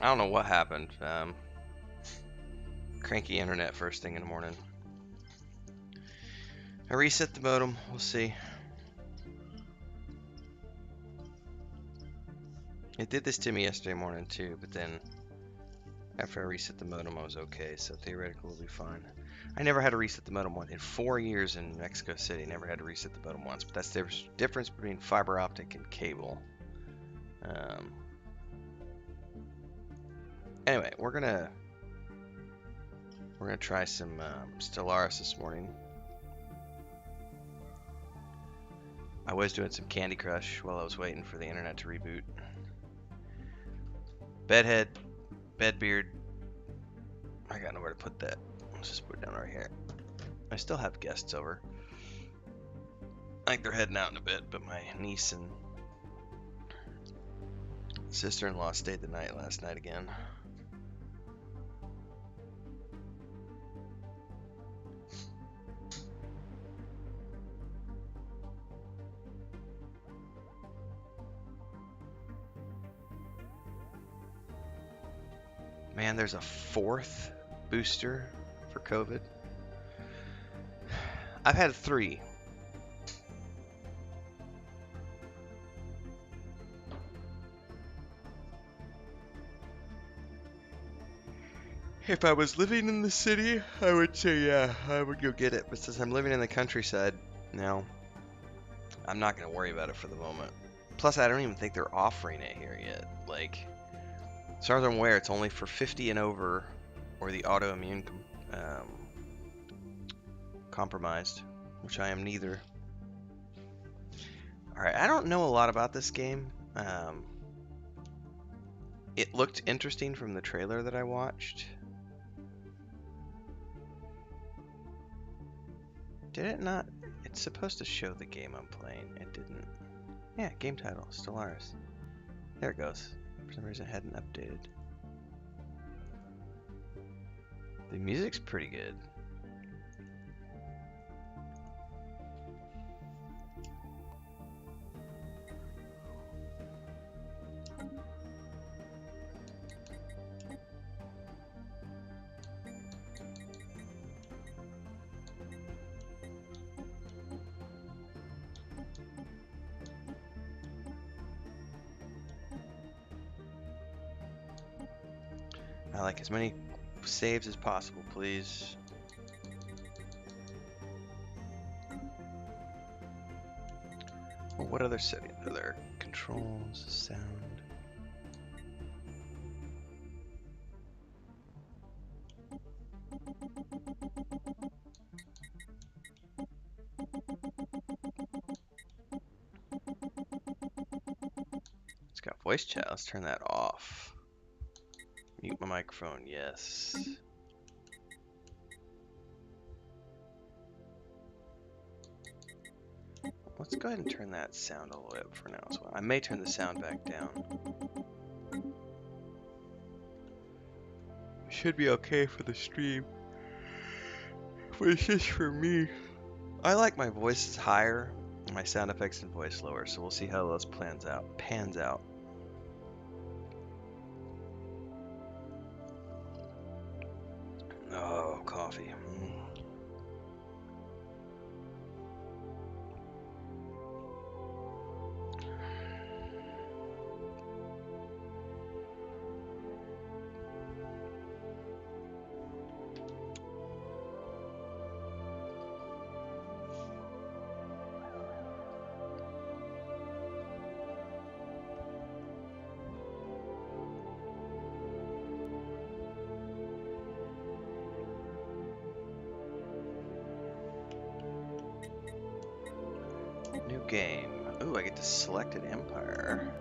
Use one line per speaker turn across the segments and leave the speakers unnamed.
I don't know what happened. Cranky internet first thing in the morning. I reset the modem. We'll see. It did this to me yesterday morning too, but then after I reset the modem, I was okay. So theoretically, we'll be fine. I never had to reset the modem once in 4 years in Mexico City. Never had to reset the modem once, but that's the difference between fiber optic and cable. Anyway, we're gonna try some Stellaris this morning. I was doing some Candy Crush while I was waiting for the internet to reboot. Bedhead, Bedbeard. I got nowhere to put that. Let's just put it down right here. I still have guests over. I think they're heading out in a bit, but my niece and sister-in-law stayed the night last night again. Man, there's a 4th booster for COVID. I've had 3. If I was living in the city, I would say yeah, I would go get it. But since I'm living in the countryside now, I'm not going to worry about it for the moment. Plus, I don't even think they're offering it here yet. Like, as far as I'm aware, it's only for 50 and over, or the autoimmune compromised, which I am neither. Alright, I don't know a lot about this game. It looked interesting from the trailer that I watched. Did it not? It's supposed to show the game I'm playing. It didn't. Yeah, game title, Stellaris. There it goes. For some reason it hadn't updated. The music's pretty good. I like as many saves as possible, please. Well, what other settings are there? Controls, sound. It's got voice chat. Let's turn that off. Mute my microphone, yes. Let's go ahead and turn that sound all the way up for now as well. I may turn the sound back down. Should be okay for the stream. But it's just for me. I like my voices higher, my sound effects and voice lower, so we'll see how those pans out. Oh, coffee. New game. Ooh, I get to select an empire.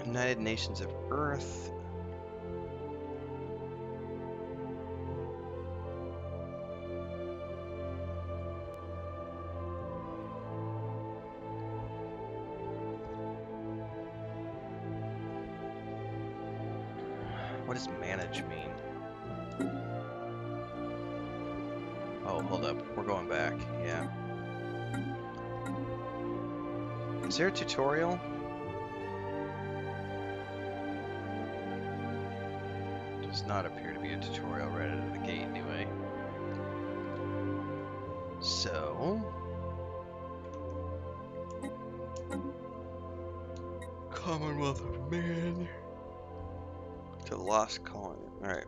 United Nations of Earth. What does manage mean? Oh, hold up. We're going back. Yeah. Is there a tutorial? Does not appear to be a tutorial right out of the gate anyway. So... Commonwealth of Man. To Lost Colony. Alright.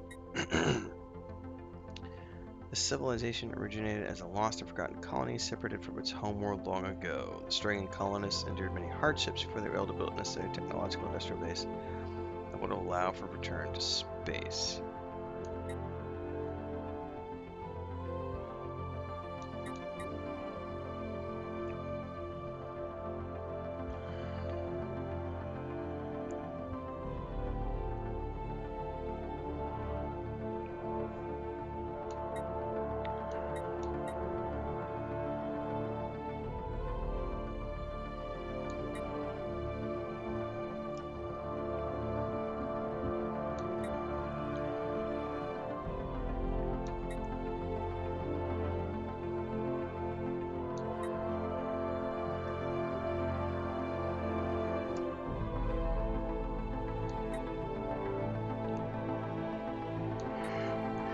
The civilization originated as a lost and forgotten colony separated from its homeworld long ago. The struggling colonists endured many hardships before they were able to build a necessary technological industrial base that would allow for return to space.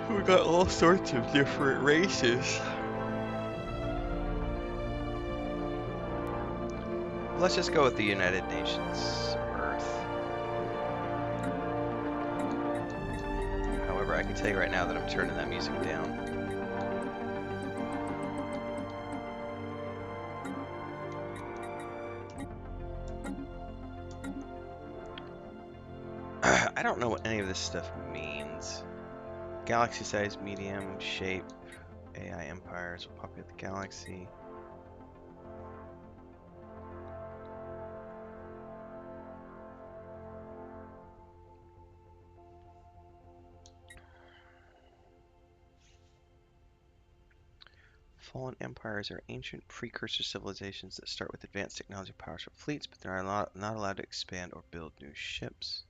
We got all sorts of different races. Let's just go with the United Nations Earth. However, I can tell you right now that I'm turning that music down. I don't know what any of this stuff means. Galaxy size, medium, shape, AI empires will populate the galaxy. Fallen empires are ancient precursor civilizations that start with advanced technology and powerful fleets, but they are not allowed to expand or build new ships.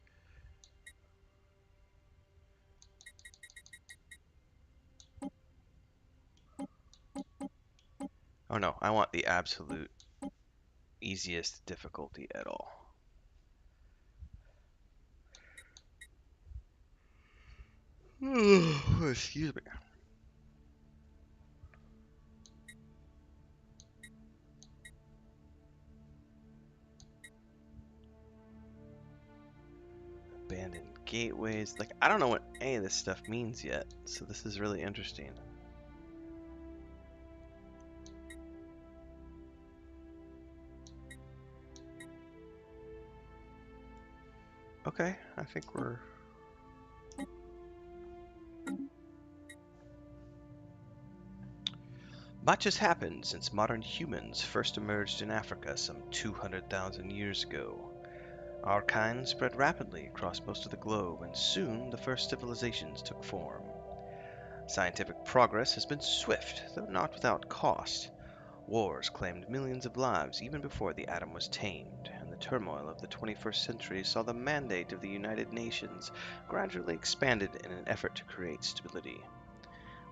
Oh no, I want the absolute easiest difficulty at all. Excuse me. Abandoned gateways. Like, I don't know what any of this stuff means yet, so this is really interesting. Okay, I think we're... Much has happened since modern humans first emerged in Africa some 200,000 years ago. Our kind spread rapidly across most of the globe, and soon the first civilizations took form. Scientific progress has been swift, though not without cost. Wars claimed millions of lives even before the atom was tamed, and the turmoil of the 21st century saw the mandate of the United Nations gradually expanded in an effort to create stability.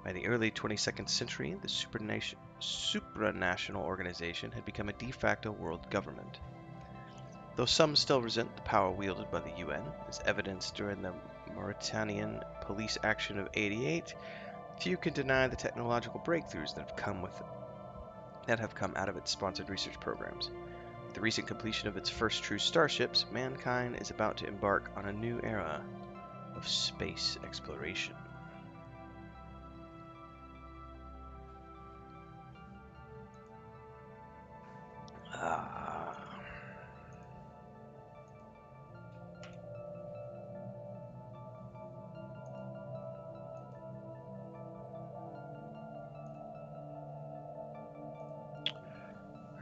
By the early 22nd century, the supranational organization had become a de facto world government. Though some still resent the power wielded by the UN, as evidenced during the Mauritanian police action of '88, few can deny the technological breakthroughs that have come out of its sponsored research programs. With the recent completion of its first true starships, mankind is about to embark on a new era of space exploration.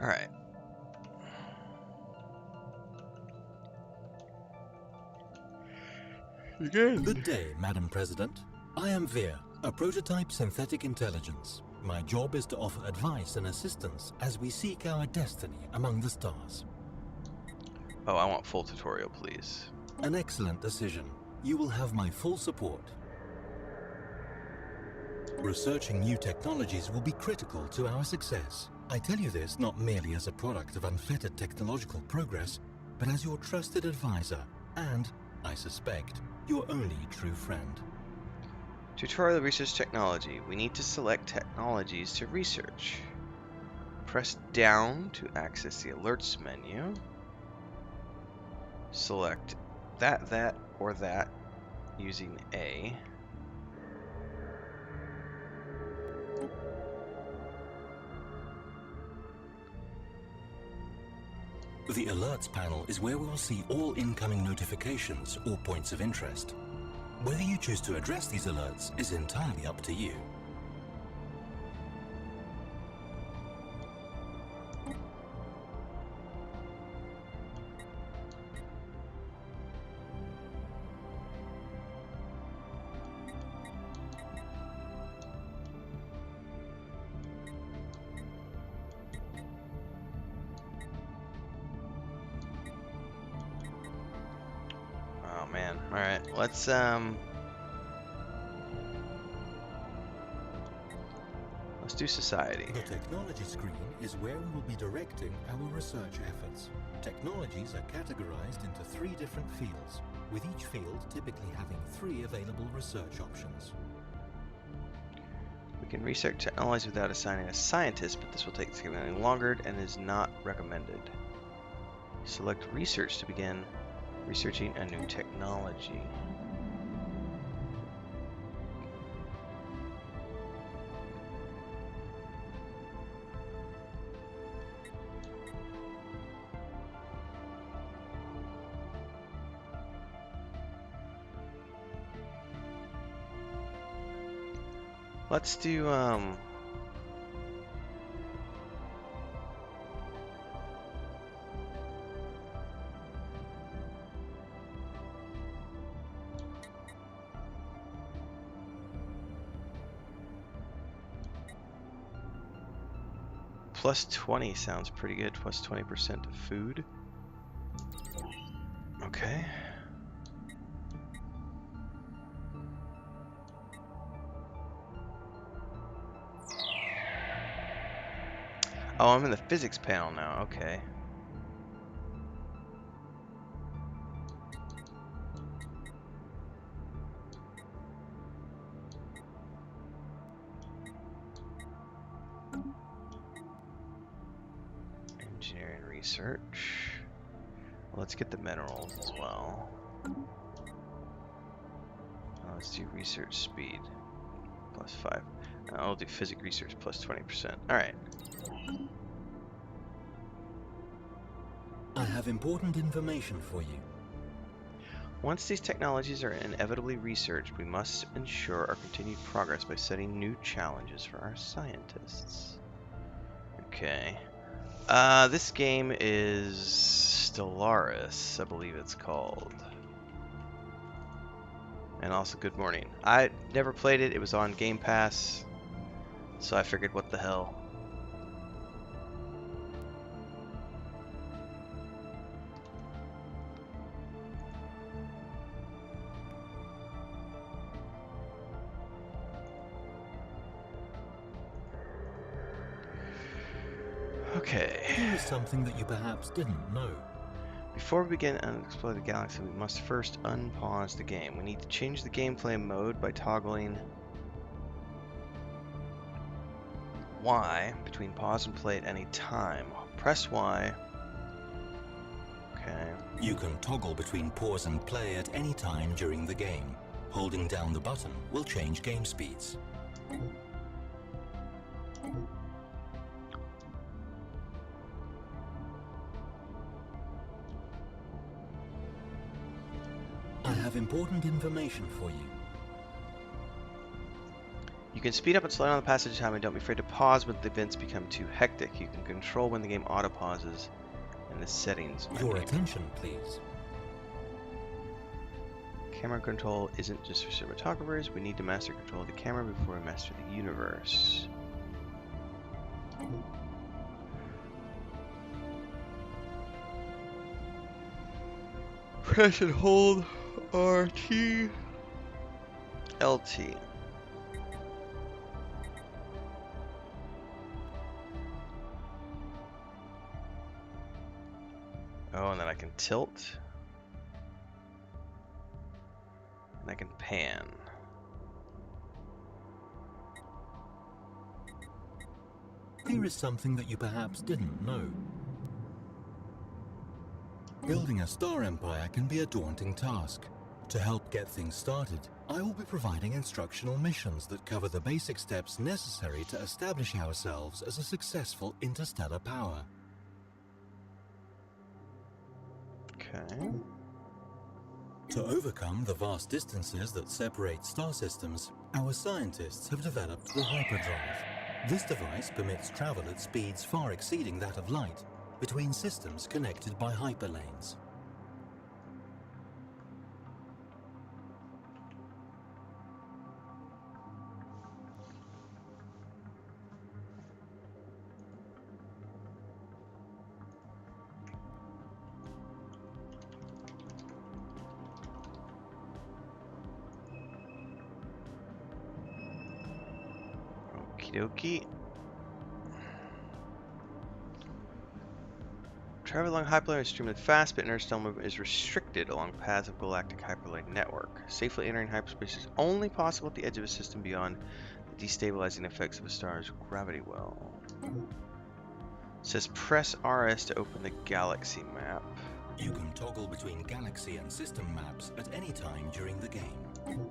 All right.
Good day, Madam President. I am Veer, a prototype synthetic intelligence. My job is to offer advice and assistance as we seek our destiny among the stars.
Oh, I want full tutorial, please.
An excellent decision. You will have my full support. Researching new technologies will be critical to our success. I tell you this not merely as a product of unfettered technological progress, but as your trusted advisor and I suspect, your only true friend.
Tutorial research technology. We need to select technologies to research. Press down to access the alerts menu. Select that, or that using A.
The Alerts panel is where we will see all incoming notifications or points of interest. Whether you choose to address these alerts is entirely up to you.
Oh man. Alright, let's do society.
The technology screen is where we will be directing our research efforts. Technologies are categorized into 3 different fields, with each field typically having 3 available research options.
We can research technologies without assigning a scientist, but this will take significantly longer and is not recommended. Select research to begin researching a new technology. Let's do plus 20 sounds pretty good. Plus 20% of food. Okay. Oh, I'm in the physics panel now. Okay. Engineering research. Well, let's get the minerals as well. Let's do research speed. Plus 5. I'll do physics research plus 20%. Alright.
I have important information for you.
Once these technologies are inevitably researched, we must ensure our continued progress by setting new challenges for our scientists. Okay. This game is Stellaris, I believe it's called. And also Good Morning. I never played it. It was on Game Pass, so I figured, what the hell. Okay.
Here is something that you perhaps didn't know.
Before we begin and explore the galaxy, we must first unpause the game. We need to change the gameplay mode by toggling Y between pause and play at any time. Press Y. Okay.
You can toggle between pause and play at any time during the game. Holding down the button will change game speeds. I have important information for you.
You can speed up and slow down the passage of time, and don't be afraid to pause when the events become too hectic. You can control when the game auto-pauses in the settings menu.
Your attention, please.
Camera control isn't just for cinematographers. We need to master control of the camera before we master the universe. Press and hold RT, LT. Oh, and then I can tilt. Japan.
Here is something that you perhaps didn't know. Building a star empire can be a daunting task. To help get things started, I will be providing instructional missions that cover the basic steps necessary to establish ourselves as a successful interstellar power.
Okay.
To overcome the vast distances that separate star systems, our scientists have developed the hyperdrive. This device permits travel at speeds far exceeding that of light between systems connected by hyperlanes.
Okie dokie. Travel along hyperlane is extremely fast, but interstellar movement is restricted along paths of galactic hyperlane network. Safely entering hyperspace is only possible at the edge of a system beyond the destabilizing effects of a star's gravity well. It says press RS to open the galaxy map.
You can toggle between galaxy and system maps at any time during the game.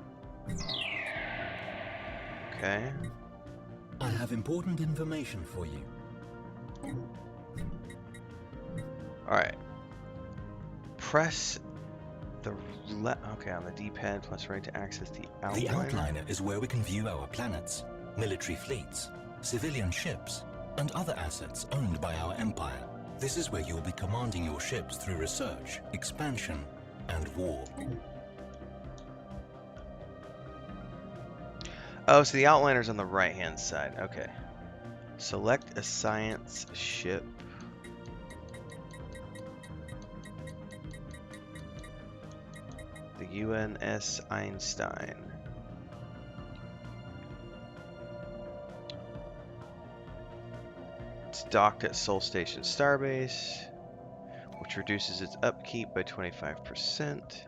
Okay.
I have important information for you.
Alright. Press the okay, on the D-pad plus right to access the outliner.
The outliner is where we can view our planets, military fleets, civilian ships, and other assets owned by our empire. This is where you'll be commanding your ships through research, expansion, and war.
Oh, so the outliner's on the right-hand side. Okay. Select a science ship. The UNS Einstein. It's docked at Sol Station Starbase, which reduces its upkeep by 25%.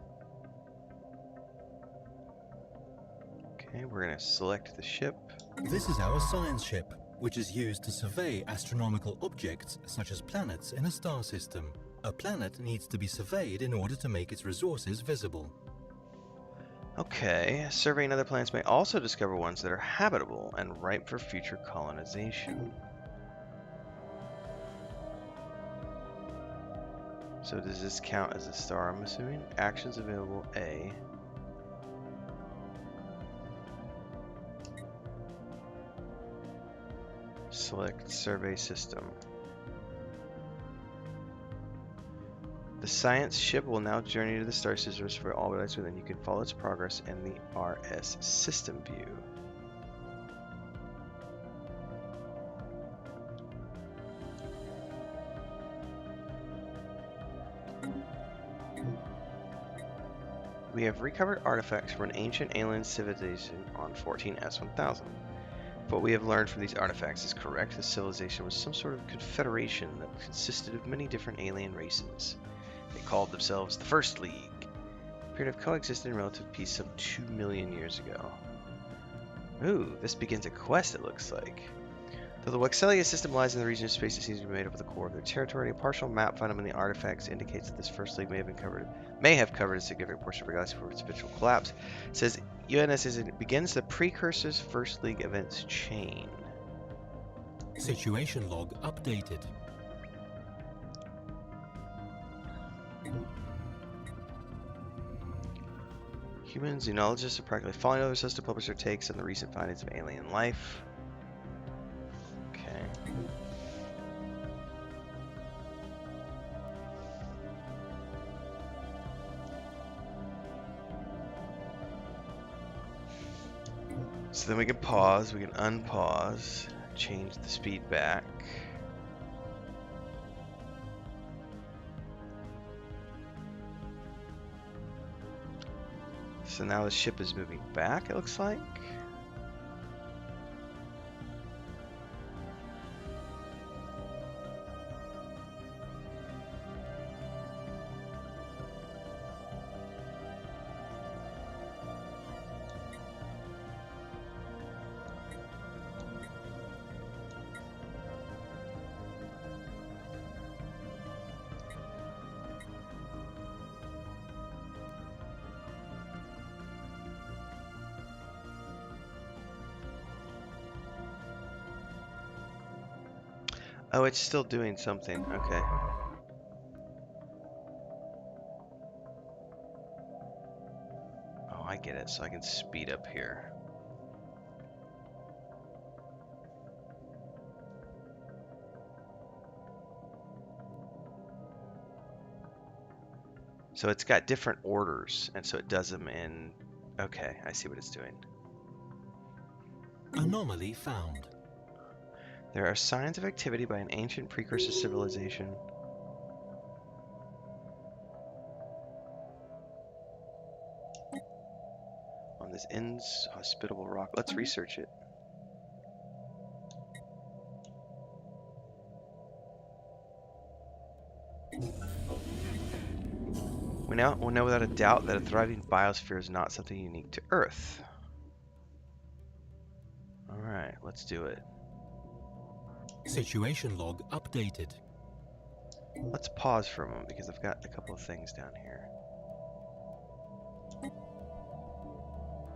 Okay, we're going to select the ship.
This is our science ship, which is used to survey astronomical objects such as planets in a star system. A planet needs to be surveyed in order to make its resources visible.
Okay, surveying other planets may also discover ones that are habitable and ripe for future colonization. So does this count as a star, I'm assuming? Actions available, A. Select survey system. The science ship will now journey to the star system for all orbits within. You can follow its progress in the RS system view. We have recovered artifacts from an ancient alien civilization on 14S1000. What we have learned from these artifacts is correct. The civilization was some sort of confederation that consisted of many different alien races. They called themselves the First League. They appeared to have coexisted in relative peace some 2 million years ago. Ooh, this begins a quest, it looks like. Though the Wexelia system lies in the region of space that seems to be made up of the core of their territory, a partial map found among the artifacts indicates that this First League may have covered a significant portion of our galaxy before its eventual collapse. It says UNS begins the Precursors First League events chain.
Situation log updated.
Human xenologists are practically following others to publish their takes on the recent findings of alien life. Okay. So then we can pause, we can unpause, change the speed back. So now the ship is moving back, it looks like. Oh, it's still doing something. Okay. Oh, I get it. So I can speed up here. So it's got different orders, and so it does them in... Okay, I see what it's doing.
Anomaly found.
There are signs of activity by an ancient precursor civilization. On this inhospitable rock. Let's research it. We now know without a doubt that a thriving biosphere is not something unique to Earth. Alright, let's do it.
Situation log updated.
Let's pause for a moment because I've got a couple of things down here.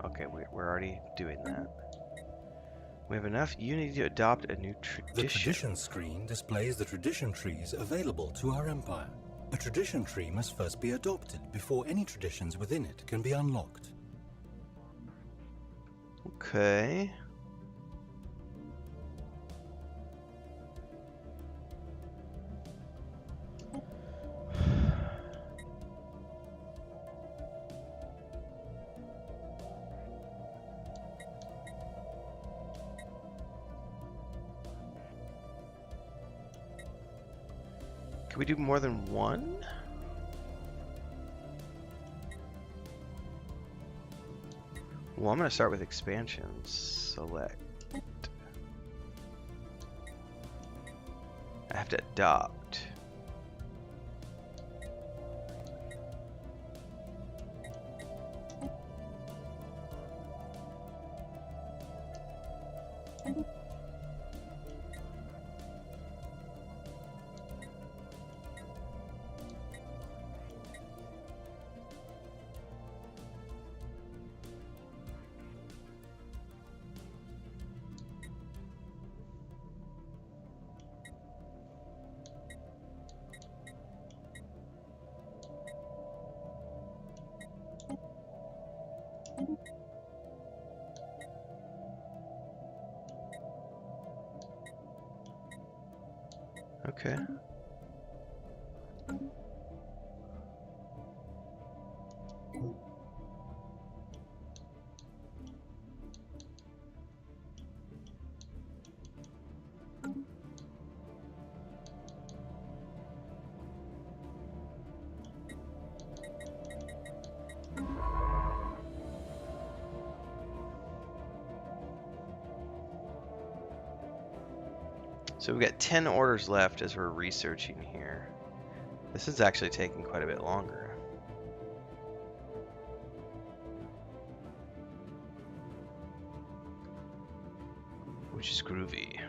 Okay, we're already doing that. We have enough unity to adopt a new tradition.
The tradition screen displays the tradition trees available to our empire. A tradition tree must first be adopted before any traditions within it can be unlocked.
Okay. Can we do more than one? Well, I'm going to start with expansions. Select. I have to adopt. Okay. So we've got 10 orders left as we're researching here. This is actually taking quite a bit longer. Which is groovy.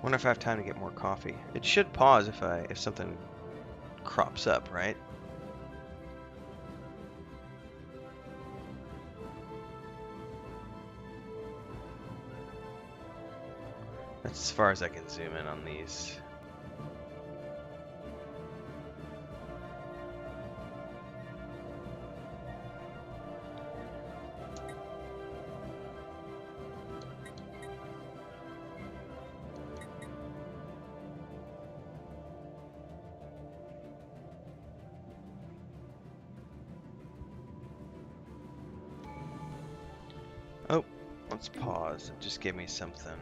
Wonder if I have time to get more coffee. It should pause if something crops up, right? That's as far as I can zoom in on these. Oh, let's pause. It just gave me something.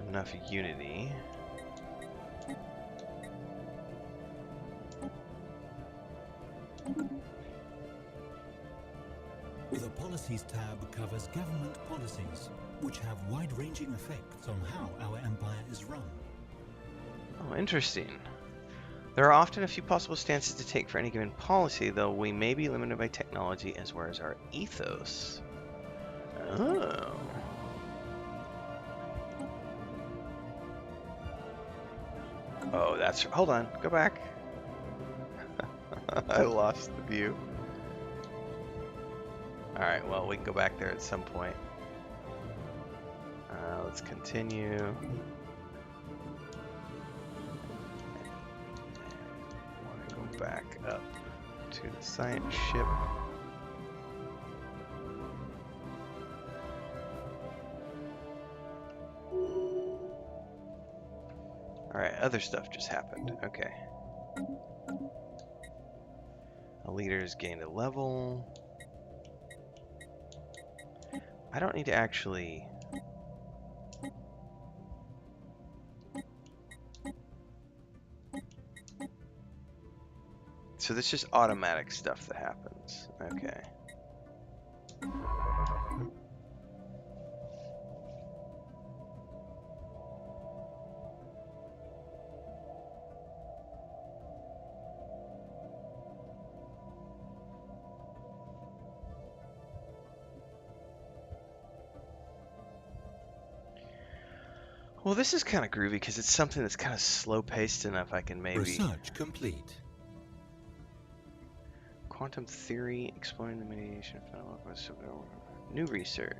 Enough unity.
The Policies tab covers government policies, which have wide-ranging effects on how our empire is run.
Oh, interesting. There are often a few possible stances to take for any given policy, though we may be limited by technology as well as our ethos. Oh. Oh, that's... Hold on. Go back. I lost the view. Alright, well, we can go back there at some point. Let's continue. I want to go back up to the science ship. Alright, other stuff just happened. Okay. A leader's gained a level. I don't need to actually... So this is just automatic stuff that happens. Okay. Well, this is kind of groovy because it's something that's kind of slow-paced enough I can maybe...
Research complete.
Quantum theory, exploring the mediation of new research.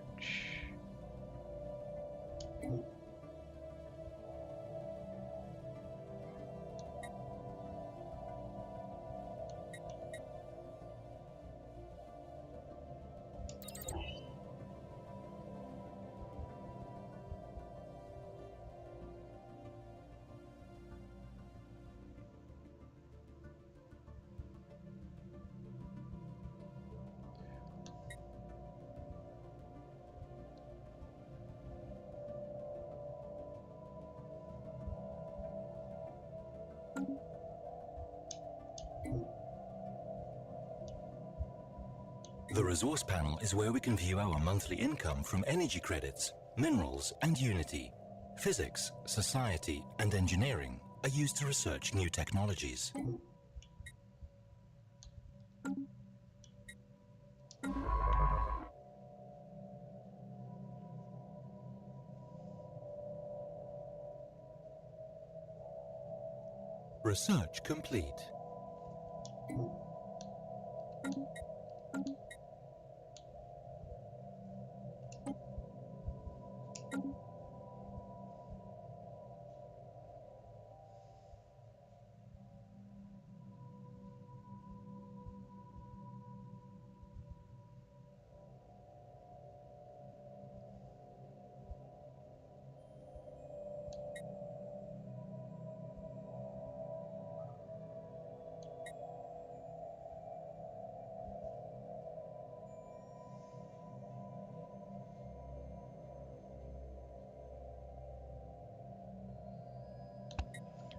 The resource panel is where we can view our monthly income from energy credits, minerals, and Unity. Physics, society, and engineering are used to research new technologies. Research complete.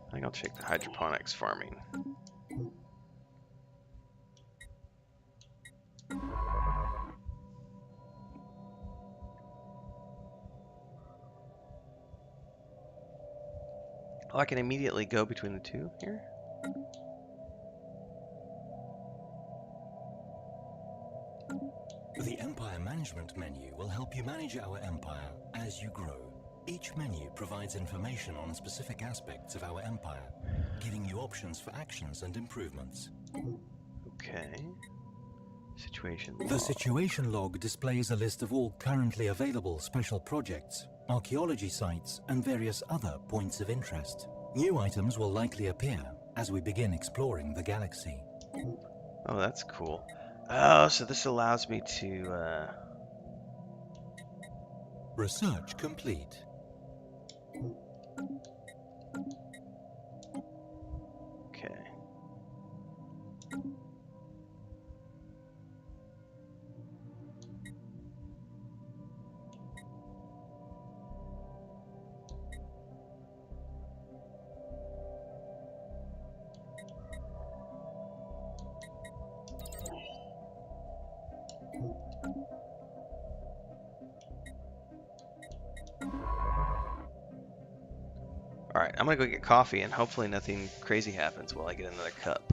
I think I'll check the hydroponics farming. Oh, I can immediately go between the two here?
The Empire Management menu will help you manage our empire as you grow. Each menu provides information on specific aspects of our empire, giving you options for actions and improvements.
Okay. Situation log.
The situation log displays a list of all currently available special projects, archaeology sites, and various other points of interest. New items will likely appear as we begin exploring the galaxy.
Oh, that's cool. Oh, so this allows me to,
Research complete.
Okay. Alright, I'm gonna go get coffee and hopefully nothing crazy happens while I get another cup.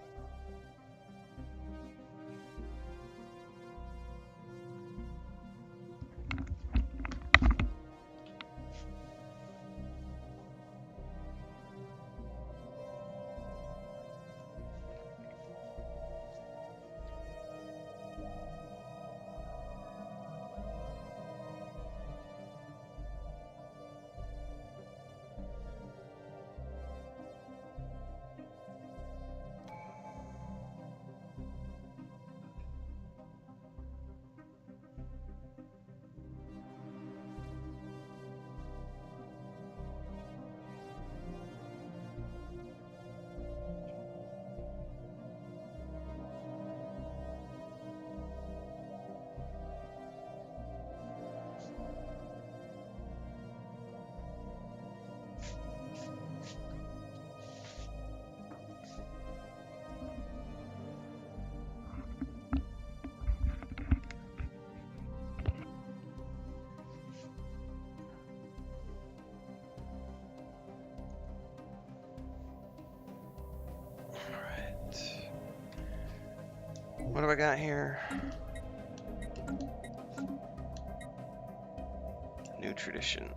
What do I got here? New tradition.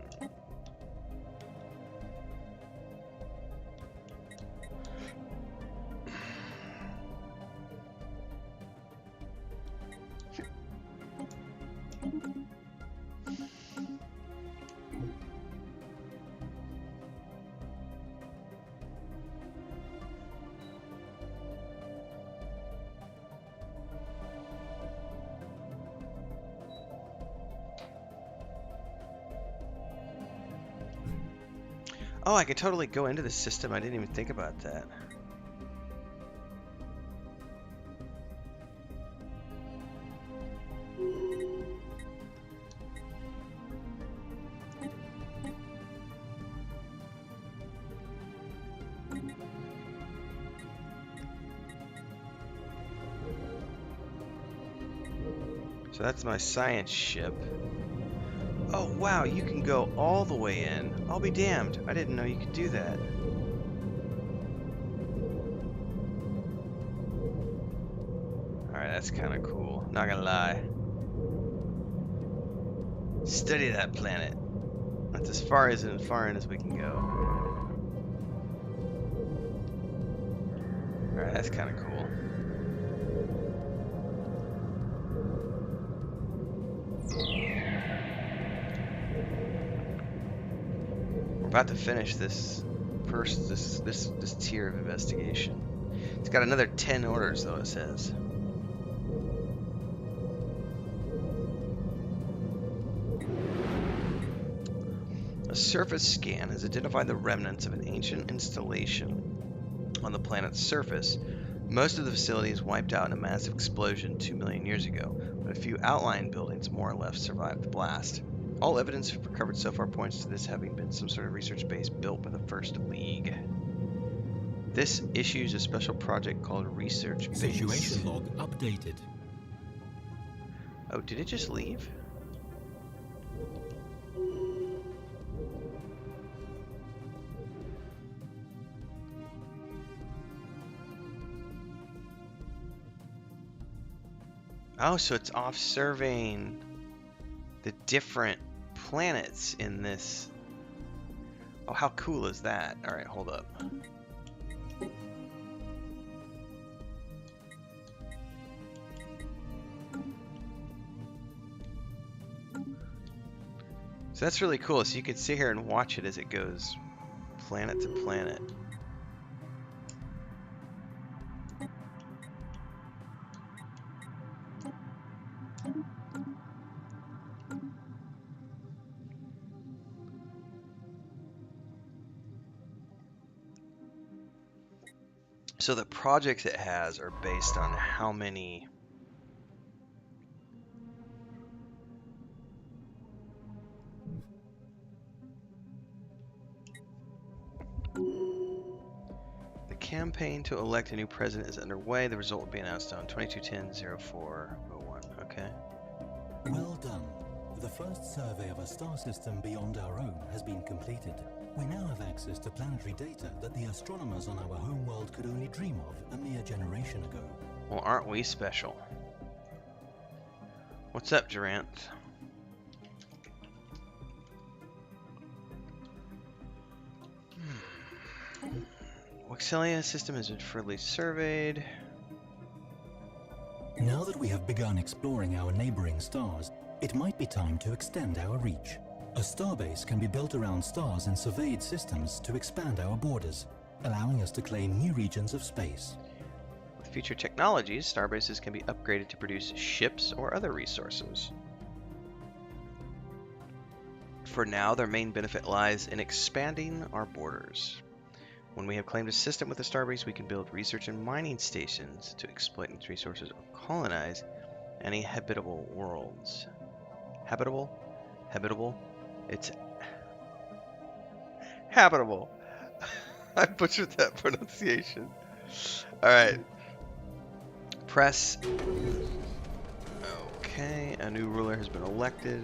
Oh, I could totally go into the system. I didn't even think about that. So that's my science ship. Oh wow, you can go all the way in. I'll be damned. I didn't know you could do that. Alright, that's kind of cool. Not gonna lie. Study that planet. That's as far in as we can go. Alright, that's kind of cool. About to finish this tier of investigation. It's got another 10 orders though, it says. A surface scan has identified the remnants of an ancient installation on the planet's surface. Most of the facilities wiped out in a massive explosion 2 million years ago, but a few outlying buildings more or less survived the blast. All evidence recovered so far points to this having been some sort of research base built by the First League. This issues a special project called Research Base.
Situation log updated.
Oh, did it just leave? Oh, so it's off surveying the different planets in this. Oh, how cool is that? All right, hold up. So that's really cool. So you can sit here and watch it as it goes planet to planet. So the projects it has are based on how many the campaign to elect a new president is underway. The result will be announced on 2210-0401. Okay.
Well done. The first survey of a star system beyond our own has been completed. We now have access to planetary data that the astronomers on our homeworld could only dream of a mere generation ago.
Well, aren't we special? What's up, Durant? Wexelia system has been fully surveyed.
Now that we have begun exploring our neighboring stars, it might be time to extend our reach. A starbase can be built around stars in surveyed systems to expand our borders, allowing us to claim new regions of space.
With future technologies, starbases can be upgraded to produce ships or other resources. For now, their main benefit lies in expanding our borders. When we have claimed a system with a starbase, we can build research and mining stations to exploit its resources or colonize any habitable worlds. Habitable? Habitable? It's habitable. I butchered that pronunciation. Alright. Press. Okay, a new ruler has been elected.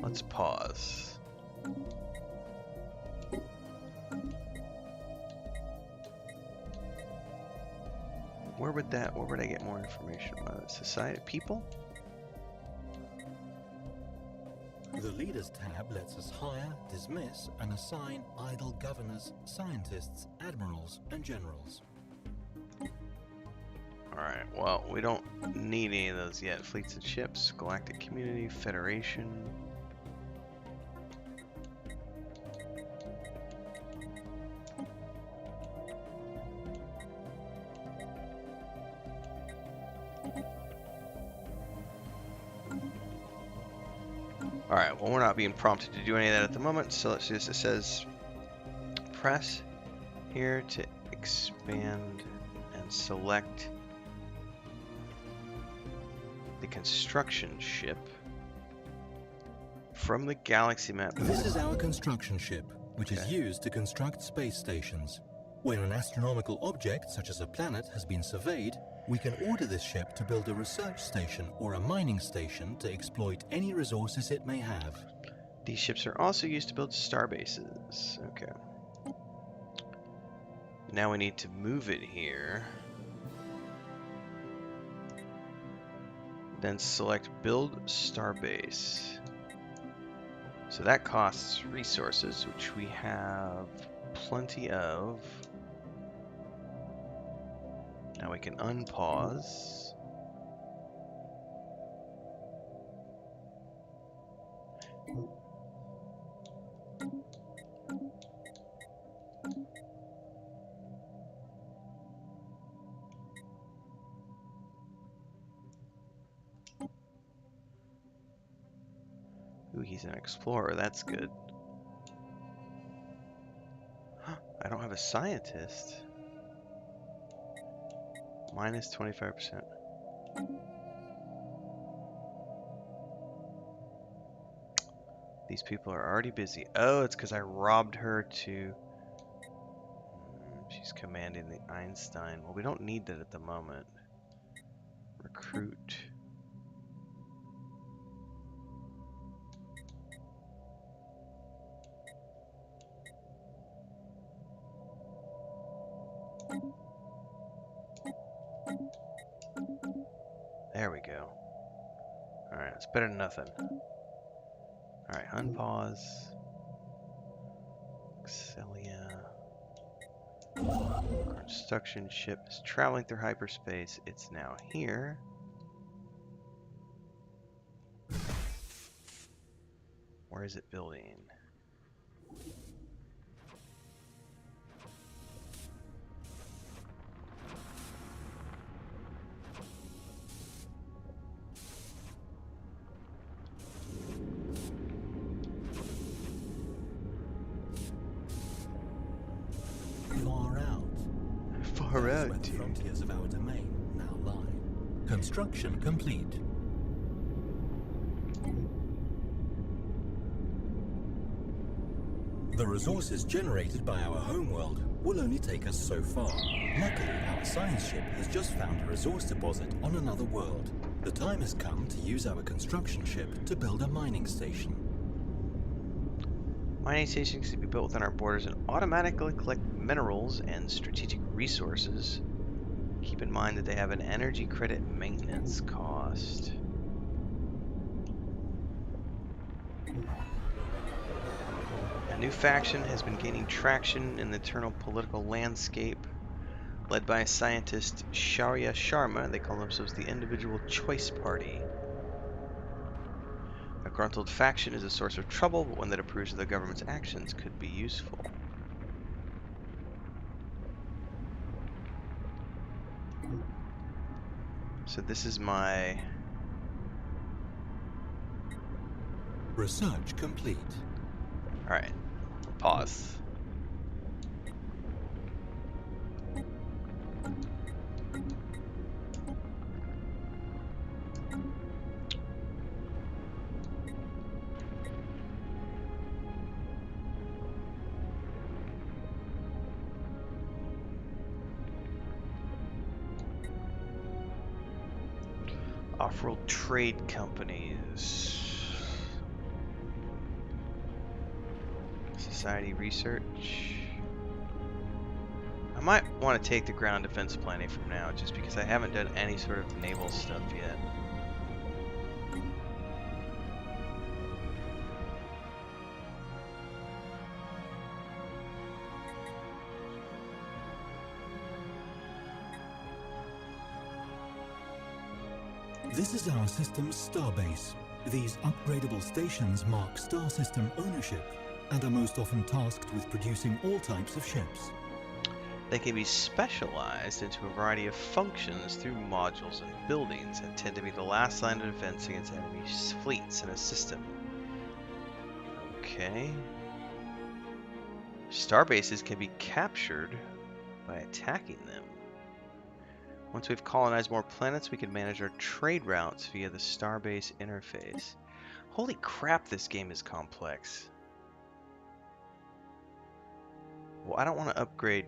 Let's pause. Where would I get more information about it? Society, people?
The Leaders tab lets us hire, dismiss, and assign idle governors, scientists, admirals, and generals.
Alright, well, we don't need any of those yet. Fleets and ships, Galactic Community, Federation. Alright, well, we're not being prompted to do any of that at the moment, so let's just, it says press here to expand and select the construction ship from the galaxy map.
This is our construction ship, which is used to construct space stations. When an astronomical object, such as a planet, has been surveyed, we can order this ship to build a research station or a mining station to exploit any resources it may have.
These ships are also used to build starbases. Okay. Now we need to move it here. Then select Build Starbase. So that costs resources, which we have plenty of. Now we can unpause. Ooh, he's an explorer. That's good. I don't have a scientist. Minus 25%. These people are already busy. Oh, it's because I robbed her to... She's commanding the Einstein. Well, we don't need that at the moment. Recruit. There we go. Alright, it's better than nothing. Alright, unpause. Excelia. Construction ship is traveling through hyperspace. It's now here. Where is it building? Far out,
The frontiers of our domain now lie. Construction complete. The resources generated by our homeworld will only take us so far. Luckily, our science ship has just found a resource deposit on another world. The time has come to use our construction ship to build a mining station.
Mining stations can be built within our borders and automatically collect minerals and strategic resources. Keep in mind that they have an energy credit maintenance cost. A new faction has been gaining traction in the eternal political landscape. Led by scientist Shaurya Sharma, they call themselves the Individual Choice Party. A gruntled faction is a source of trouble, but one that approves of the government's actions could be useful. So this is my...
Research complete.
Alright. Pause. Off-world trade companies. Society research. I might want to take the ground defense planning from now, just because I haven't done any sort of naval stuff yet.
This is our system's starbase. These upgradable stations mark star system ownership and are most often tasked with producing all types of ships.
They can be specialized into a variety of functions through modules and buildings and tend to be the last line of defense against enemy fleets in a system. Okay. Starbases can be captured by attacking them. Once we've colonized more planets, we can manage our trade routes via the Starbase interface. Holy crap, this game is complex. Well, I don't want to upgrade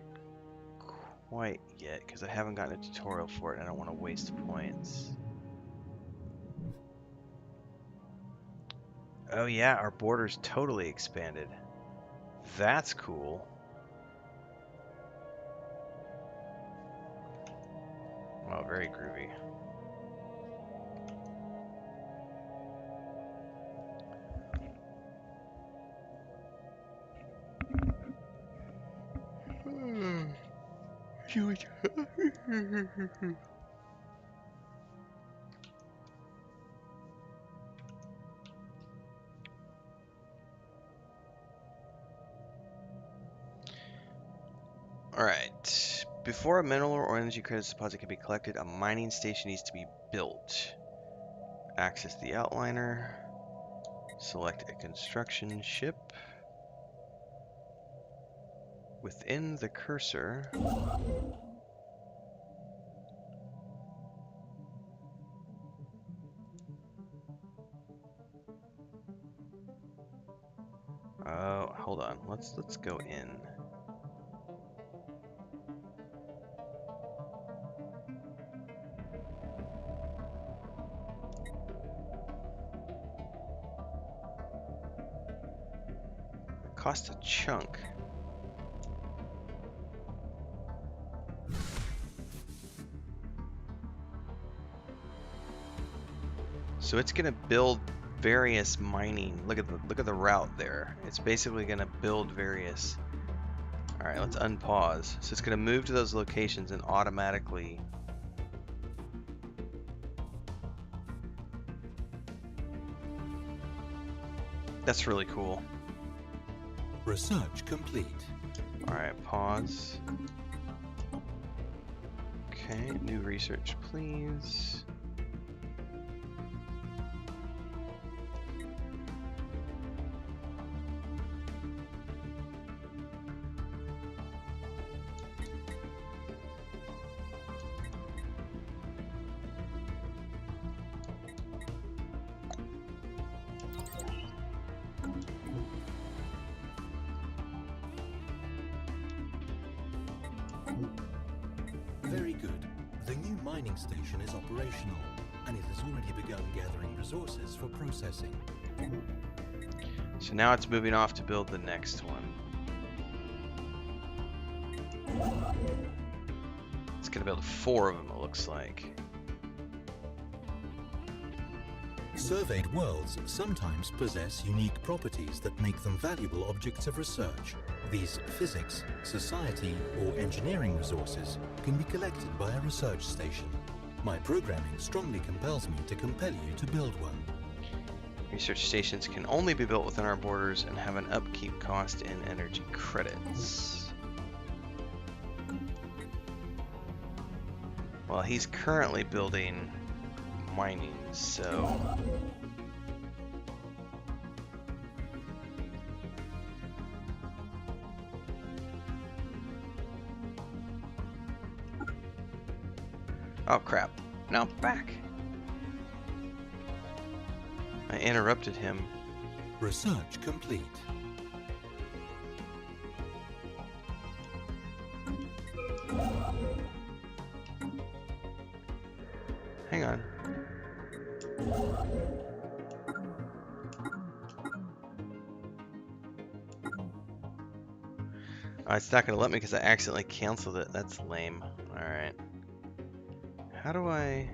quite yet, because I haven't gotten a tutorial for it, and I don't want to waste points. Oh yeah, our border's totally expanded. That's cool. Oh, very groovy. Alright. Before a mineral or energy credits deposit can be collected, a mining station needs to be built. Access the outliner. Select a construction ship. Within the cursor, oh, hold on. Let's go in. It costs a chunk. So it's gonna build various mining. Look at the route there. It's basically gonna build various. All right, let's unpause. So it's gonna move to those locations and automatically. That's really cool.
Research complete.
All right, pause. Okay, new research, please.
Very good. The new mining station is operational, and it has already begun gathering resources for processing.
So now it's moving off to build the next one. It's gonna build 4 of them, it looks like.
Surveyed worlds sometimes possess unique properties that make them valuable objects of research. These physics, society, or engineering resources can be collected by a research station. My programming strongly compels me to compel you to build one.
Research stations can only be built within our borders and have an upkeep cost in energy credits. Well, he's currently building mining, so... Oh crap. No, back! I interrupted him.
Research complete.
Hang on. Oh, it's not going to let me because I accidentally canceled it. That's lame. Alright. How do I...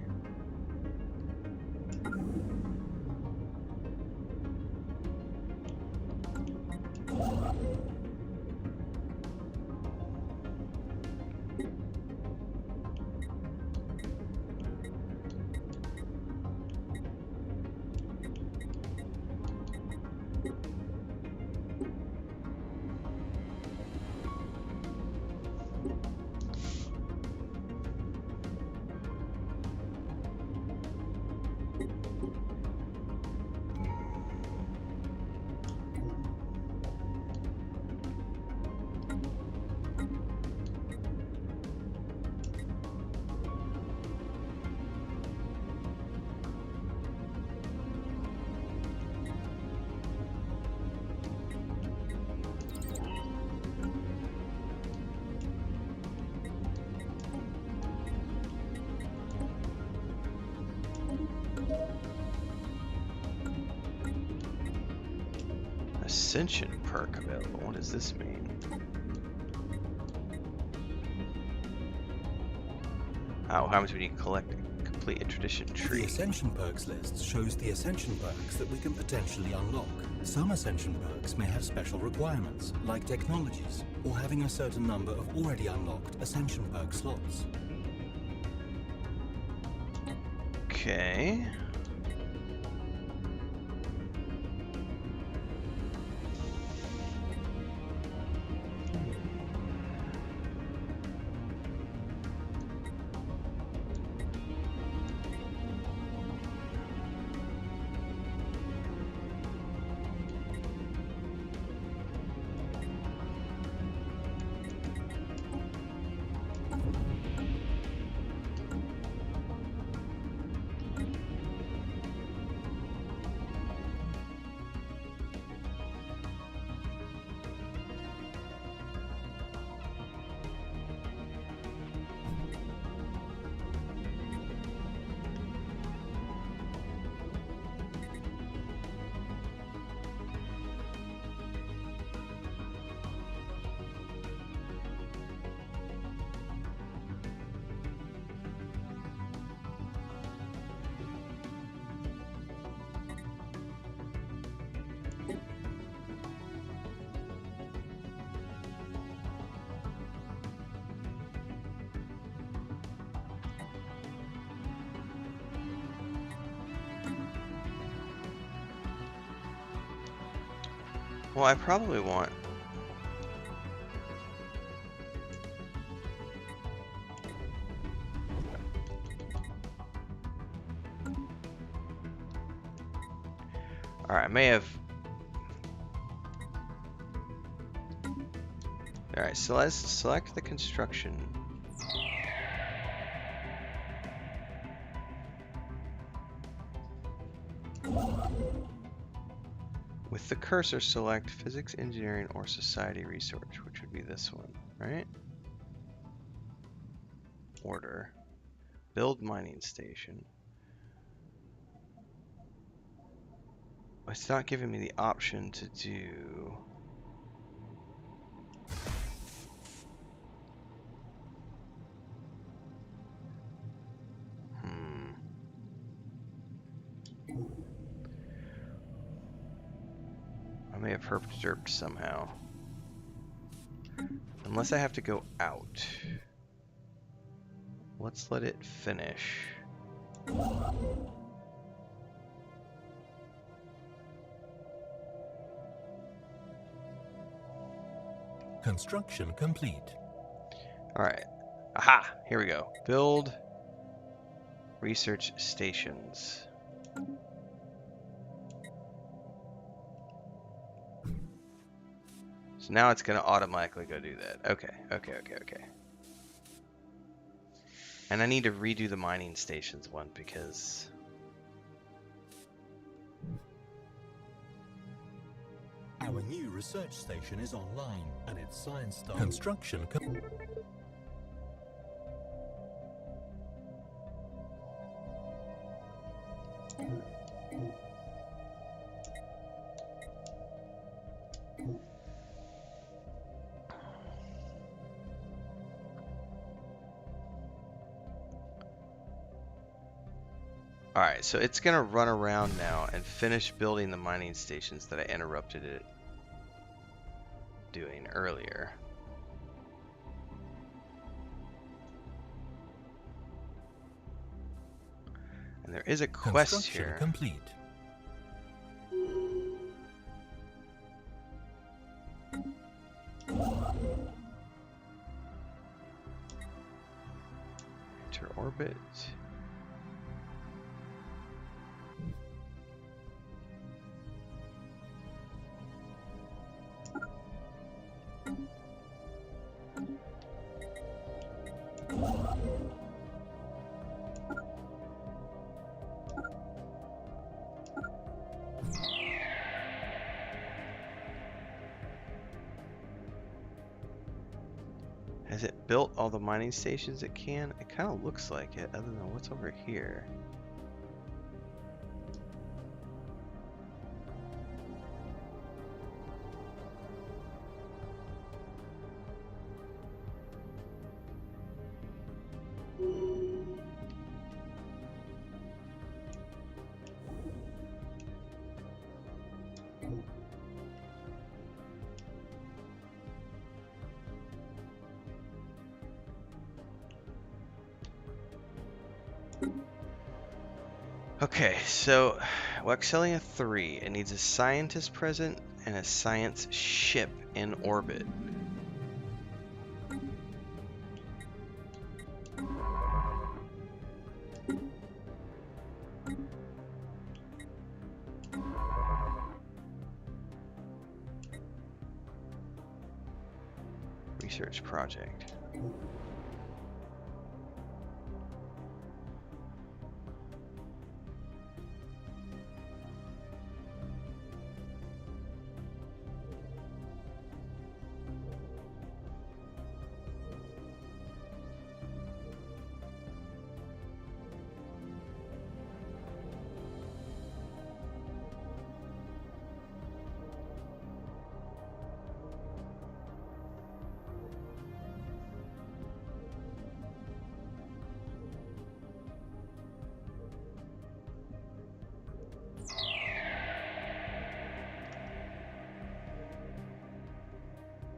Ascension perk available. What does this mean? Oh, how much we need to collect to complete a tradition tree?
The Ascension perks list shows the Ascension perks that we can potentially unlock. Some Ascension perks may have special requirements, like technologies, or having a certain number of already unlocked Ascension perk slots.
Okay. Well, I probably want... Alright, I may have... Alright, so let's select the construction. With the cursor, select physics, engineering, or society research, which would be this one, right? order. Build mining station. It's not giving me the option to do... I may have herped somehow. Unless I have to go out. Let's let it finish.
Construction complete.
Alright. Aha! Here we go. Build research stations. So now it's going to automatically go do that. Okay. And I need to redo the mining stations one because...
Our new research station is online and its science staff. Construction complete.
Alright, so it's going to run around now and finish building the mining stations that I interrupted it doing earlier. And there is a quest here.
Complete.
Enter orbit. Has it built all the mining stations it can? It kind of looks like it, other than what's over here. Okay, so Waxelia 3, it needs a scientist present and a science ship in orbit. Research project.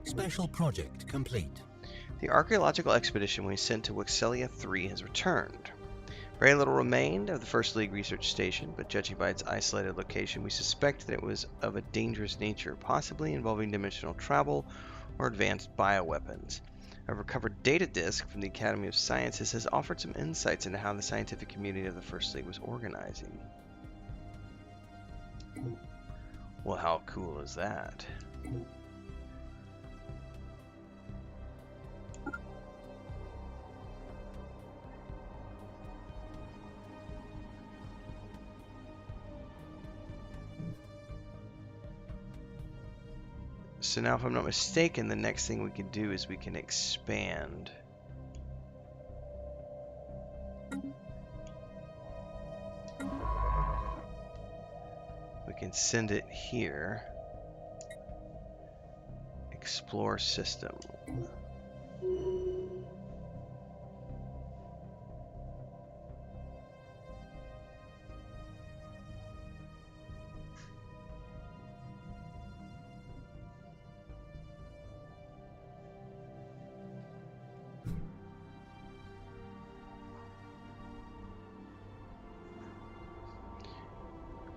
Special project complete.
The archaeological expedition we sent to Waxelia 3 has returned. Very little remained of the First League research station, but judging by its isolated location, we suspect that it was of a dangerous nature, possibly involving dimensional travel or advanced bioweapons. A recovered data disk from the Academy of Sciences has offered some insights into how the scientific community of the First League was organizing. Well, how cool is that? So now, if I'm not mistaken, the next thing we can do is we can expand can send it here. Explore system.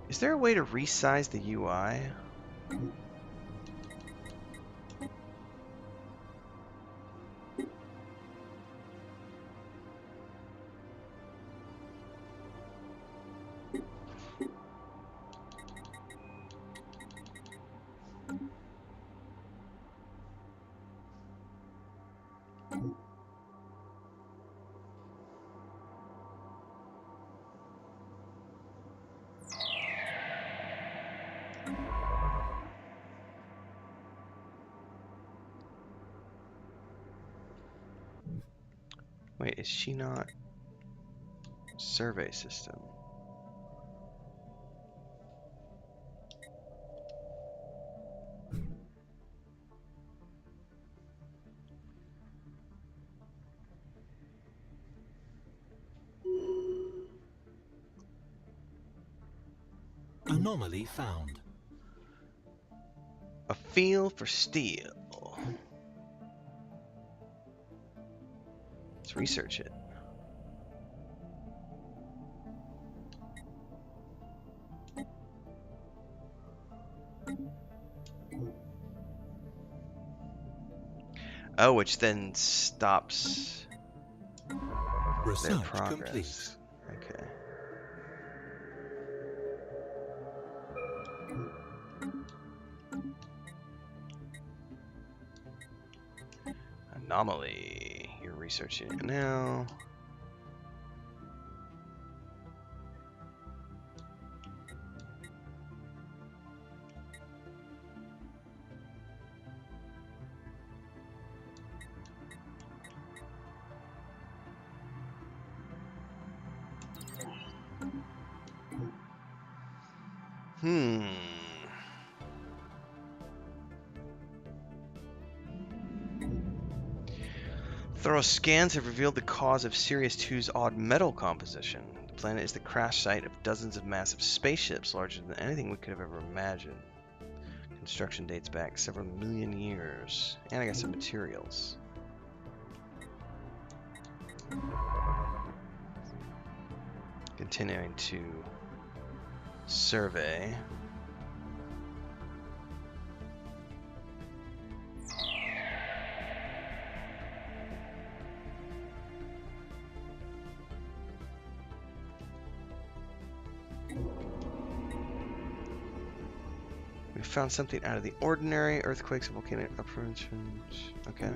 Is there a way to resize the UI? Wait, is she not survey system?
Anomaly found.
A feel for steel. Let's research it. Oh, which then stops their
Research
progress.
complete.
Okay. Anomaly. You're researching it now. Thorough scans have revealed the cause of Sirius 2's odd metal composition. The planet is the crash site of dozens of massive spaceships larger than anything we could have ever imagined. Construction dates back several million years. And I got some materials. Continuing to survey. We found something out of the ordinary. Earthquakes, volcanic eruptions. Okay.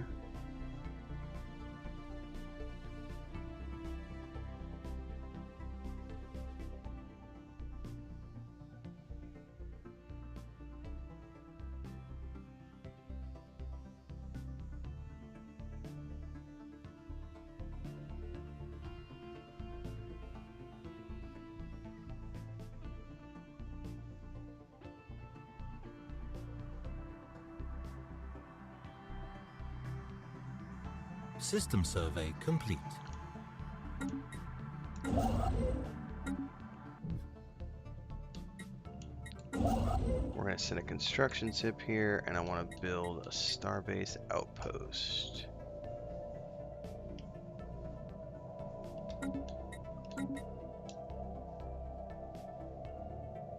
System survey complete.
We're going to send a construction ship here, and I want to build a starbase outpost.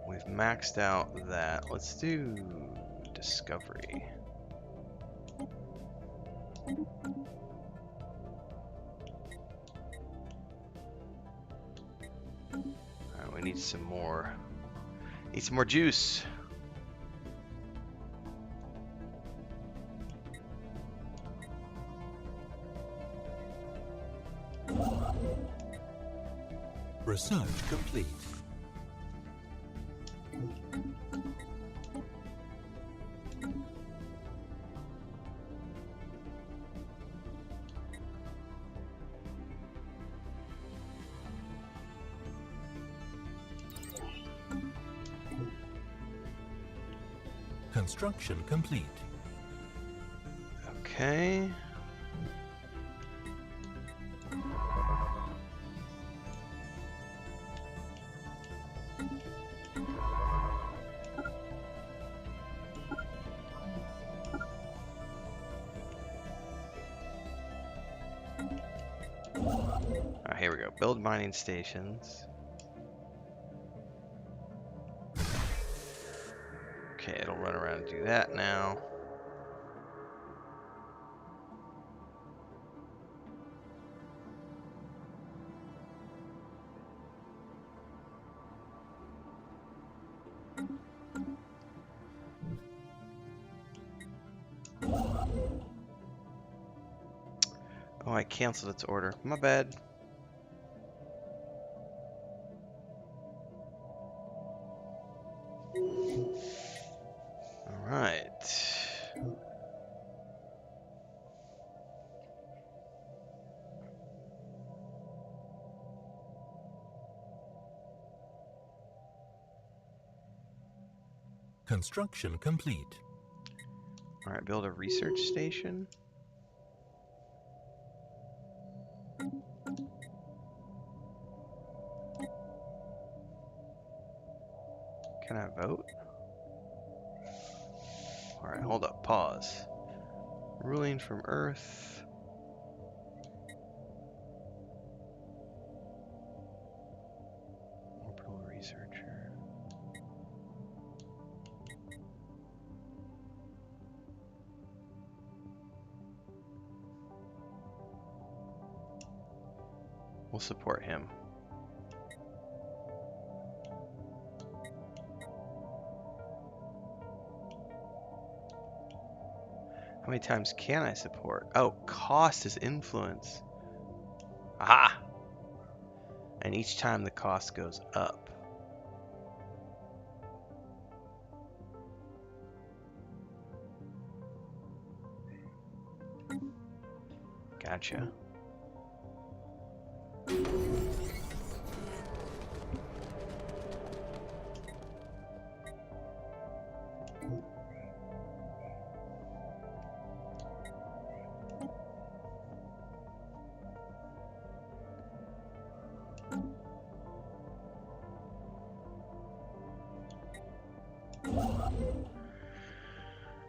We've maxed out that. Let's do discovery. Alright, we need some more. Need some more juice.
Research complete. Construction complete.
Okay. Here we go. Build mining stations. Okay, it'll run around and do that now. Oh, I canceled its order. My bad. Alright.
Construction complete.
Alright, build a research station. Can I vote? Alright, hold up, pause. Ruling from Earth. Orbital researcher. We'll support him. How many times can I support? Oh, cost is influence. Aha! And each time the cost goes up. Gotcha.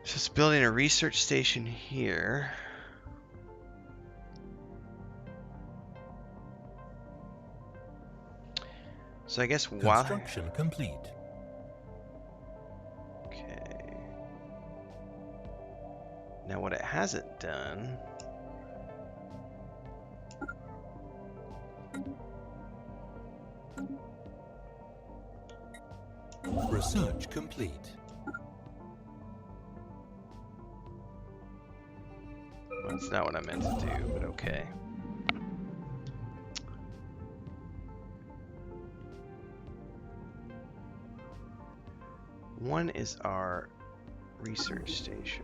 Just building a research station here. So I guess while
Construction complete.
Okay. Now what it hasn't done.
Research complete.
Well, that's not what I meant to do, but okay. One is our research station.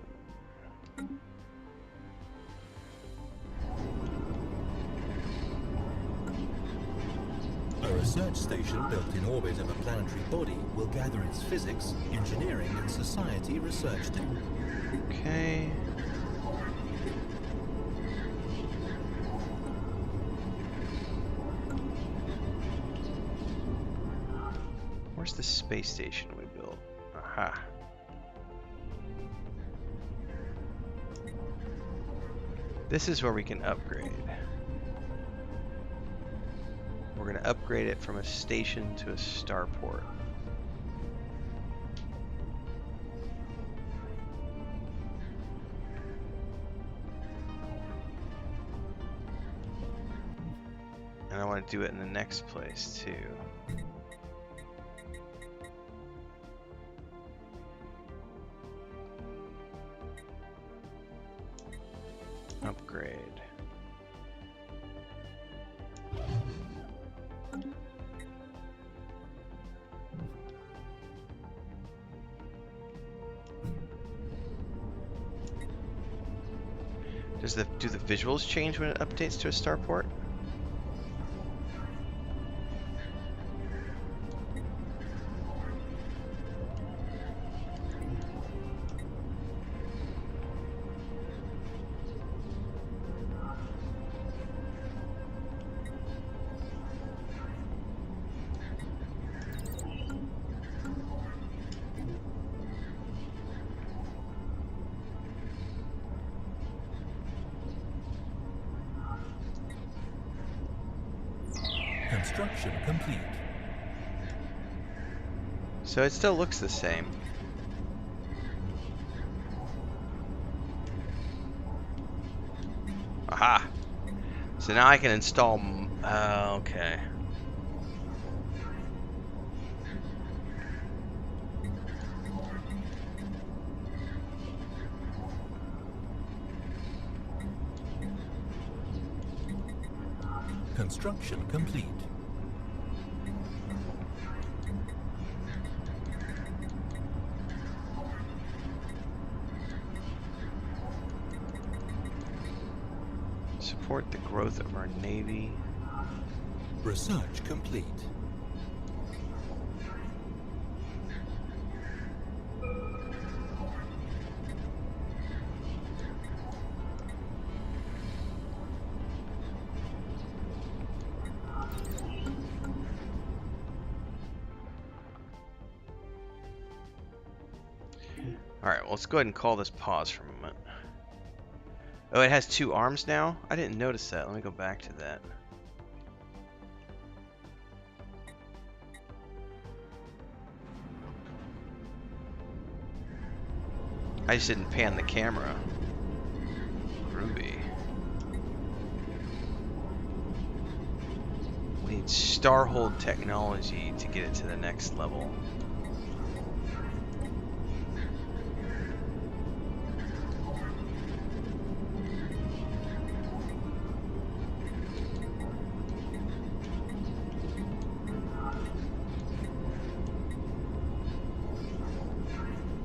A research station built in orbit of a planetary body will gather its physics, engineering, and society research data.
Okay. Where's the space station we built? Aha. This is where we can upgrade. We're going to upgrade it from a station to a starport. And I want to do it in the next place too. Upgrade. Do the visuals change when it updates to a starport?
Construction complete.
So it still looks the same. Aha! So now I can install... okay.
Construction complete.
Support the growth of our Navy.
Research complete.
Alright, well, let's go ahead and call this pause for a moment. Oh, it has 2 arms now? I didn't notice that. Let me go back to that. I just didn't pan the camera. Ruby. We need Starhold technology to get it to the next level.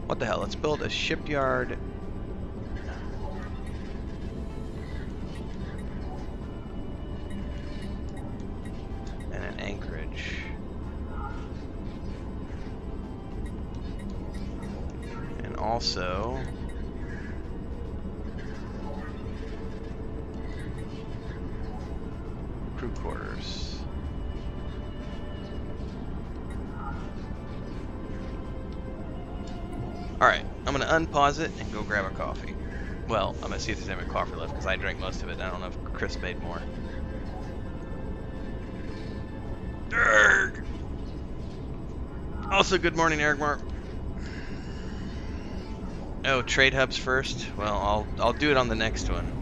What the hell? Let's build a shipyard. And an anchorage. And also crew quarters. Alright, I'm going to unpause it and go grab a coffee. Well, I'm going to see if there's any coffee left because I drank most of it. I don't know if Chris made more. Erg! Also, good morning, Ergmar. Oh, trade hubs first? Well, I'll do it on the next one.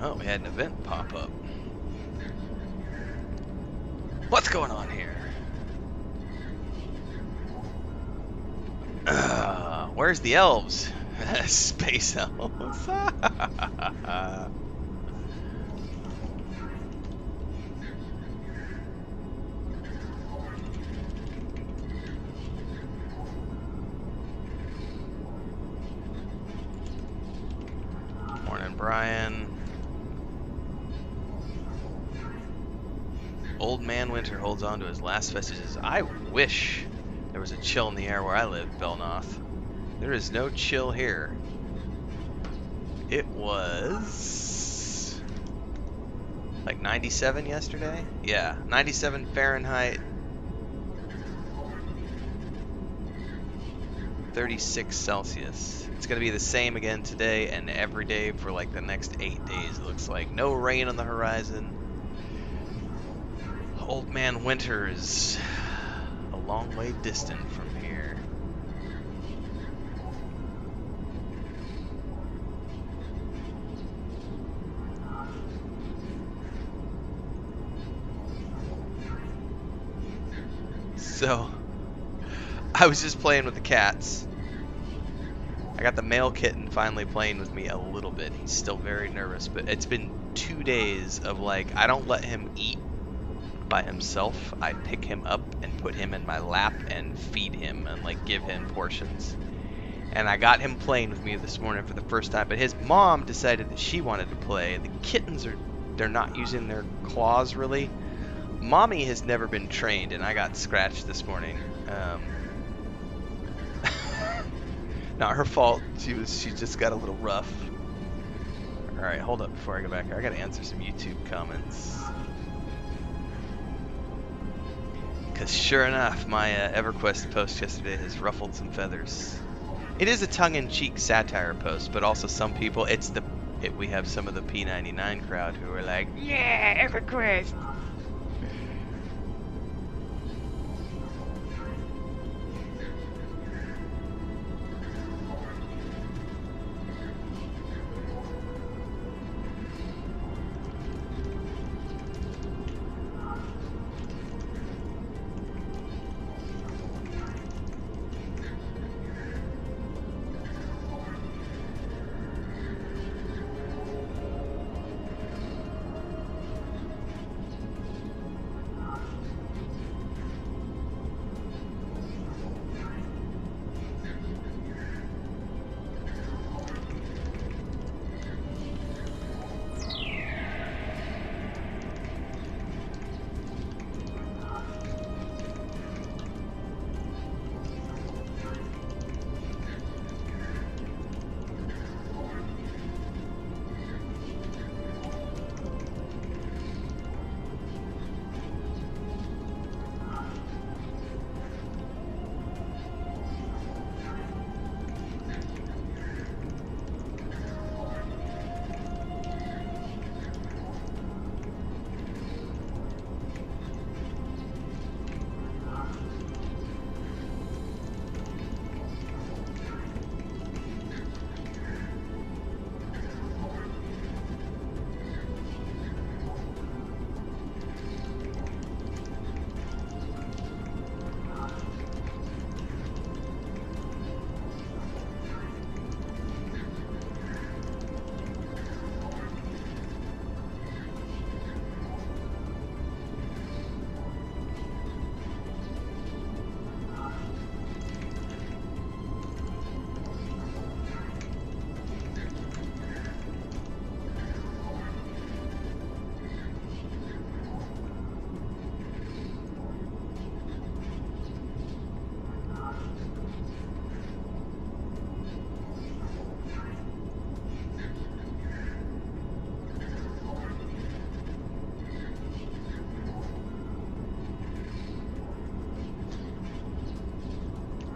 Oh, we had an event pop up. What's going on here? Where's the elves? Space elves. Morning, Brian. Old Man Winter holds on to his last vestiges. I wish there was a chill in the air where I live, Belnoth. There is no chill here. It was like 97 yesterday? Yeah, 97 Fahrenheit. 36 Celsius. It's going to be the same again today and every day for like the next 8 days, it looks like. No rain on the horizon. Old Man Winter is a long way distant from here. So, I was just playing with the cats. I got the male kitten finally playing with me a little bit. He's still very nervous, but it's been 2 days of like, I don't let him eat by himself. I pick him up and put him in my lap and feed him and like give him portions. And I got him playing with me this morning for the first time, but his mom decided that she wanted to play. The kittens they're not using their claws really. Mommy has never been trained, and I got scratched this morning. Not her fault. She just got a little rough. All right, hold up before I go back here. I gotta answer some YouTube comments. Because sure enough, my EverQuest post yesterday has ruffled some feathers. It is a tongue-in-cheek satire post, but also some people, we have some of the P99 crowd who are like, yeah, EverQuest.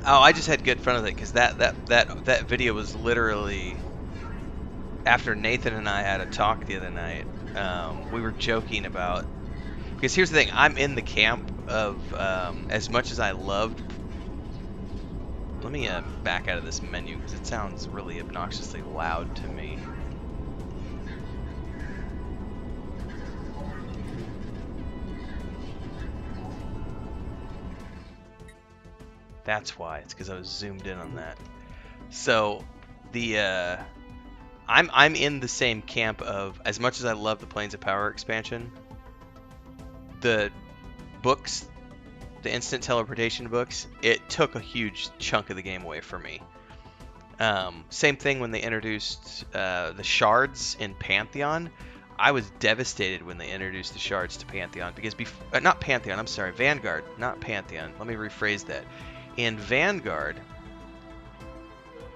Oh, I just had good fun with it because that video was literally after Nathan and I had a talk the other night. We were joking about, because here's the thing, I'm in the camp of as much as I loved. Let me back out of this menu because it sounds really obnoxiously loud to me. That's why. It's because I was zoomed in on that. So, the I'm in the same camp of, as much as I love the Planes of Power expansion, the books, the instant teleportation books, it took a huge chunk of the game away from me. Same thing when they introduced the shards in Pantheon. I was devastated when they introduced the shards to Pantheon because not Pantheon, I'm sorry, Vanguard, not Pantheon. Let me rephrase that. In Vanguard,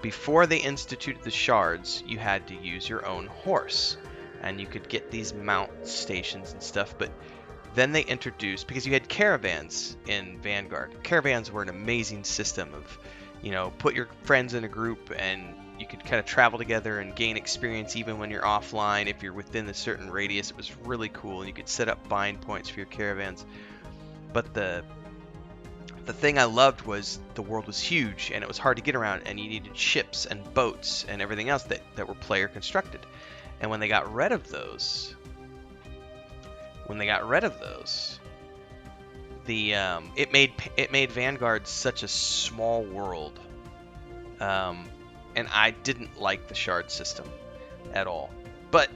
before they instituted the shards, you had to use your own horse, and you could get these mount stations and stuff, but then they introduced, because you had caravans in Vanguard. Caravans were an amazing system of, you know, put your friends in a group and you could kind of travel together and gain experience even when you're offline. If you're within a certain radius, it was really cool, and you could set up bind points for your caravans. But the thing I loved was the world was huge and it was hard to get around, and you needed ships and boats and everything else that were player constructed. And when they got rid of those, it made Vanguard such a small world, and I didn't like the shard system at all. But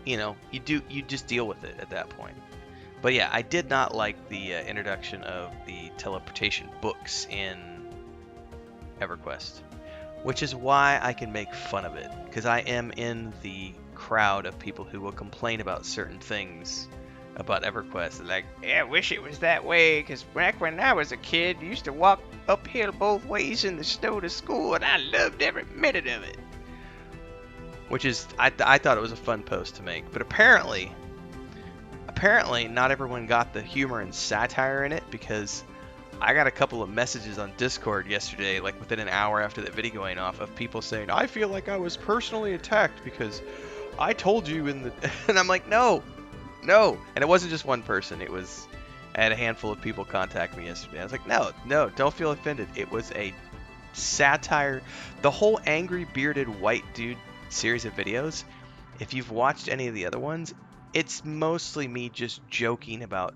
you know, you just deal with it at that point. But yeah, I did not like the introduction of the teleportation books in EverQuest, which is why I can make fun of it, because I am in the crowd of people who will complain about certain things about EverQuest. Like, yeah, I wish it was that way, because back when I was a kid, I used to walk uphill both ways in the snow to school, and I loved every minute of it. Which is, I thought it was a fun post to make, but apparently not everyone got the humor and satire in it, because I got a couple of messages on Discord yesterday, like within an hour after that video going off, of people saying, I feel like I was personally attacked because I told you in the... And I'm like, no. And it wasn't just one person. I had a handful of people contact me yesterday. I was like, no, don't feel offended. It was a satire. The whole angry bearded white dude series of videos, if you've watched any of the other ones, it's mostly me just joking about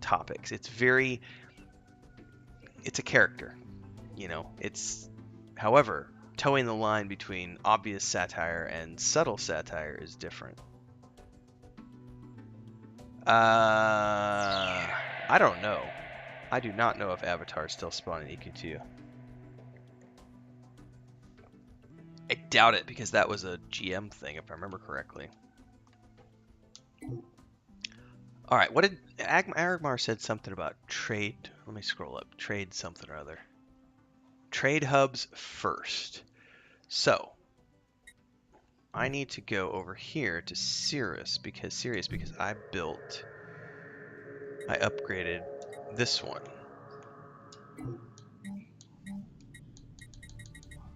topics. It's a character, you know. However, towing the line between obvious satire and subtle satire is different. I don't know. I do not know if avatars still spawn in EQ2. I doubt it, because that was a GM thing, if I remember correctly. Alright, what did... Aragmar said something about trade... Let me scroll up. Trade something or other. Trade hubs first. So, I need to go over here to Sirius, because I upgraded this one.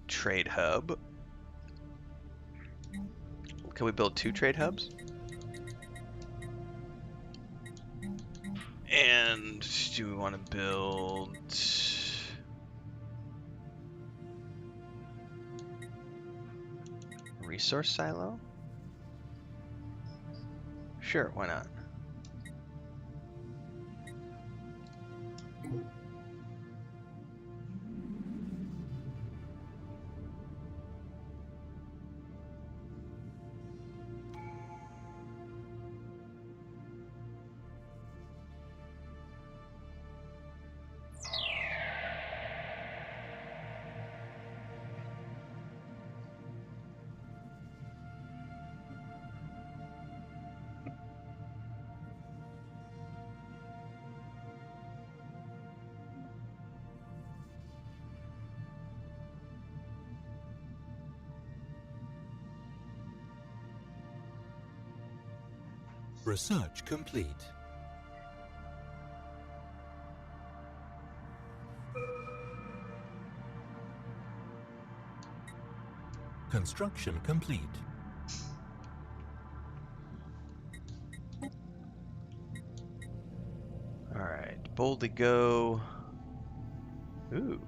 Trade hub. Can we build 2 trade hubs? And do we want to build... resource silo? Sure, why not?
Research complete. Construction complete.
Alright, boldly go. Ooh.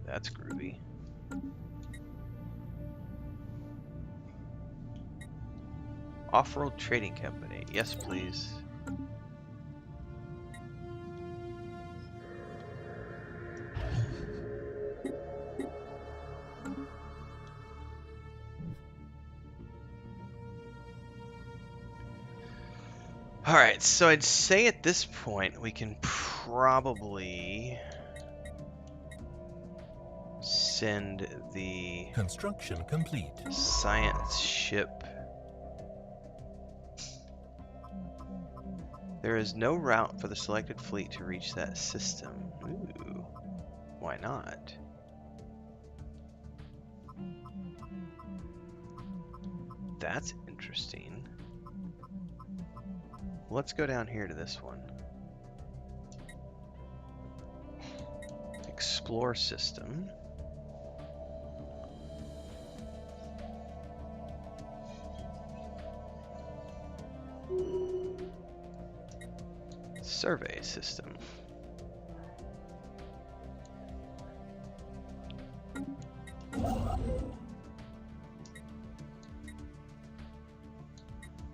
That's groovy. Off-road trading company. Yes, please. Alright, so I'd say at this point we can probably send the
Construction complete.
science ship. There is no route for the selected fleet to reach that system. Ooh, why not? That's interesting. Let's go down here to this one. Explore system. Survey system.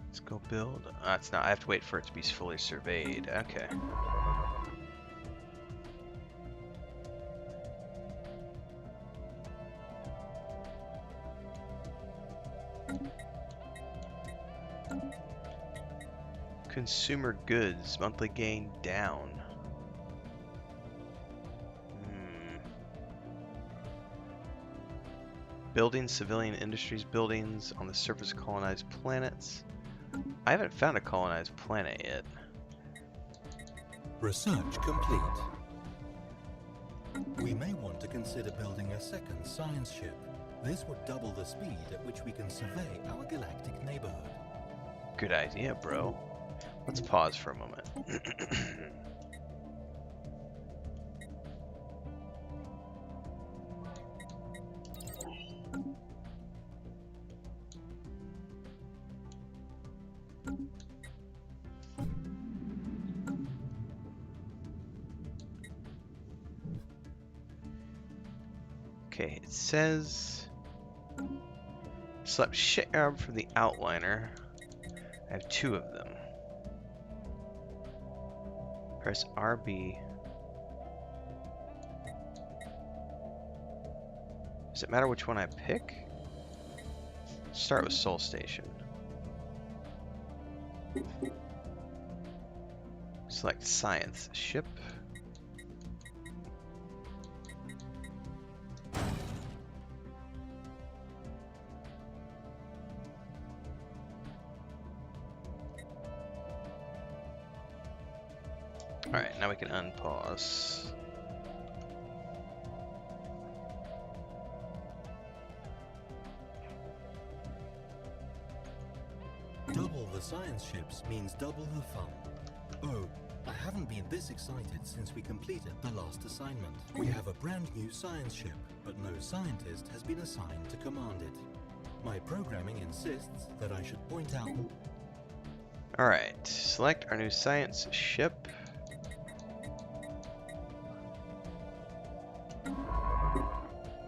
Let's go build. It's not. I have to wait for it to be fully surveyed. Okay. Consumer goods, monthly gain down. Buildings, civilian industries, buildings on the surface of colonized planets. I haven't found a colonized planet yet.
Research complete. We may want to consider building a second science ship. This would double the speed at which we can survey our galactic neighborhood.
Good idea, bro. Let's pause for a moment. Okay, it says select ship from the outliner. I have 2 of them. Press RB. Does it matter which one I pick? Start with Sol Station. Select Science Ship. Alright, now we can unpause.
Double the science ships means double the fun. Oh, I haven't been this excited since we completed the last assignment. We have a brand new science ship, but no scientist has been assigned to command it. My programming insists that I should point out...
Alright, select our new science ship.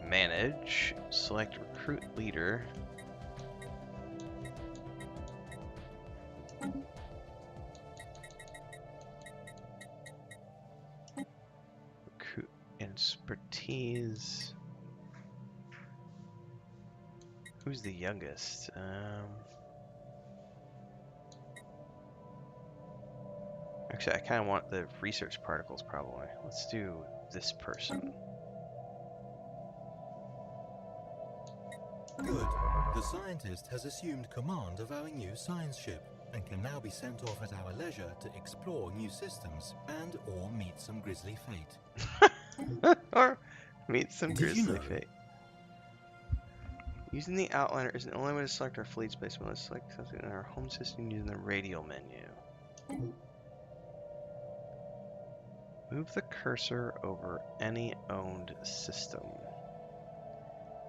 Manage, select recruit leader. Recruit expertise. Who's the youngest? Actually, I kind of want the research particles probably. Let's do this person.
Good. The scientist has assumed command of our new science ship and can now be sent off at our leisure to explore new systems and or meet some grisly fate.
Or meet some
Did
grisly
you know?
fate. Using the outliner is the only way to select our fleet space. Let's select something in our home system using the radial menu. Move the cursor over any owned system.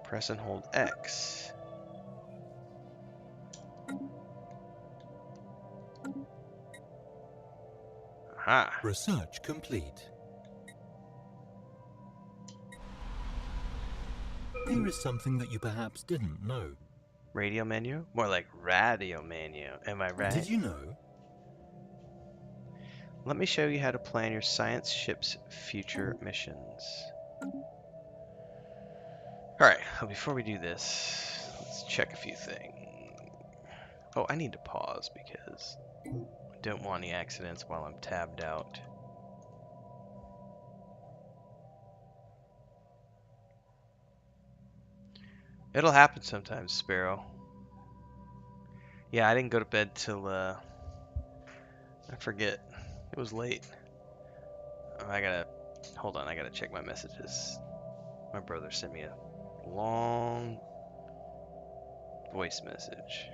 Press and hold X. Aha.
Research complete. Here is something that you perhaps didn't know.
Radio menu? More like radio menu. Am I right?
Did you know?
Let me show you how to plan your science ship's future missions. Alright, before we do this, let's check a few things. Oh, I need to pause because I don't want any accidents while I'm tabbed out. It'll happen sometimes, Sparrow. Yeah, I didn't go to bed till, I forget. It was late. Hold on, I gotta check my messages. My brother sent me a long voice message.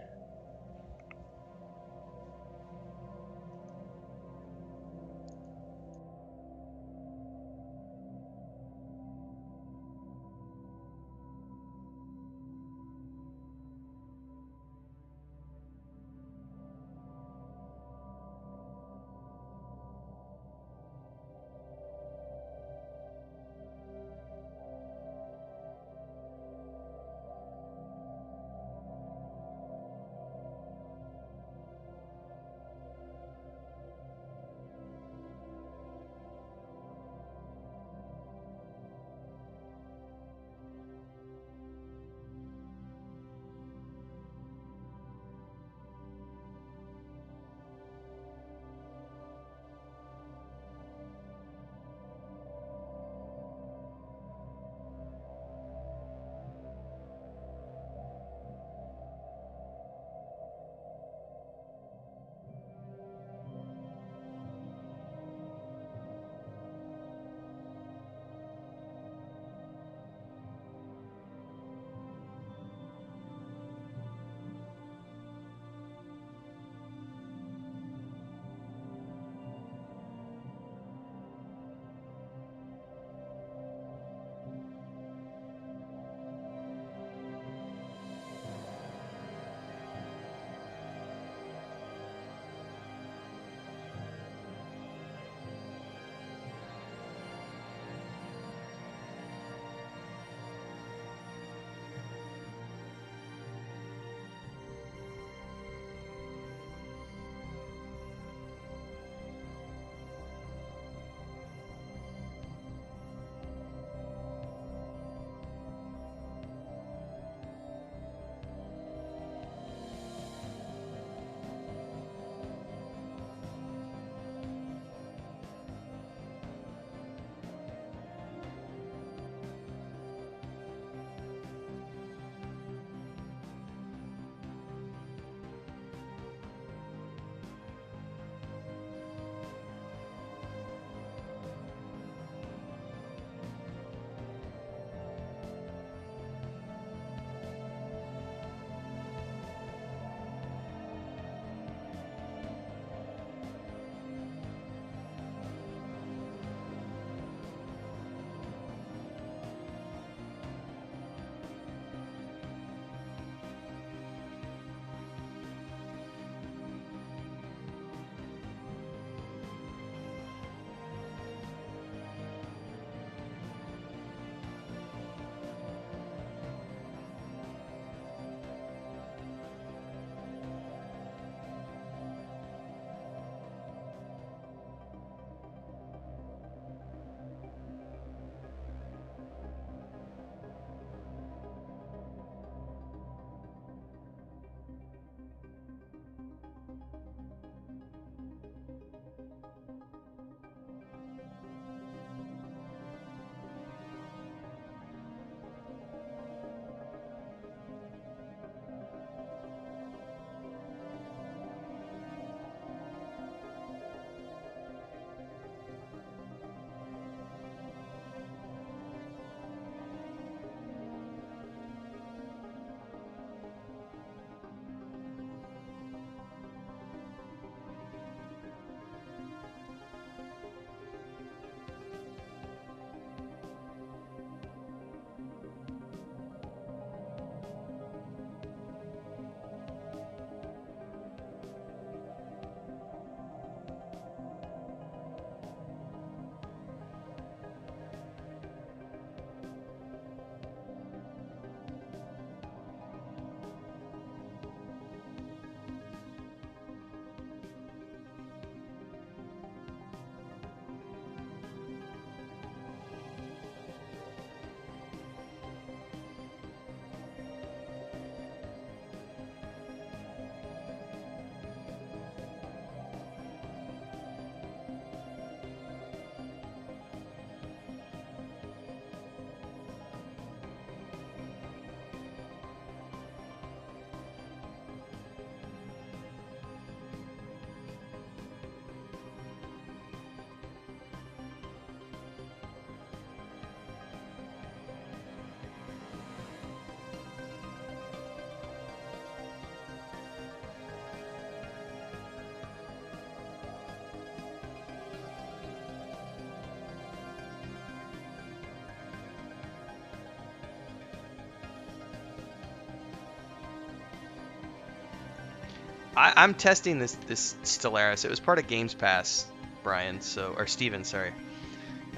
I'm testing this Stellaris. It was part of Games Pass, Brian. So or Steven, sorry.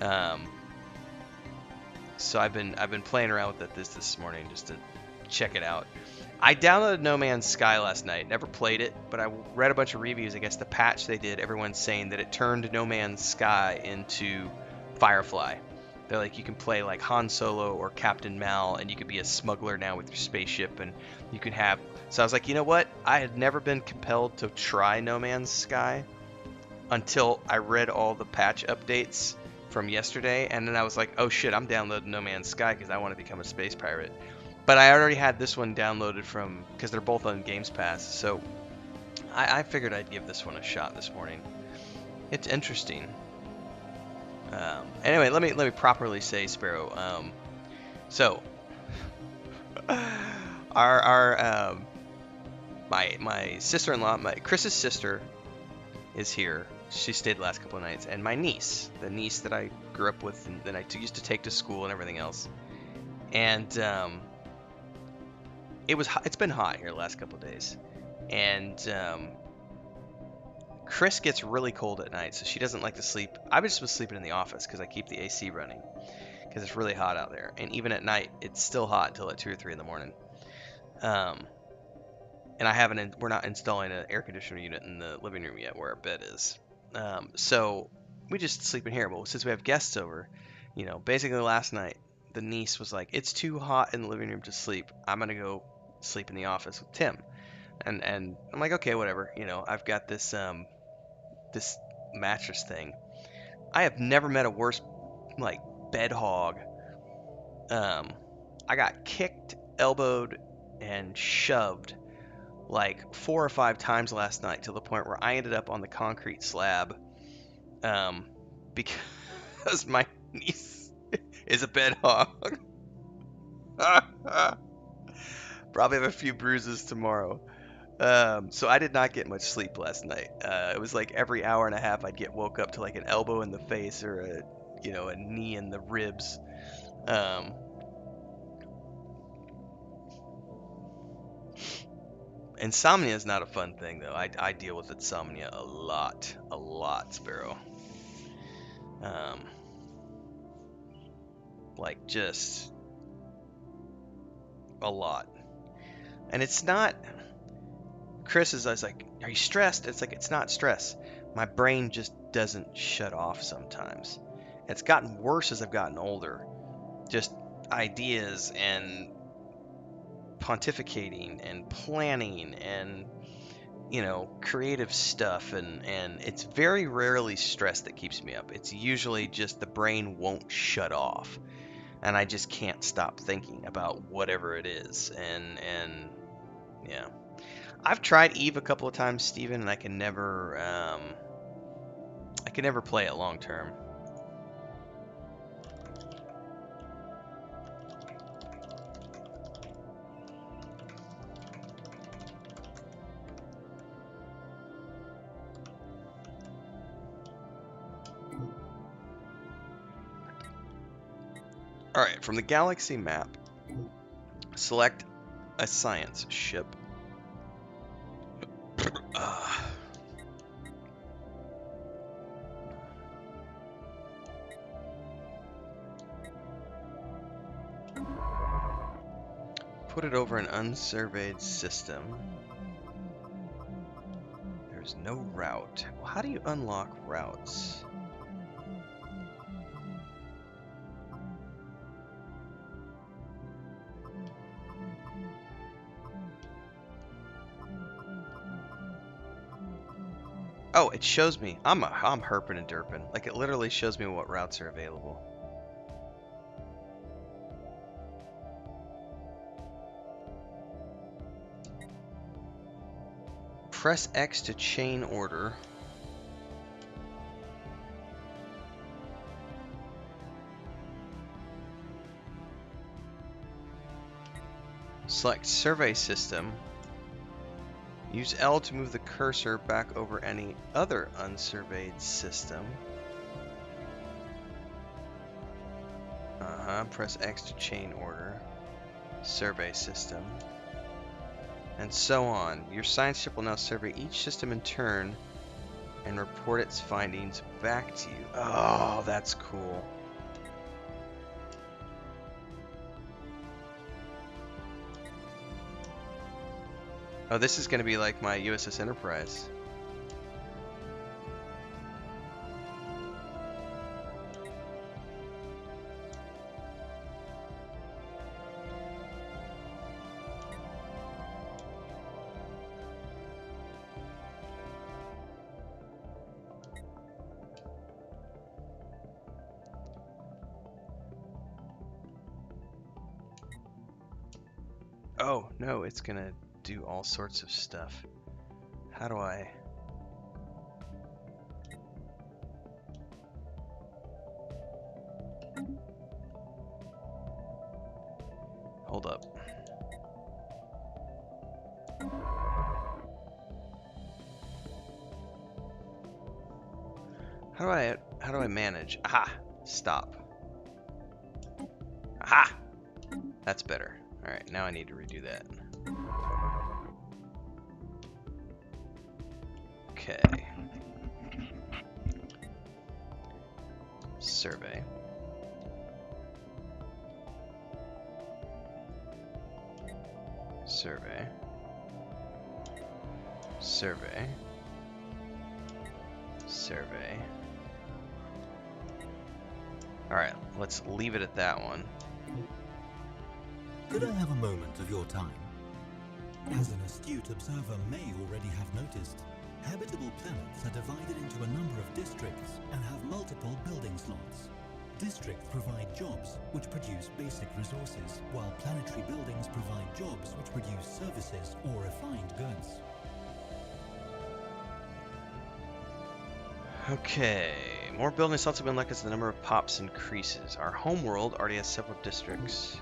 Um, so I've been playing around with it this morning just to check it out. I downloaded No Man's Sky last night. Never played it, but I read a bunch of reviews. I guess the patch they did, everyone's saying that it turned No Man's Sky into Firefly. They're like, you can play like Han Solo or Captain Mal, and you could be a smuggler now with your spaceship, and you can have. So I was like, you know what? I had never been compelled to try No Man's Sky until I read all the patch updates from yesterday, and then I was like, oh shit, I'm downloading No Man's Sky because I want to become a space pirate. But I already had this one downloaded from, because they're both on Games Pass, so I figured I'd give this one a shot this morning. It's interesting. Anyway, let me properly say, Sparrow. So our my sister-in-law, Chris's sister, is here. She stayed the last couple of nights, and my niece, the niece that I grew up with and that I used to take to school and everything else, and it's been hot here the last couple of days, and Chris gets really cold at night, so she doesn't like to sleep. I just was sleeping in the office because I keep the AC running because it's really hot out there, and even at night it's still hot until like 2 or 3 in the morning. And we're not installing an air conditioner unit in the living room yet where our bed is. So we just sleep in here. But since we have guests over, basically last night the niece was like, "It's too hot in the living room to sleep. I'm gonna go sleep in the office with Tim." And I'm like, "Okay, whatever." I've got this this mattress thing. I have never met a worse like bed hog. I got kicked, elbowed, and shoved like 4 or 5 times last night to the point where I ended up on the concrete slab because my niece is a bed hog. Probably have a few bruises tomorrow. So I did not get much sleep last night. It was like every hour and a half I'd get woke up to like an elbow in the face or a knee in the ribs. Insomnia is not a fun thing though. I deal with insomnia a lot, Sparrow. Like just a lot. And it's not. Chris is always like, "Are you stressed?" It's like, it's not stress. My brain just doesn't shut off sometimes. It's gotten worse as I've gotten older. Just ideas and pontificating and planning and creative stuff, and it's very rarely stress that keeps me up. It's usually just the brain won't shut off and I just can't stop thinking about whatever it is. And yeah. I've tried Eve a couple of times, Steven, and I can never play it long term. Alright, from the galaxy map, select a science ship. Put it over an unsurveyed system. There's no route. Well, how do you unlock routes? Oh, it shows me. I'm herping and derping. Like, it literally shows me what routes are available. Press X to chain order. Select survey system. Use L to move the cursor back over any other unsurveyed system. Press X to chain order. Survey system. and so on. Your science ship will now survey each system in turn and report its findings back to you. Oh, that's cool. Oh, this is going to be like my USS Enterprise. Oh, no, it's going to do all sorts of stuff. How do I... Hold up. How do I manage? Aha! Stop. Aha! That's better. Alright, now I need to redo that. Okay. Survey. Survey. Survey. Survey. Alright, let's leave it at that one.
Could I have a moment of your time? As an astute observer may already have noticed, habitable planets are divided into a number of districts and have multiple building slots. Districts provide jobs which produce basic resources, while planetary buildings provide jobs which produce services or refined goods.
Okay, more building slots have been unlocked as the number of pops increases. Our homeworld already has several districts.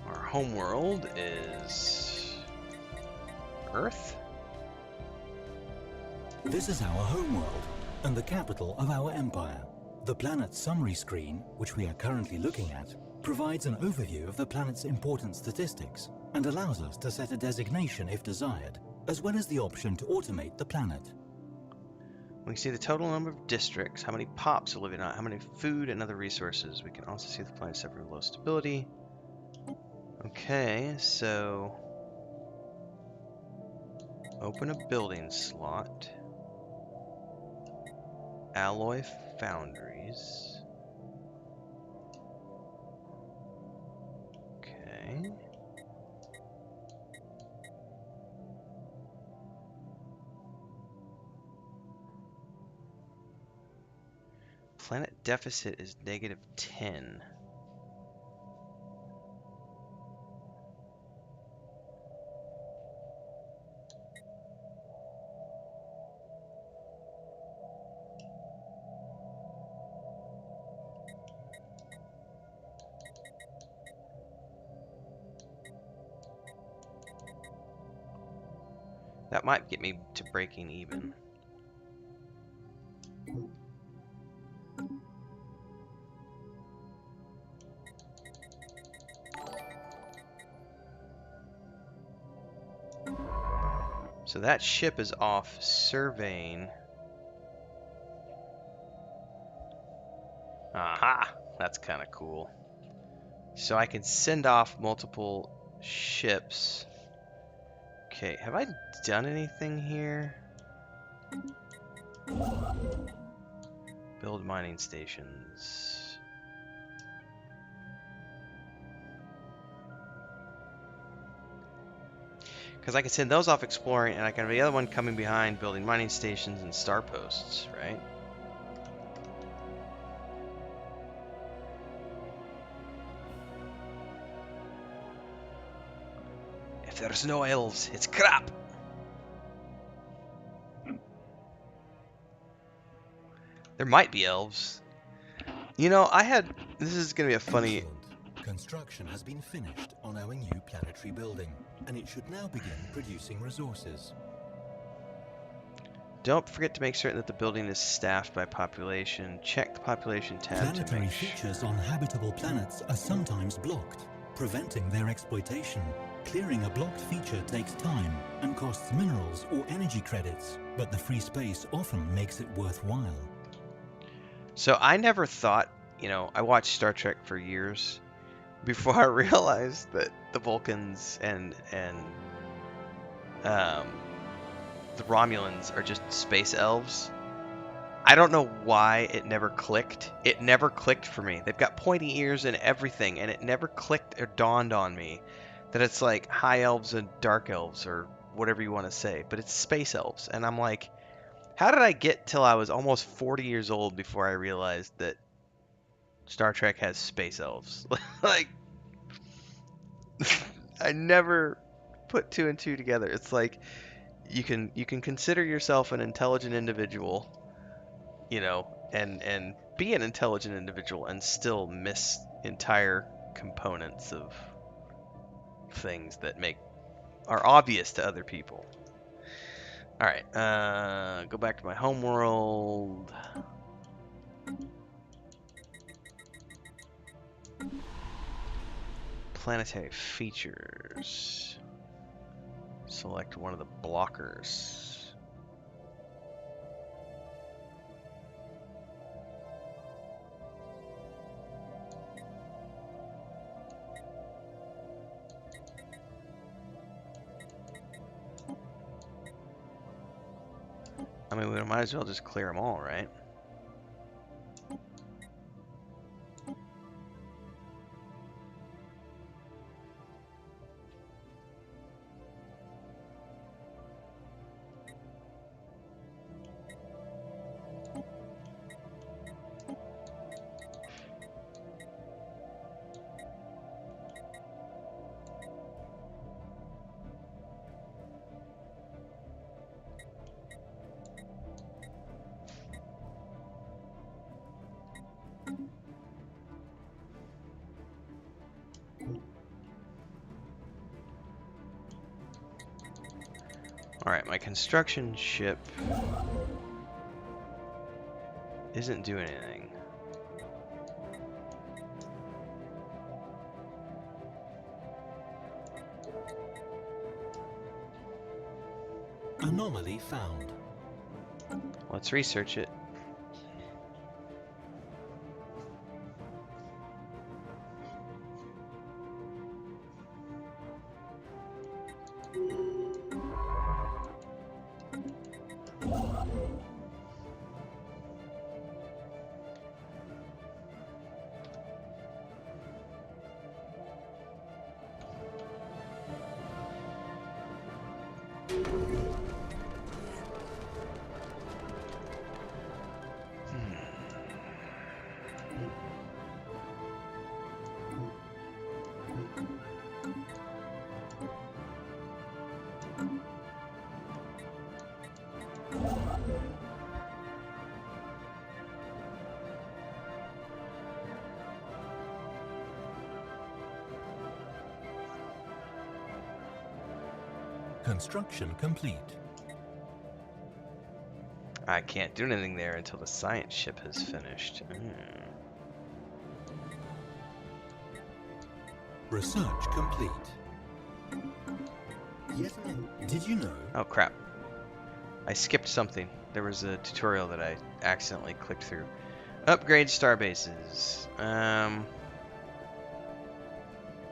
Our homeworld is Earth?
This is our homeworld and the capital of our empire. The planet's summary screen, which we are currently looking at, provides an overview of the planet's important statistics and allows us to set a designation if desired, as well as the option to automate the planet.
We can see the total number of districts, how many pops are living on it, how many food and other resources. We can also see the planet suffering low stability. Okay, so open a building slot. Alloy foundries. Okay. Planet deficit is -10. That might get me to breaking even. So that ship is off surveying. Aha! That's kind of cool. So I can send off multiple ships. Okay, have I done anything here? Build mining stations. Because I can send those off exploring, and I can have the other one coming behind building mining stations and star posts, right? If there's no elves, it's crap! There might be elves. You know, this is going to be a funny...
Excellent. Construction has been finished on our new planetary building, and it should now begin producing resources.
Don't forget to make certain that the building is staffed by population. Check the population tab to
Planetary
make
features on habitable planets are sometimes blocked, preventing their exploitation. Clearing a blocked feature takes time and costs minerals or energy credits, but the free space often makes it worthwhile.
So I never thought, you know, I watched Star Trek for years before I realized that the Vulcans and the Romulans are just space elves. I don't know why it never clicked. It never clicked for me. They've got pointy ears and everything, and it never clicked or dawned on me that it's like high elves and dark elves or whatever you want to say, but it's space elves. And I'm like, how did I get till I was almost 40 years old before I realized that Star Trek has space elves? Like, I never put two and two together. It's like you can consider yourself an intelligent individual, you know, and be an intelligent individual and still miss entire components of things that are obvious to other people. All right, go back to my home world. Planetary features. Select one of the blockers. I mean, we might as well just clear them all, right? Alright, my construction ship isn't doing anything.
Anomaly found.
Let's research it.
Construction complete.
I can't do anything there until the science ship has finished.
Research complete. Yes, did you know?
Oh crap. I skipped something. There was a tutorial that I accidentally clicked through. Upgrade starbases.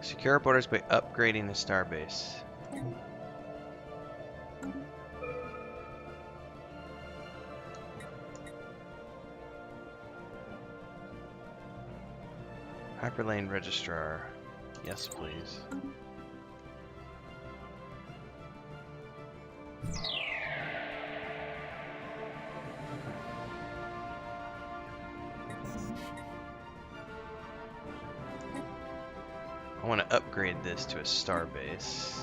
Secure borders by upgrading the starbase. Hyperlane registrar. Yes, please. I want to upgrade this to a starbase.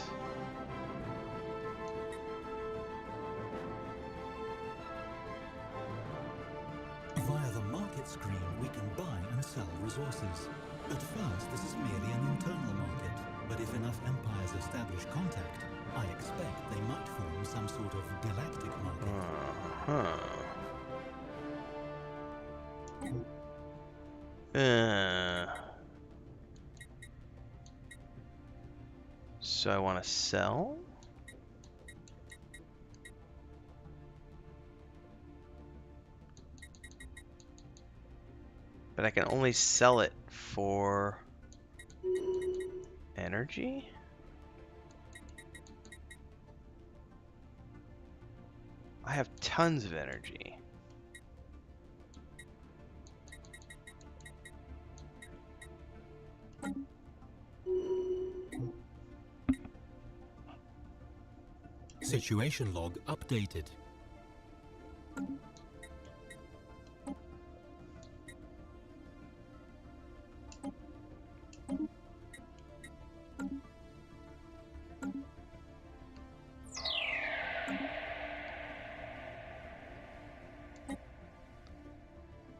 Via the market screen, we can buy and sell resources. At first, this is merely an internal market, but if enough empires establish contact, I expect they might form some sort of galactic market.
Huh. So I want to sell? But I can only sell it for energy? I have tons of energy.
Situation log updated.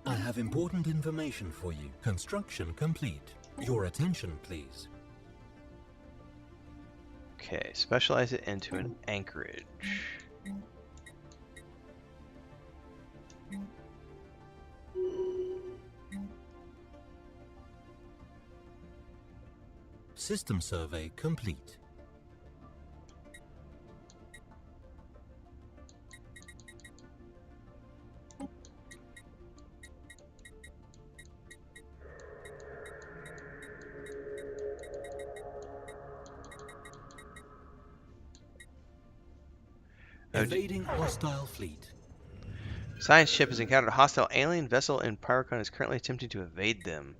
I have important information for you. Construction complete. Your attention, please.
Okay, specialize it into an anchorage.
System survey complete. Evading hostile fleet.
Science ship has encountered a hostile alien vessel and Pyrocon is currently attempting to evade them.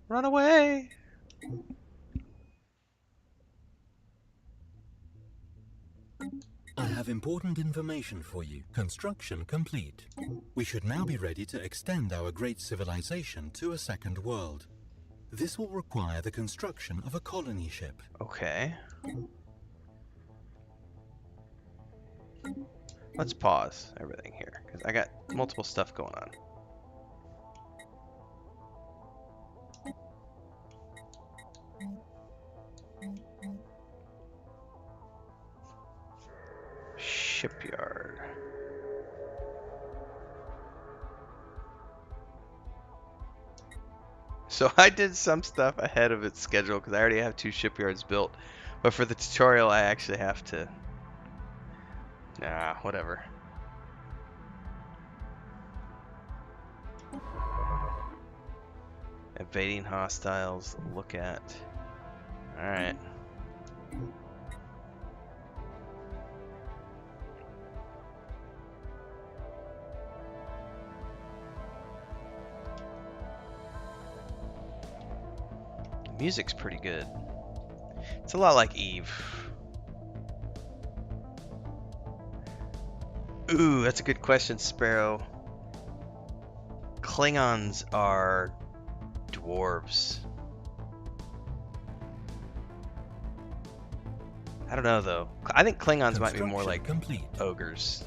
Run away!
I have important information for you. Construction complete. We should now be ready to extend our great civilization to a second world. This will require the construction of a colony ship.
Okay. Let's pause everything here, because I got multiple stuff going on. Shipyard. So I did some stuff ahead of its schedule because I already have 2 shipyards built. But for the tutorial, I actually have to... Nah, whatever. Evading hostiles, look at. Alright. Music's pretty good. It's a lot like Eve. Ooh, that's a good question, Sparrow. Klingons are dwarves. I don't know though. I think Klingons might be more like ogres.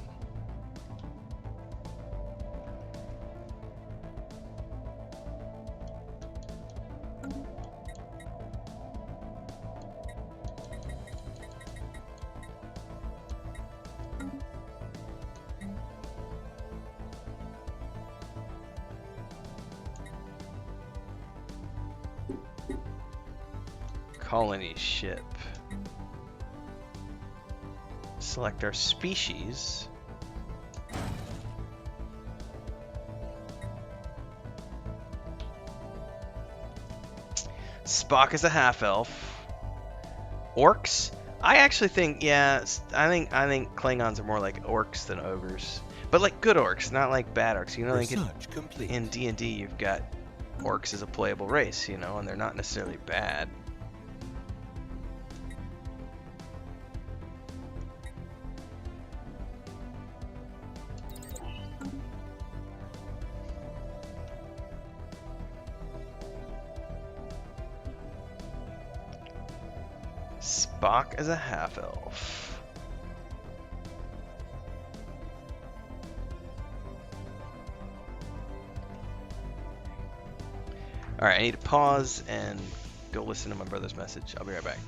Colony ship. Select our species. Spock is a half-elf. Orcs? I actually think, yeah, I think Klingons are more like orcs than ogres. But like good orcs, not like bad orcs. You know, like in D&D you've got orcs as a playable race, you know, and they're not necessarily bad. Spock as a half-elf. Alright, I need to pause and go listen to my brother's message. I'll be right back.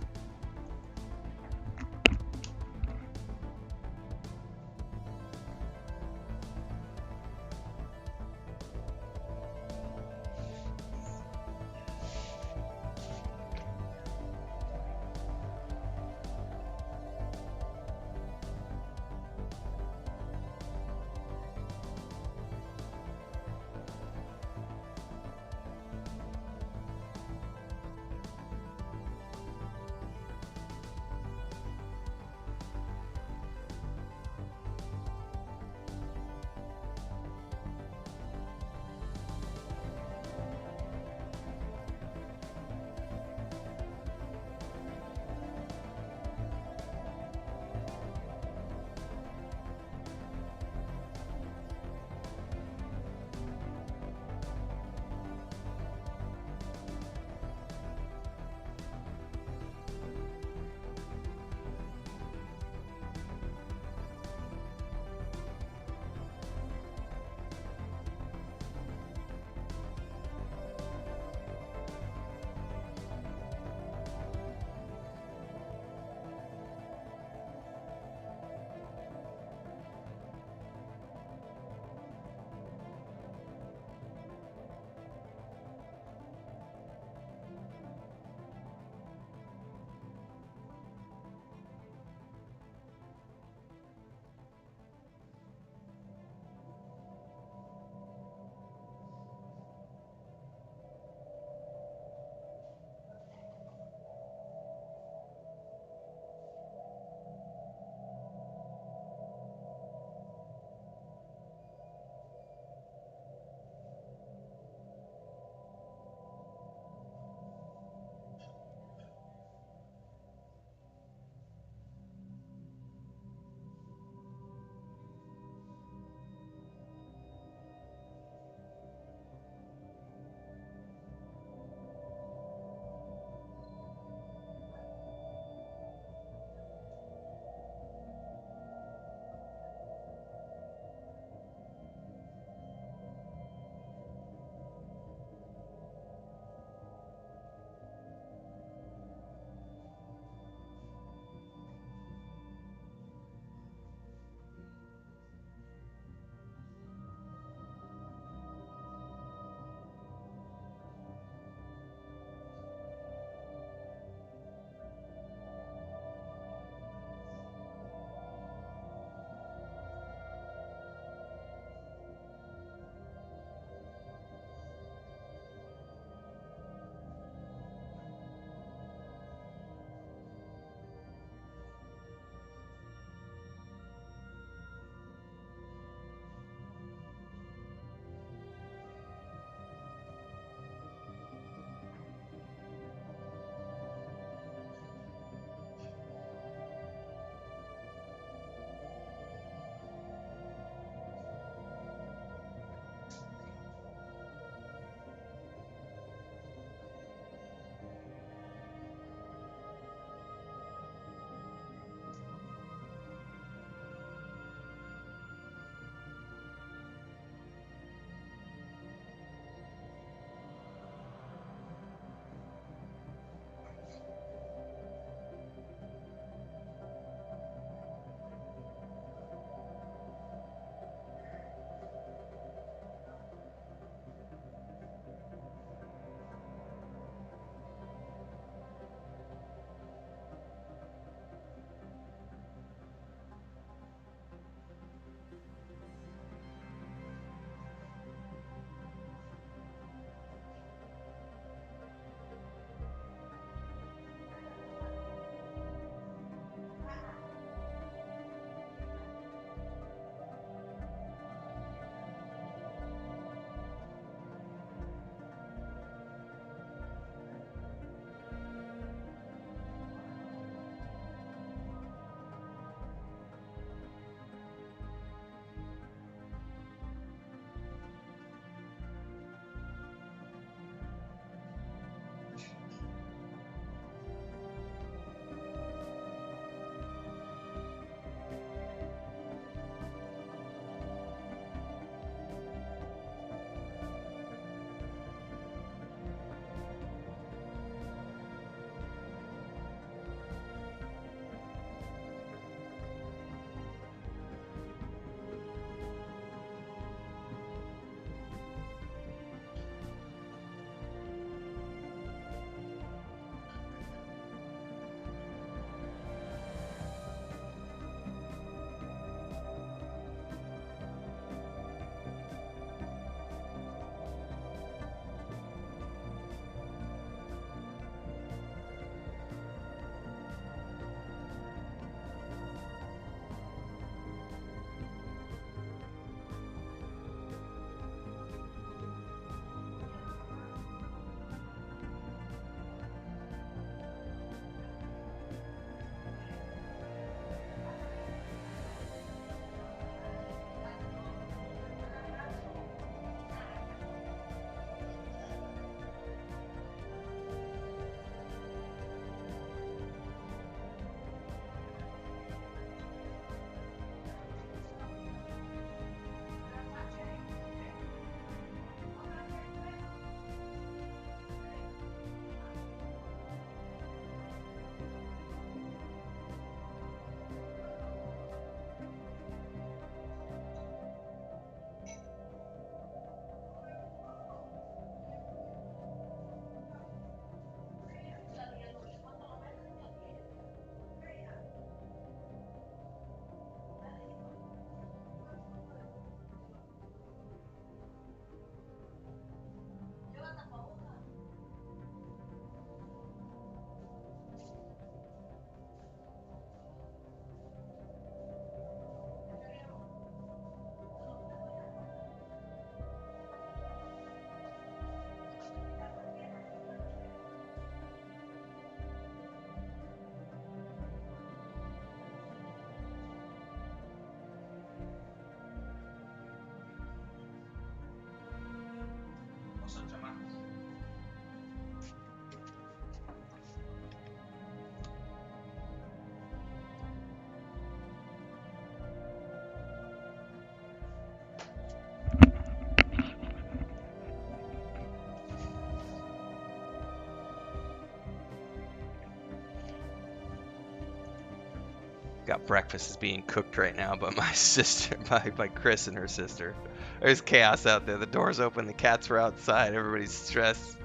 Got breakfast is being cooked right now by my sister, by Chris and her sister. There's chaos out there. The door's open, the cats were outside, everybody's stressed.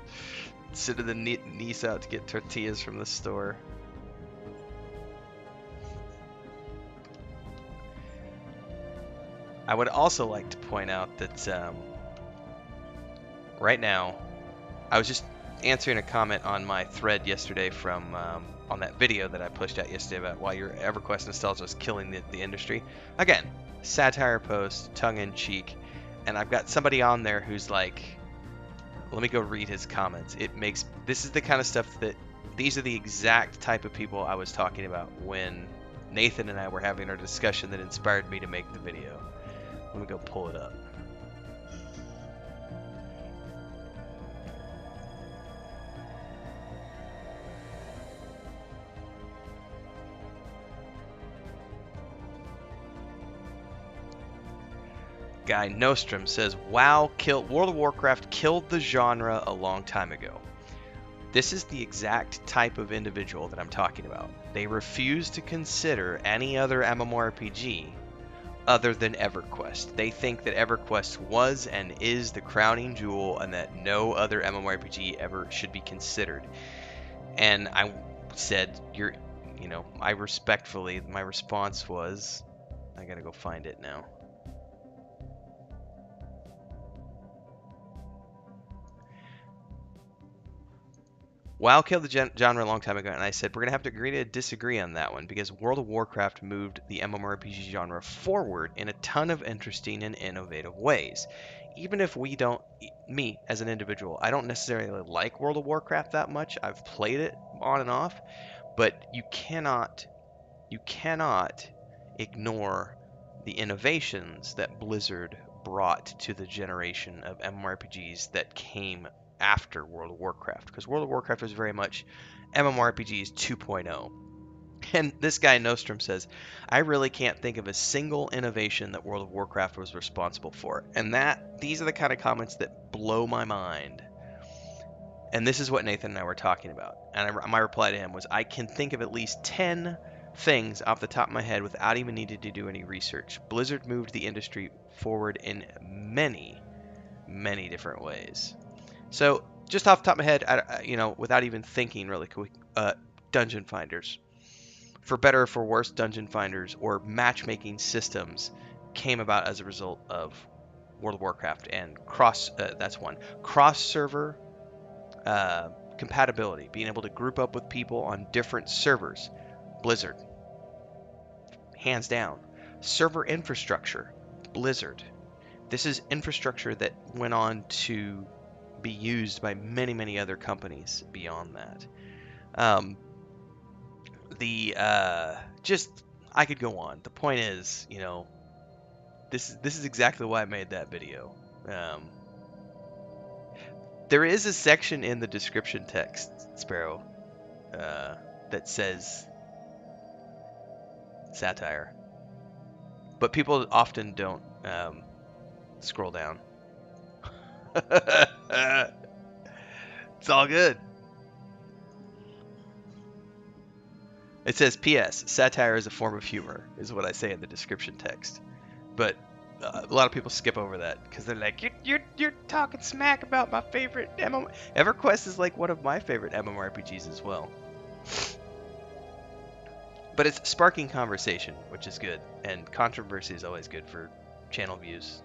Sending the niece out to get tortillas from the store. I would also like to point out that right now, I was just answering a comment on my thread yesterday from on that video that I pushed out yesterday about why your EverQuest nostalgia is killing the industry. Again, satire post, tongue-in-cheek, and I've got somebody on there who's like, let me go read his comments. This is the kind of stuff that, these are the exact type of people I was talking about when Nathan and I were having our discussion that inspired me to make the video. Let me go pull it up. Guy Nostrum says, World of Warcraft killed the genre a long time ago. This is the exact type of individual that I'm talking about. They refuse to consider any other MMORPG other than EverQuest. They think that EverQuest was and is the crowning jewel and that no other MMORPG ever should be considered. And I said, my response was, I gotta go find it now. WoW killed the genre a long time ago, and I said we're going to have to agree to disagree on that one because World of Warcraft moved the MMORPG genre forward in a ton of interesting and innovative ways. Even if we don't, me as an individual, I don't necessarily like World of Warcraft that much. I've played it on and off, but you cannot ignore the innovations that Blizzard brought to the generation of MMORPGs that came after World of Warcraft, because World of Warcraft was very much MMORPGs 2.0. And this guy Nostrum says, I really can't think of a single innovation that World of Warcraft was responsible for. And these are the kind of comments that blow my mind. And this is what Nathan and I were talking about. And my reply to him was, I can think of at least 10 things off the top of my head without even needing to do any research. Blizzard moved the industry forward in many, many different ways. So, just off the top of my head, without even thinking really quick, dungeon finders. For better or for worse, dungeon finders or matchmaking systems came about as a result of World of Warcraft, and that's one. Cross-server compatibility, being able to group up with people on different servers. Blizzard. Hands down. Server infrastructure. Blizzard. This is infrastructure that went on to be used by many, many other companies beyond that. I could go on. The point is, this is exactly why I made that video. There is a section in the description text, Sparrow, that says satire, but people often don't scroll down. It's all good. It says, P.S. Satire is a form of humor, is what I say in the description text. But a lot of people skip over that because they're like, you're talking smack about my favorite MMO. EverQuest is like one of my favorite MMORPGs as well. But it's sparking conversation, which is good, and controversy is always good for channel views.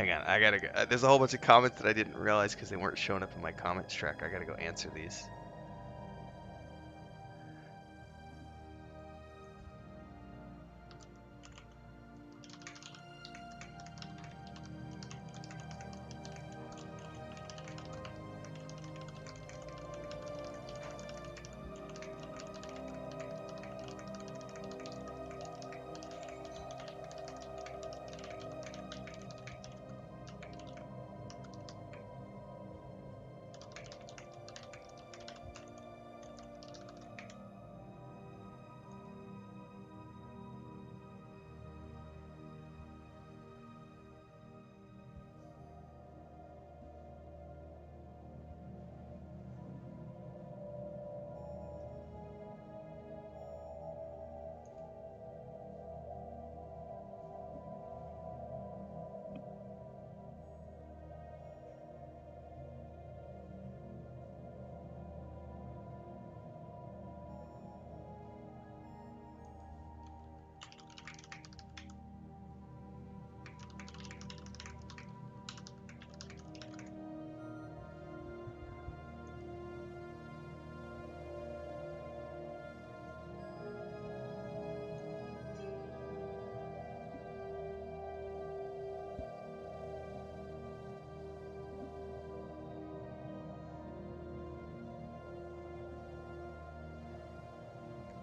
Hang on, I gotta go. There's a whole bunch of comments that I didn't realize because they weren't showing up in my comments track. I gotta go answer these.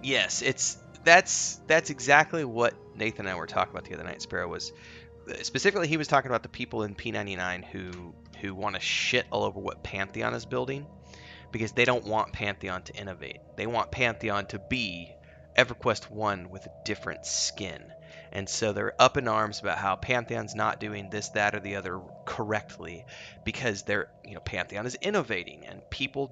Yes, that's exactly what Nathan and I were talking about the other night. Sparrow was specifically he was talking about the people in P99 who want to shit all over what Pantheon is building because they don't want Pantheon to innovate. They want Pantheon to be EverQuest 1 with a different skin. And so they're up in arms about how Pantheon's not doing this, that, or the other correctly because Pantheon is innovating and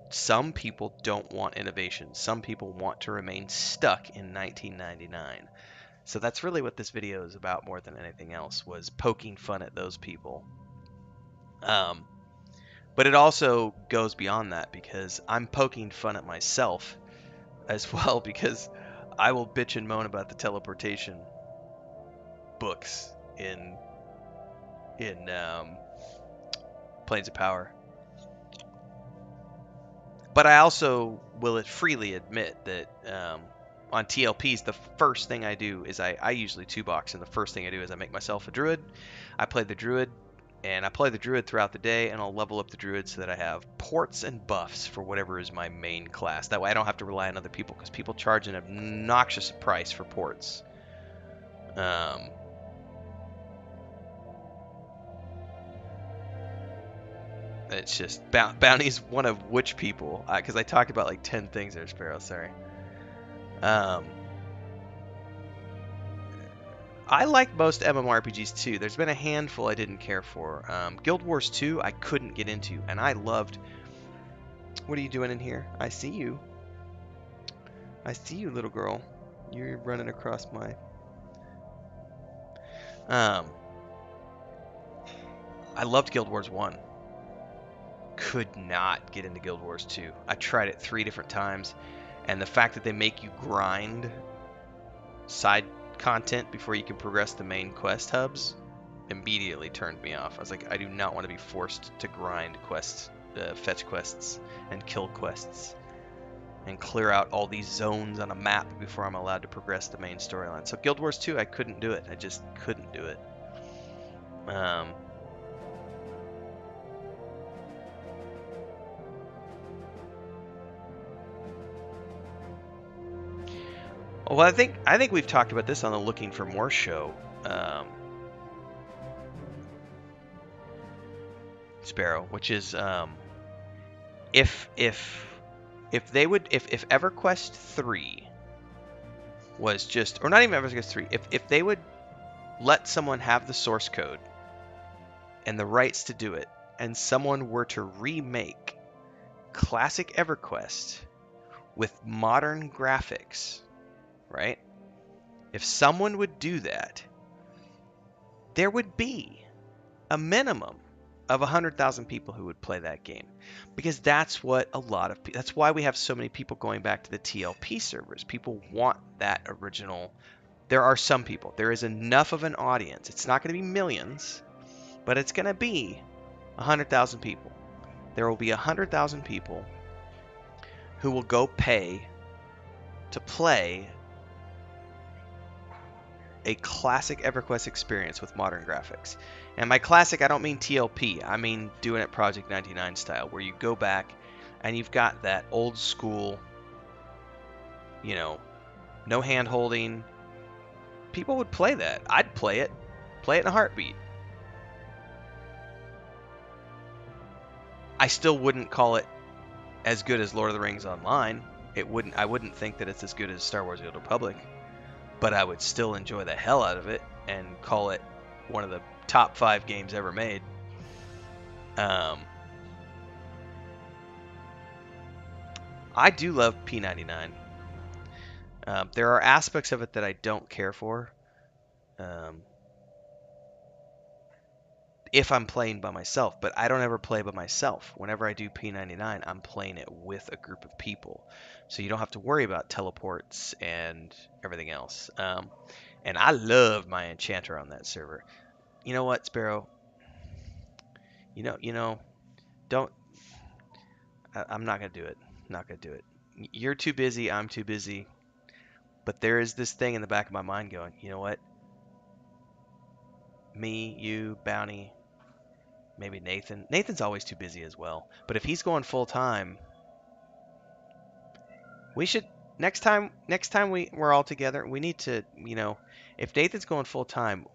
some people don't want innovation. Some people want to remain stuck in 1999. So that's really what this video is about more than anything else, was poking fun at those people. But it also goes beyond that because I'm poking fun at myself as well because I will bitch and moan about the teleportation books in Planes of Power. But I also will freely admit that on TLPs, the first thing I do is I usually 2-box, and the first thing I do is I make myself a druid. I play the druid, and I play the druid throughout the day, and I'll level up the druid so that I have ports and buffs for whatever is my main class. That way I don't have to rely on other people, because people charge an obnoxious price for ports. It's just bounty's one of which people, because I talked about like 10 things there, Sparrow. Sorry. I like most MMORPGs too. There's been a handful I didn't care for. Guild Wars 2 I couldn't get into, and I loved. What are you doing in here? I see you. I see you, little girl. You're running across my. I loved Guild Wars 1. Could not get into Guild Wars 2. I tried it 3 different times, and the fact that they make you grind side content before you can progress the main quest hubs immediately turned me off. I was like, I do not want to be forced to grind quests, fetch quests, and kill quests, and clear out all these zones on a map before I'm allowed to progress the main storyline. So Guild Wars 2, I couldn't do it. I just couldn't do it. Well, I think we've talked about this on the Looking for More show, Sparrow, which is if EverQuest 3 was just, or not even EverQuest 3, if they would let someone have the source code and the rights to do it, and someone were to remake classic EverQuest with modern graphics, right? If someone would do that, there would be a minimum of 100,000 people who would play that game, because that's what that's why we have so many people going back to the TLP servers. People want that original. There are some people. There is enough of an audience. It's not going to be millions, but it's going to be 100,000 people. There will be 100,000 people who will go pay to play a classic EverQuest experience with modern graphics. And by classic, I don't mean TLP. I mean doing it Project 99 style, where you go back and you've got that old school, you know, no hand holding. People would play that. I'd play it in a heartbeat. I still wouldn't call it as good as Lord of the Rings Online. I wouldn't think that it's as good as Star Wars: The Old Republic, but I would still enjoy the hell out of it and call it one of the top 5 games ever made. I do love P99. There are aspects of it that I don't care for. If I'm playing by myself, but I don't ever play by myself. Whenever I do P99, I'm playing it with a group of people. So you don't have to worry about teleports and everything else. And I love my enchanter on that server. You know what, Sparrow? Don't. I'm not gonna do it. Not gonna do it. You're too busy. I'm too busy. But there is this thing in the back of my mind going, you know what? Me, you, Bounty, maybe Nathan. Nathan's always too busy as well. But if he's going full time, we should next time we're all together, we need to, if Nathan's going full time,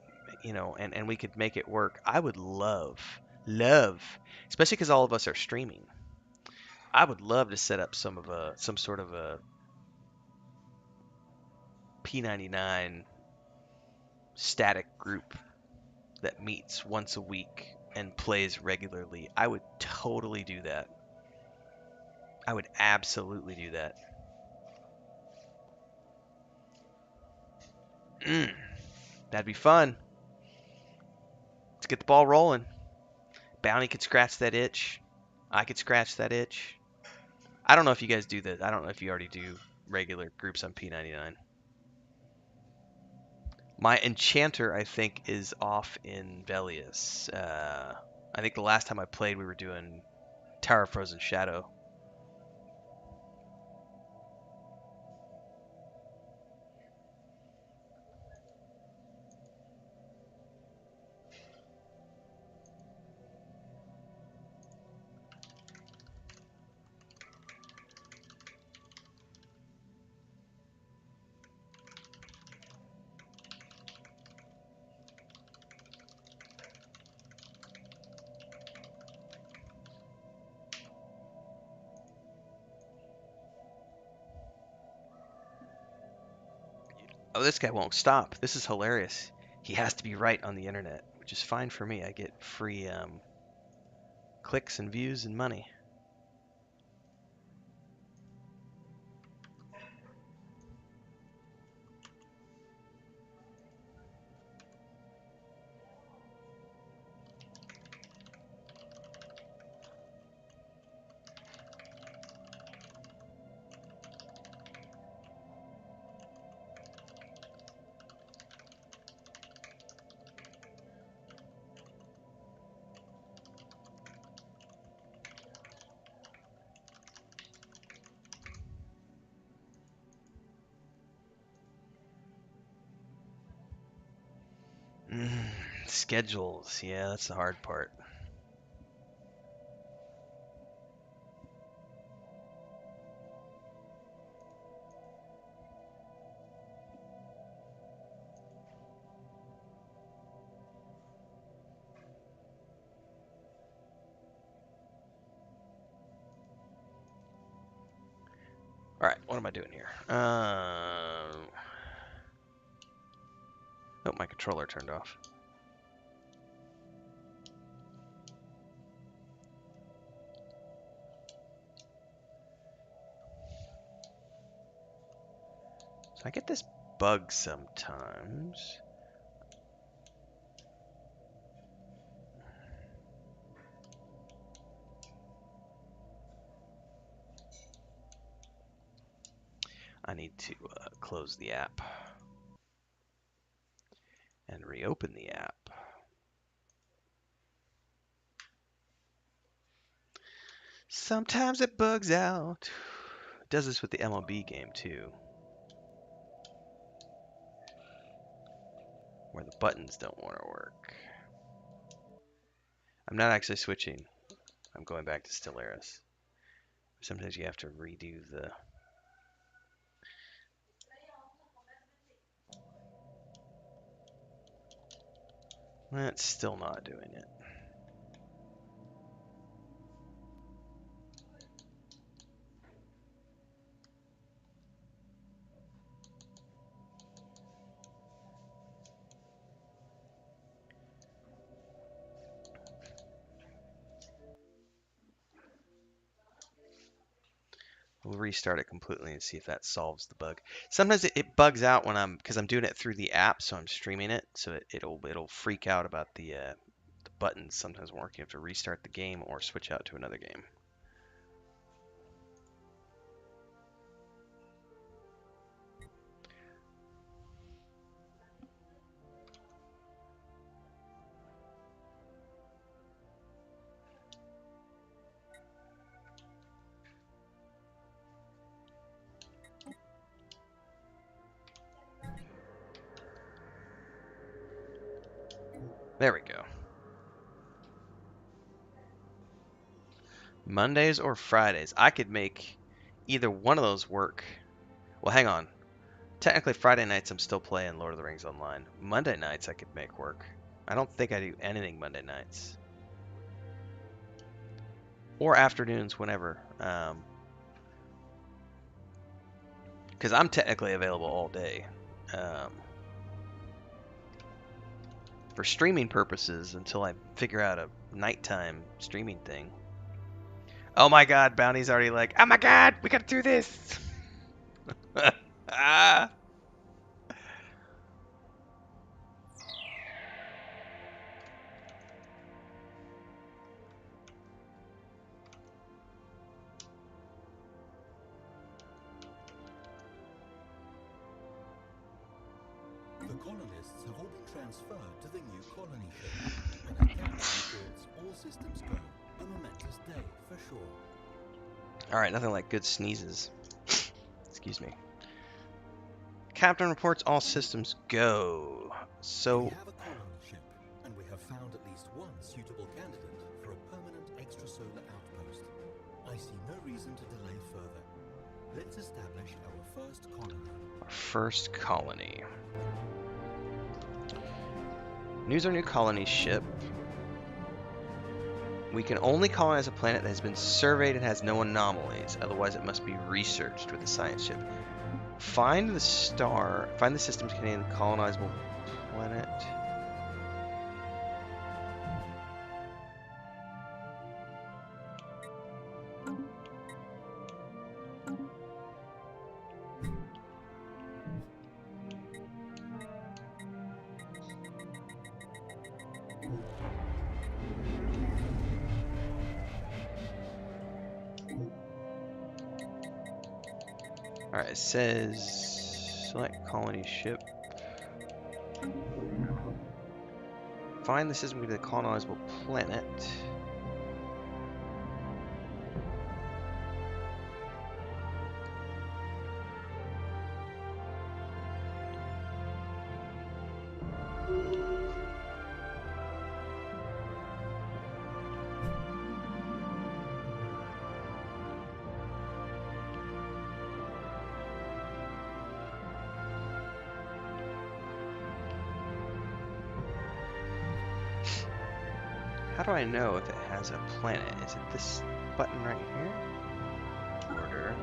and we could make it work, I would love, especially because all of us are streaming. I would love to set up some sort of a P99 static group that meets once a week and plays regularly. I would totally do that. I would absolutely do that. That'd be fun. Let's get the ball rolling. Bounty could scratch that itch. I could scratch that itch. I don't know if you guys do that. I don't know if you already do regular groups on P99. My enchanter, I think, is off in Velius. I think the last time I played, we were doing Tower of Frozen Shadow. Oh, this guy won't stop. This is hilarious. He has to be right on the internet, which is fine for me. I get free clicks and views and money. Schedules. Yeah, that's the hard part. All right, what am I doing here? Oh, my controller turned off. So I get this bug sometimes. I need to close the app and reopen the app. Sometimes it bugs out. It does this with the MLB game too, where the buttons don't want to work. I'm not actually switching. I'm going back to Stellaris. Sometimes you have to redo the... That's still not doing it. We'll restart it completely and see if that solves the bug. Sometimes it bugs out when because I'm doing it through the app, so I'm streaming it, so it'll freak out about the buttons sometimes won't work. You have to restart the game or switch out to another game. There we go. Mondays or Fridays. I could make either one of those work. Well, hang on. Technically, Friday nights I'm still playing Lord of the Rings Online. Monday nights I could make work. I don't think I do anything Monday nights. Or afternoons, whenever. Because I'm technically available all day. For streaming purposes, until I figure out a nighttime streaming thing. Oh my god, Bounty's already like, oh my god, we gotta do this! Ah!
The colonists have all been transferred to the new colony ship, and our captain reports all systems go. A momentous day, for sure.
Alright, nothing like good sneezes. Excuse me. Captain reports all systems go. So...
We have a colony ship, and we have found at least one suitable candidate for a permanent extrasolar outpost. I see no reason to delay further. Let's establish our first colony.
Our first colony. News our new colony ship. We can only colonize a planet that has been surveyed and has no anomalies. Otherwise, it must be researched with a science ship. Find the star. Find the systems containing the colonizable planet. Alright, it says select colony ship. Find the system with the colonizable planet. How do I know if it has a planet? Is it this button right here? Order.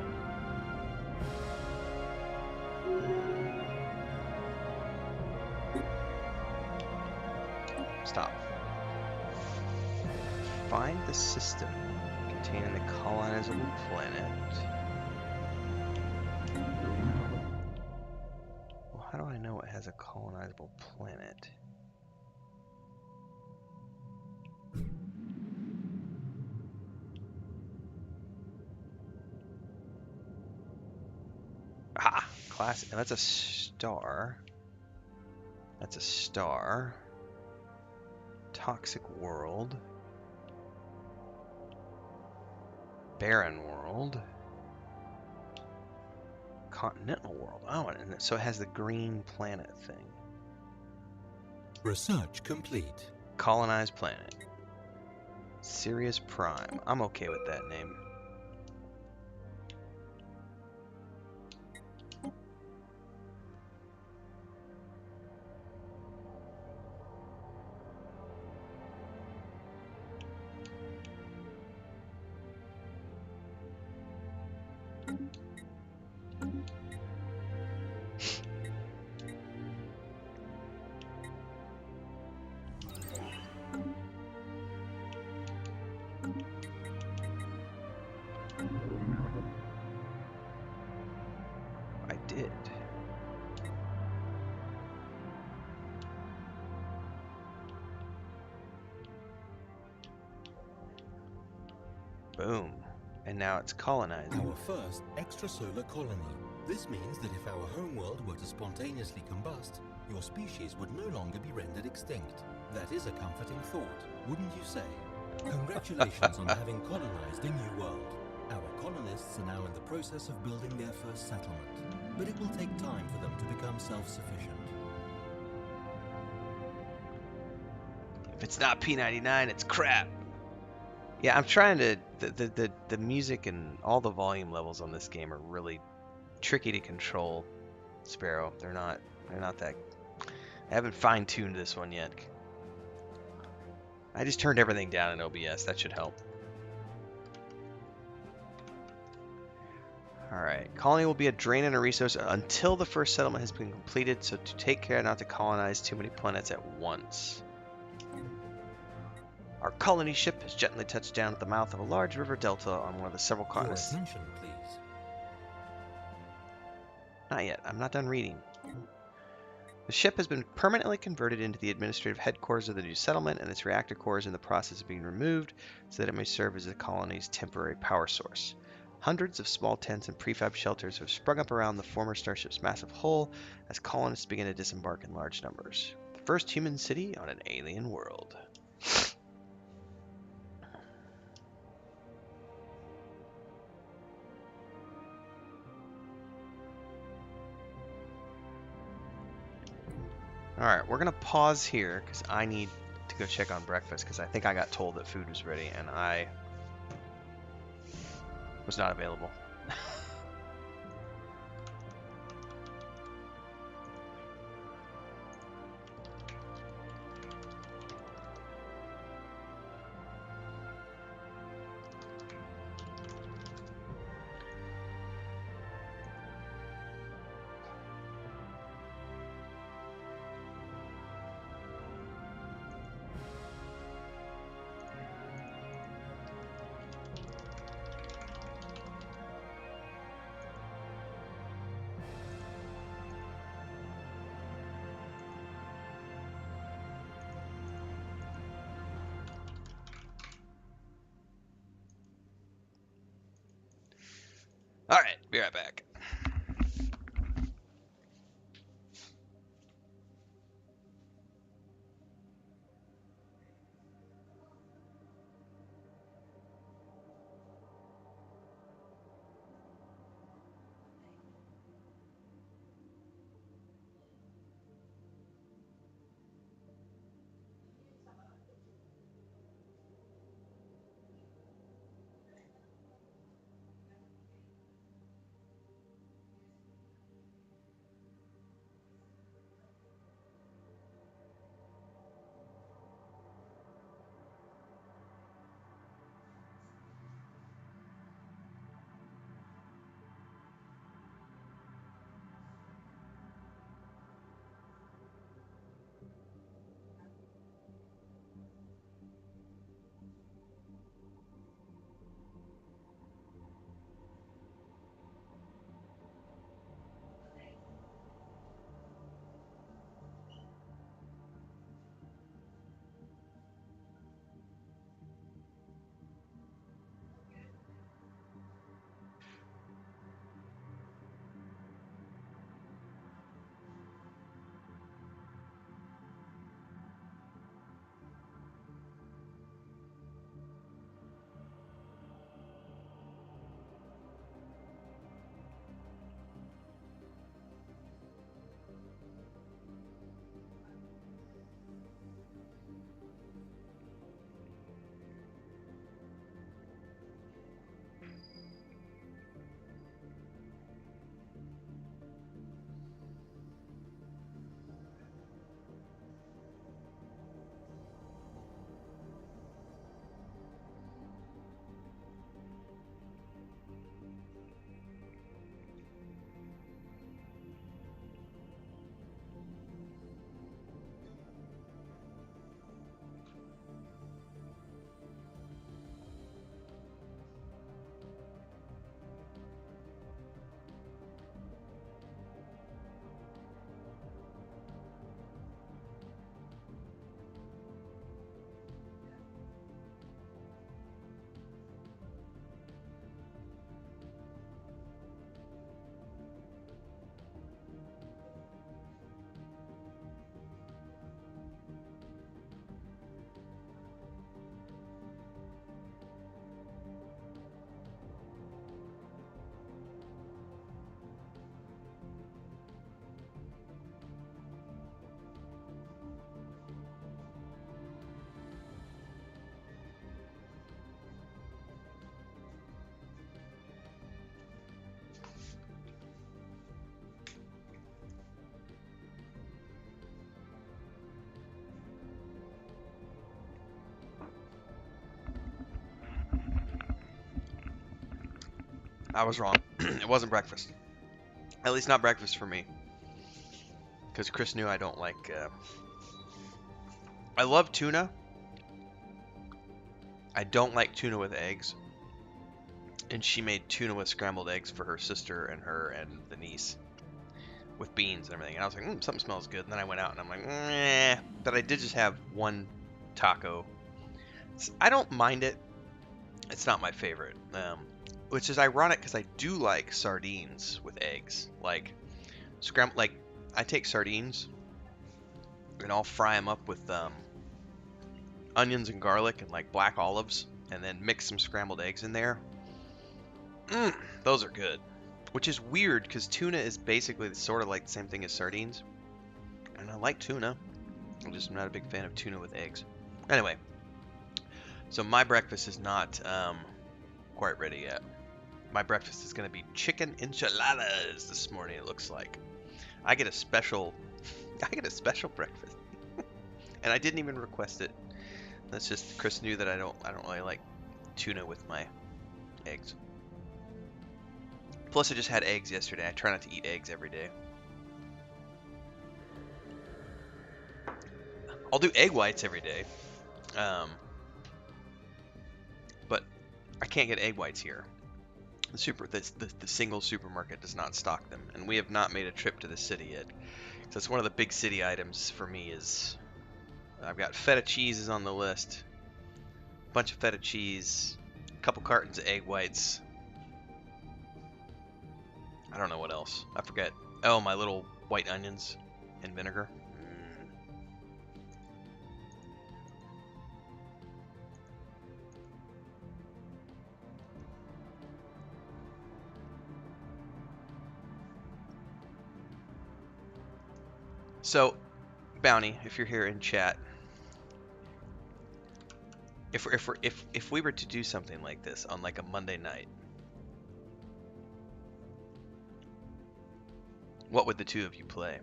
Stop. Find the system containing the colonizable planet. Well, how do I know it has a colonizable planet? Ah, classic. And that's a star. That's a star. Toxic world. barren world. Continental world. Oh, and so it has the green planet thing.
Research complete.
Colonized planet. Sirius Prime. I'm okay with that name. I did. Boom. And now it's colonized.
Our first extrasolar colony. This means that if our homeworld were to spontaneously combust, your species would no longer be rendered extinct. That is a comforting thought, wouldn't you say? Congratulations on having colonized a new world. Our colonists are now in the process of building their first settlement, but it will take time for them to become self-sufficient.
If it's not P99, it's crap. Yeah, I'm trying to. The music and all the volume levels on this game are really tricky to control, Sparrow. They're not that. I haven't fine-tuned this one yet. I just turned everything down in OBS. That should help. Alright. Colony will be a drain and a resource until the first settlement has been completed, so to take care not to colonize too many planets at once. Our colony ship has gently touched down at the mouth of a large river delta on one of the several
Your
continents.
attention, please.
Not yet. I'm not done reading. The ship has been permanently converted into the administrative headquarters of the new settlement, and its reactor core is in the process of being removed so that it may serve as the colony's temporary power source. Hundreds of small tents and prefab shelters have sprung up around the former starship's massive hull as colonists begin to disembark in large numbers. The first human city on an alien world. Alright, we're going to pause here because I need to go check on breakfast because I think I got told that food was ready and I was not available. Alright, be right back. I was wrong. It wasn't breakfast. At least not breakfast for me. Because Chris knew I don't like... I love tuna. I don't like tuna with eggs. And she made tuna with scrambled eggs for her sister and her and the niece. With beans and everything. And I was like, something smells good. And then I went out and I'm like, meh. But I did just have one taco. I don't mind it. It's not my favorite. Which is ironic because I do like sardines with eggs. Like, I take sardines and I'll fry them up with onions and garlic and like black olives. And then mix some scrambled eggs in there. Those are good. Which is weird because tuna is basically sort of like the same thing as sardines. And I like tuna. I'm just not a big fan of tuna with eggs. Anyway. So my breakfast is not quite ready yet. My breakfast is going to be chicken enchiladas this morning, it looks like. I get a special breakfast. And I didn't even request it. That's just Chris knew that I don't really like tuna with my eggs. Plus, I just had eggs yesterday. I try not to eat eggs every day. I'll do egg whites every day. But I can't get egg whites here. The single supermarket does not stock them. And we have not made a trip to the city yet. So it's one of the big city items for me is... I've got feta cheese is on the list. A bunch of feta cheese. A couple cartons of egg whites. I don't know what else. I forget. Oh, my little white onions and vinegar. So, Bounty, if you're here in chat, if we were to do something like this on like a Monday night, what would the two of you play?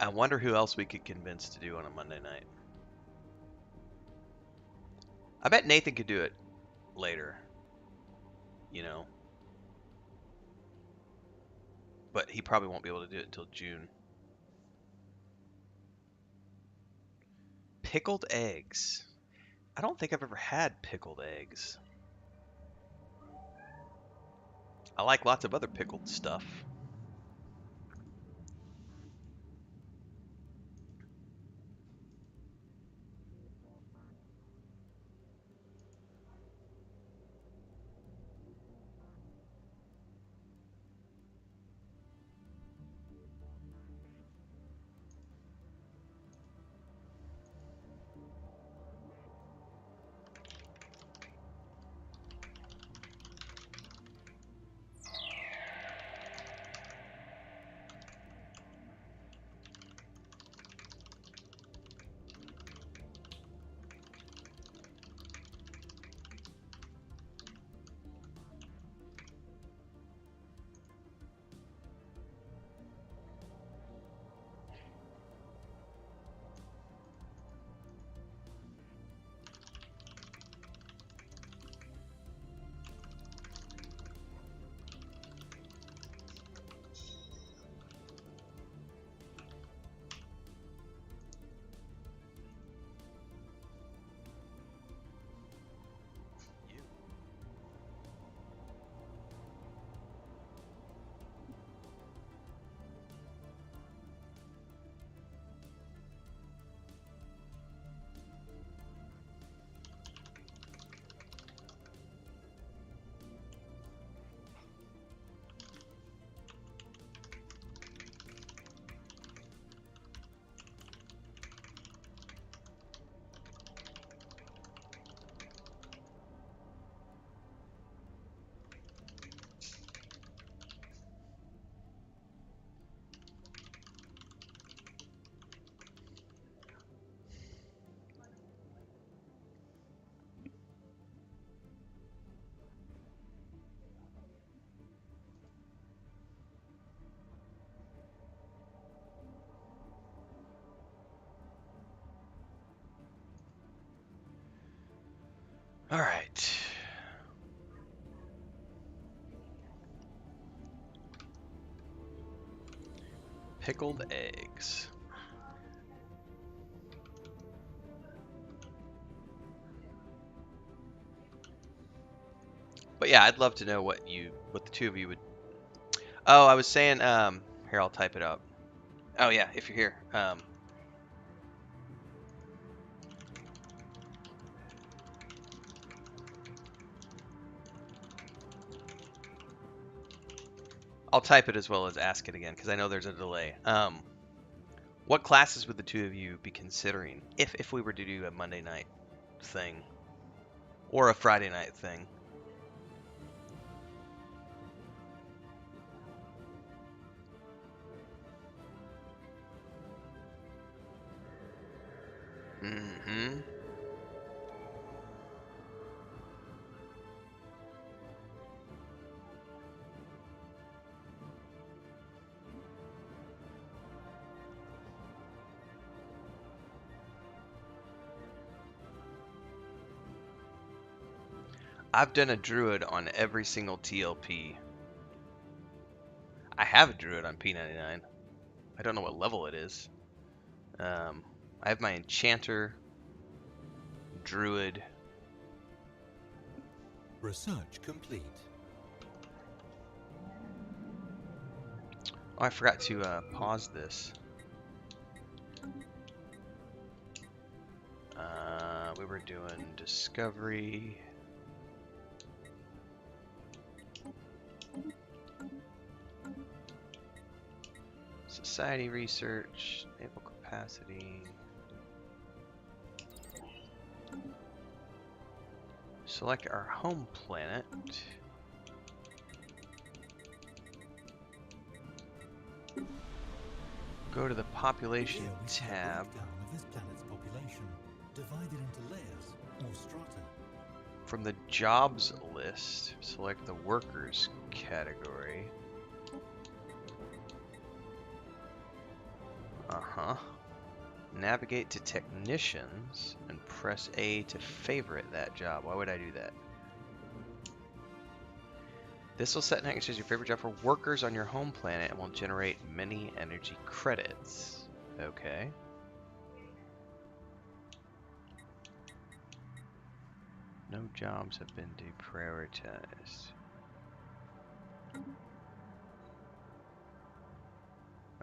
I wonder who else we could convince to do on a Monday night. I bet Nathan could do it later. You know. But he probably won't be able to do it until June. Pickled eggs. I don't think I've ever had pickled eggs. I like lots of other pickled stuff. All right. Pickled eggs. But yeah, I'd love to know what the two of you would. Oh, I was saying, here, I'll type it up. Oh yeah, if you're here. I'll type it as well as ask it again because I know there's a delay. What classes would the two of you be considering if we were to do a Monday night thing or a Friday night thing? Mm-hmm. I've done a druid on every single TLP. I have a druid on P99. I don't know what level it is. I have my enchanter, druid.
Research complete.
Oh, I forgot to pause this. We were doing discovery. Society research, naval capacity. Select our home planet. Go to the population
Here we see a
tab.
breakdown of this planet's population, divided into layers or strata.
From the jobs list, select the workers category. Navigate to technicians and press A to favorite that job. Why would I do that? This will set next as your favorite job for workers on your home planet and will generate many energy credits. Okay. No jobs have been deprioritized.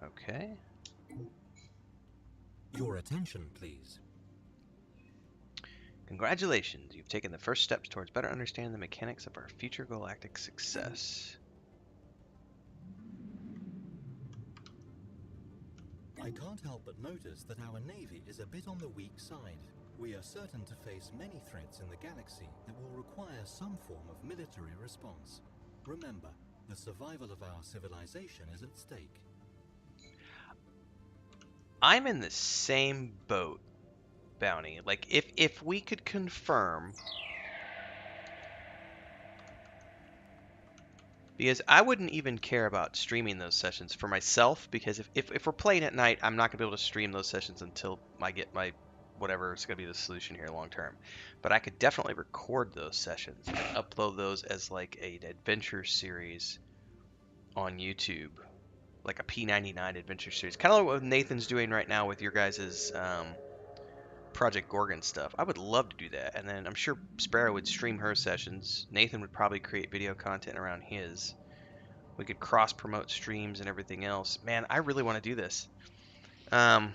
Okay.
Your attention, please.
Congratulations, you've taken the first steps towards better understanding the mechanics of our future galactic success.
I can't help but notice that our navy is a bit on the weak side. We are certain to face many threats in the galaxy that will require some form of military response. Remember, the survival of our civilization is at stake.
I'm in the same boat, Bounty. Like, if we could confirm, because I wouldn't even care about streaming those sessions for myself, because if we're playing at night, I'm not gonna be able to stream those sessions until I get my whatever is gonna be the solution here long term. But I could definitely record those sessions and upload those as like an adventure series on YouTube, like a P99 adventure series, kind of like what Nathan's doing right now with your guys's Project Gorgon stuff. I would love to do that, and then I'm sure Sparrow would stream her sessions. Nathan would probably create video content around his. We could cross promote streams and everything else. Man, I really want to do this. I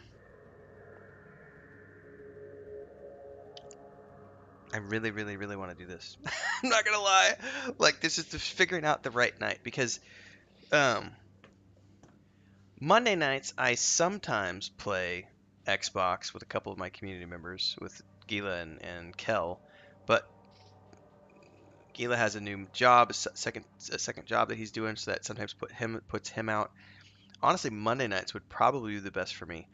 really, really, really want to do this. I'm not gonna lie. Like, this is just figuring out the right night because Monday nights I sometimes play Xbox with a couple of my community members, with Gila and Kel, but Gila has a new job, a second job that he's doing, so that sometimes puts him out. Honestly, Monday nights would probably be the best for me.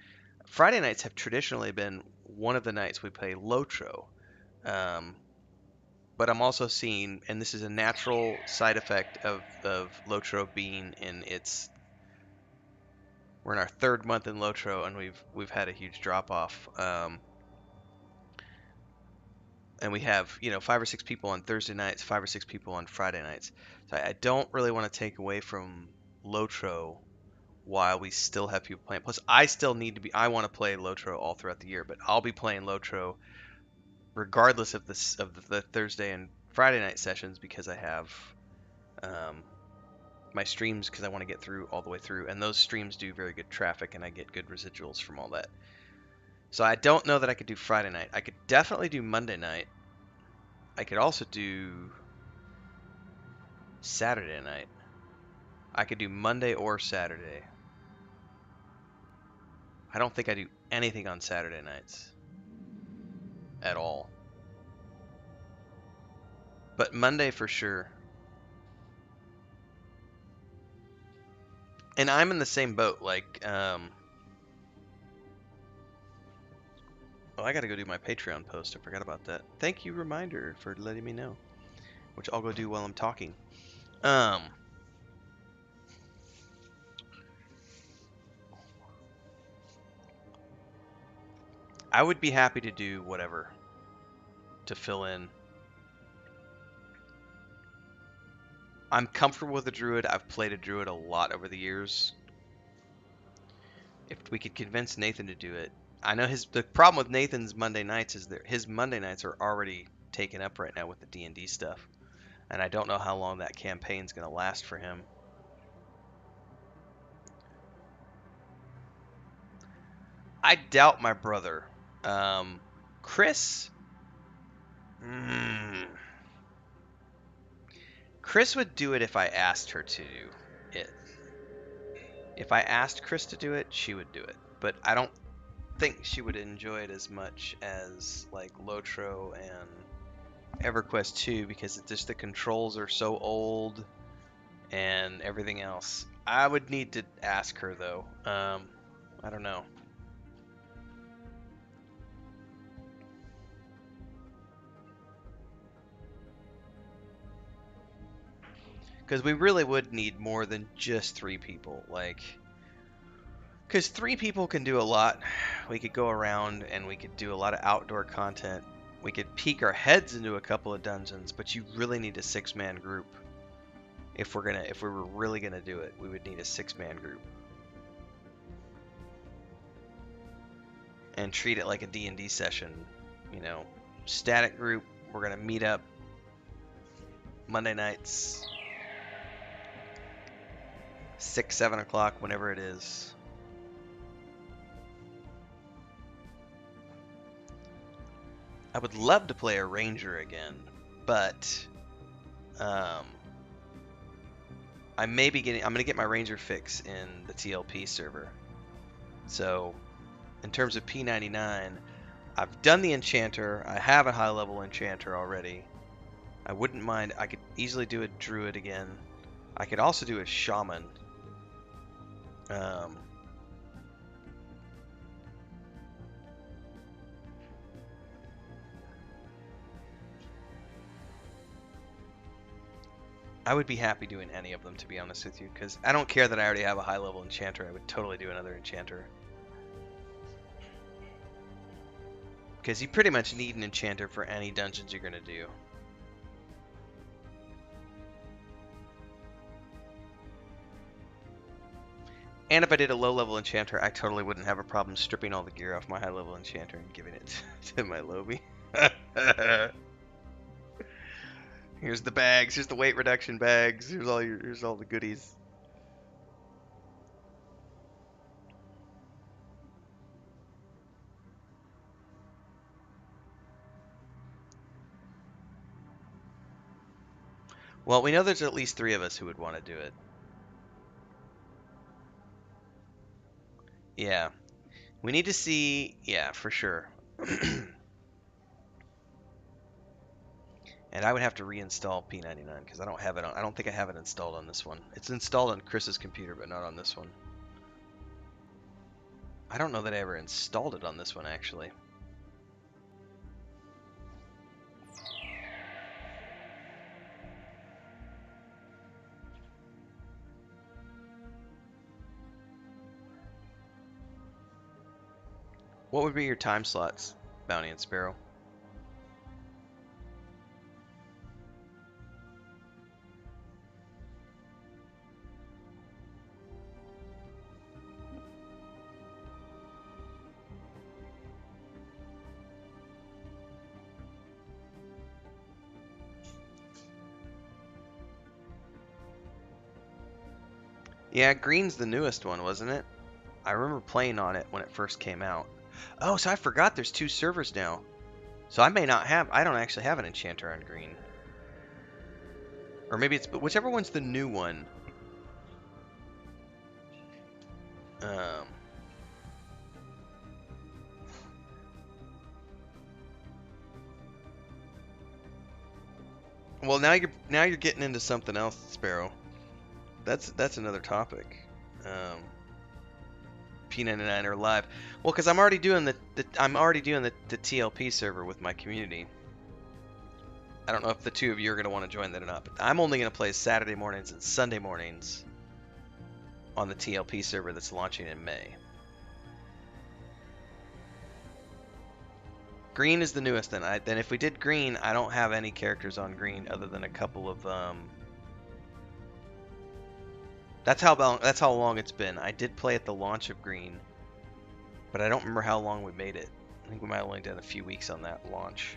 Friday nights have traditionally been one of the nights we play Lotro. Um, but I'm also seeing, and this is a natural side effect of Lotro being in its. We're in our third month in Lotro, and we've had a huge drop off. and we have, you know, 5 or 6 people on Thursday nights, 5 or 6 people on Friday nights. So I don't really want to take away from Lotro while we still have people playing. Plus, I still need to be. I want to play Lotro all throughout the year, but I'll be playing Lotro regardless of the Thursday and Friday night sessions because I have um, my streams because I want to get through all the way through, and those streams do very good traffic, and I get good residuals from all that. So I don't know that I could do Friday night. I could definitely do Monday night. I could also do Saturday night. I could do Monday or Saturday. I don't think I do anything on Saturday nights at all. But Monday for sure. And I'm in the same boat. Like, oh, I gotta go do my Patreon post. I forgot about that. Thank you, reminder, for letting me know. Which I'll go do while I'm talking. I would be happy to do whatever to fill in. I'm comfortable with a druid. I've played a druid a lot over the years. If we could convince Nathan to do it. I know the problem with Nathan's Monday nights is that his Monday nights are already taken up right now with the D&D stuff. And I don't know how long that campaign's going to last for him. I doubt my brother. Chris? Chris would do it if I asked her to do it. If I asked Chris to do it, she would do it. But I don't think she would enjoy it as much as like Lotro and EverQuest 2 because the controls are so old and everything else. I would need to ask her though. I don't know. Because we really would need more than just 3 people. Like, because 3 people can do a lot. We could go around and we could do a lot of outdoor content. We could peek our heads into a couple of dungeons, but you really need a 6-man group. If we were really gonna do it, we would need a 6-man group. And treat it like a D&D session, you know, static group. We're gonna meet up Monday nights, 6, 7 o'clock, whenever it is. I would love to play a ranger again, but I'm gonna get my ranger fix in the TLP server. So in terms of P99, I've done the enchanter. I have a high level enchanter already. I wouldn't mind. I could easily do a druid again. I could also do a shaman. I would be happy doing any of them, to be honest with you, because I don't care that I already have a high level enchanter. I would totally do another enchanter. Because you pretty much need an enchanter for any dungeons you're going to do. And if I did a low-level enchanter, I totally wouldn't have a problem stripping all the gear off my high-level enchanter and giving it to my lobby. Here's the bags. Here's the weight reduction bags. Here's all the goodies. Well, we know there's at least 3 of us who would want to do it. Yeah. We need to see, yeah, for sure. And I would have to reinstall P99 because I don't have it on. I don't think I have it installed on this one. It's installed on Chris's computer, but not on this one. I don't know that I ever installed it on this one, actually. What would be your time slots, Bounty and Sparrow? Yeah, green's the newest one, wasn't it? I remember playing on it when it first came out. Oh, so I forgot there's 2 servers now. So I may not have, I don't actually have an enchanter on green. Or maybe it's, but whichever one's the new one. Um, well, now you're getting into something else, Sparrow. That's another topic. P99 are live. Well, because I'm already doing the TLP server with my community. I don't know if the 2 of you are going to want to join that or not, but I'm only going to play Saturday mornings and Sunday mornings on the TLP server that's launching in May. Green is the newest. Then if we did green, I don't have any characters on green other than a couple of. That's how long it's been. I did play at the launch of green, but I don't remember how long we made it. I think we might have only done a few weeks on that launch.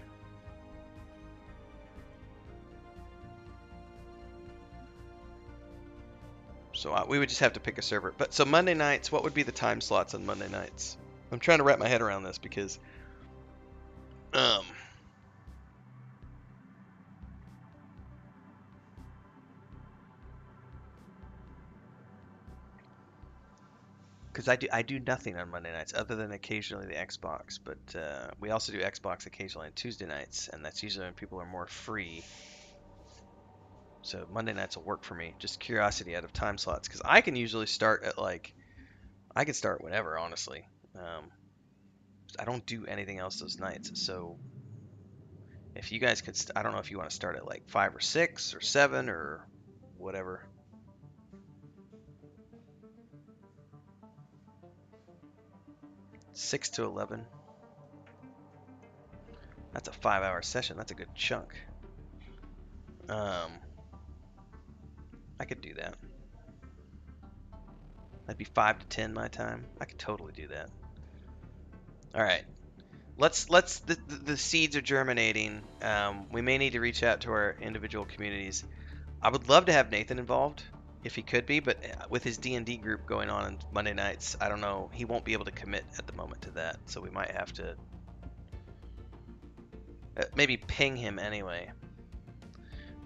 So we would just have to pick a server. But so Monday nights, what would be the time slots on Monday nights? I'm trying to wrap my head around this because I do nothing on Monday nights other than occasionally the Xbox, but we also do Xbox occasionally on Tuesday nights, and that's usually when people are more free. So Monday nights will work for me. Just curiosity out of time slots, because I can usually start at I can start whenever, honestly. I don't do anything else those nights, so if you guys could, I don't know if you want to start at like 5 or 6 or 7 or whatever. 6 to 11. That's a 5-hour session. That's a good chunk. I could do that. That'd be 5 to 10 my time. I could totally do that. All right. The seeds are germinating. We may need to reach out to our individual communities. I would love to have Nathan involved if he could be, but with his D&D group going on Monday nights, I don't know. He won't be able to commit at the moment to that, so we might have to maybe ping him anyway,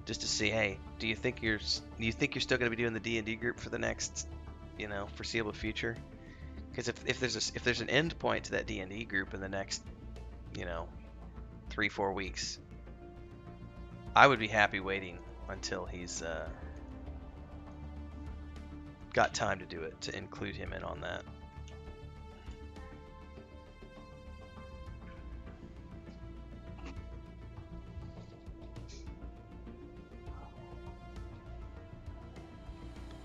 just to see, hey, do you think you're still going to be doing the D&D group for the next, foreseeable future? Because if there's an end point to that D&D group in the next, 3-4 weeks, I would be happy waiting until he's got time to do it, to include him in on that.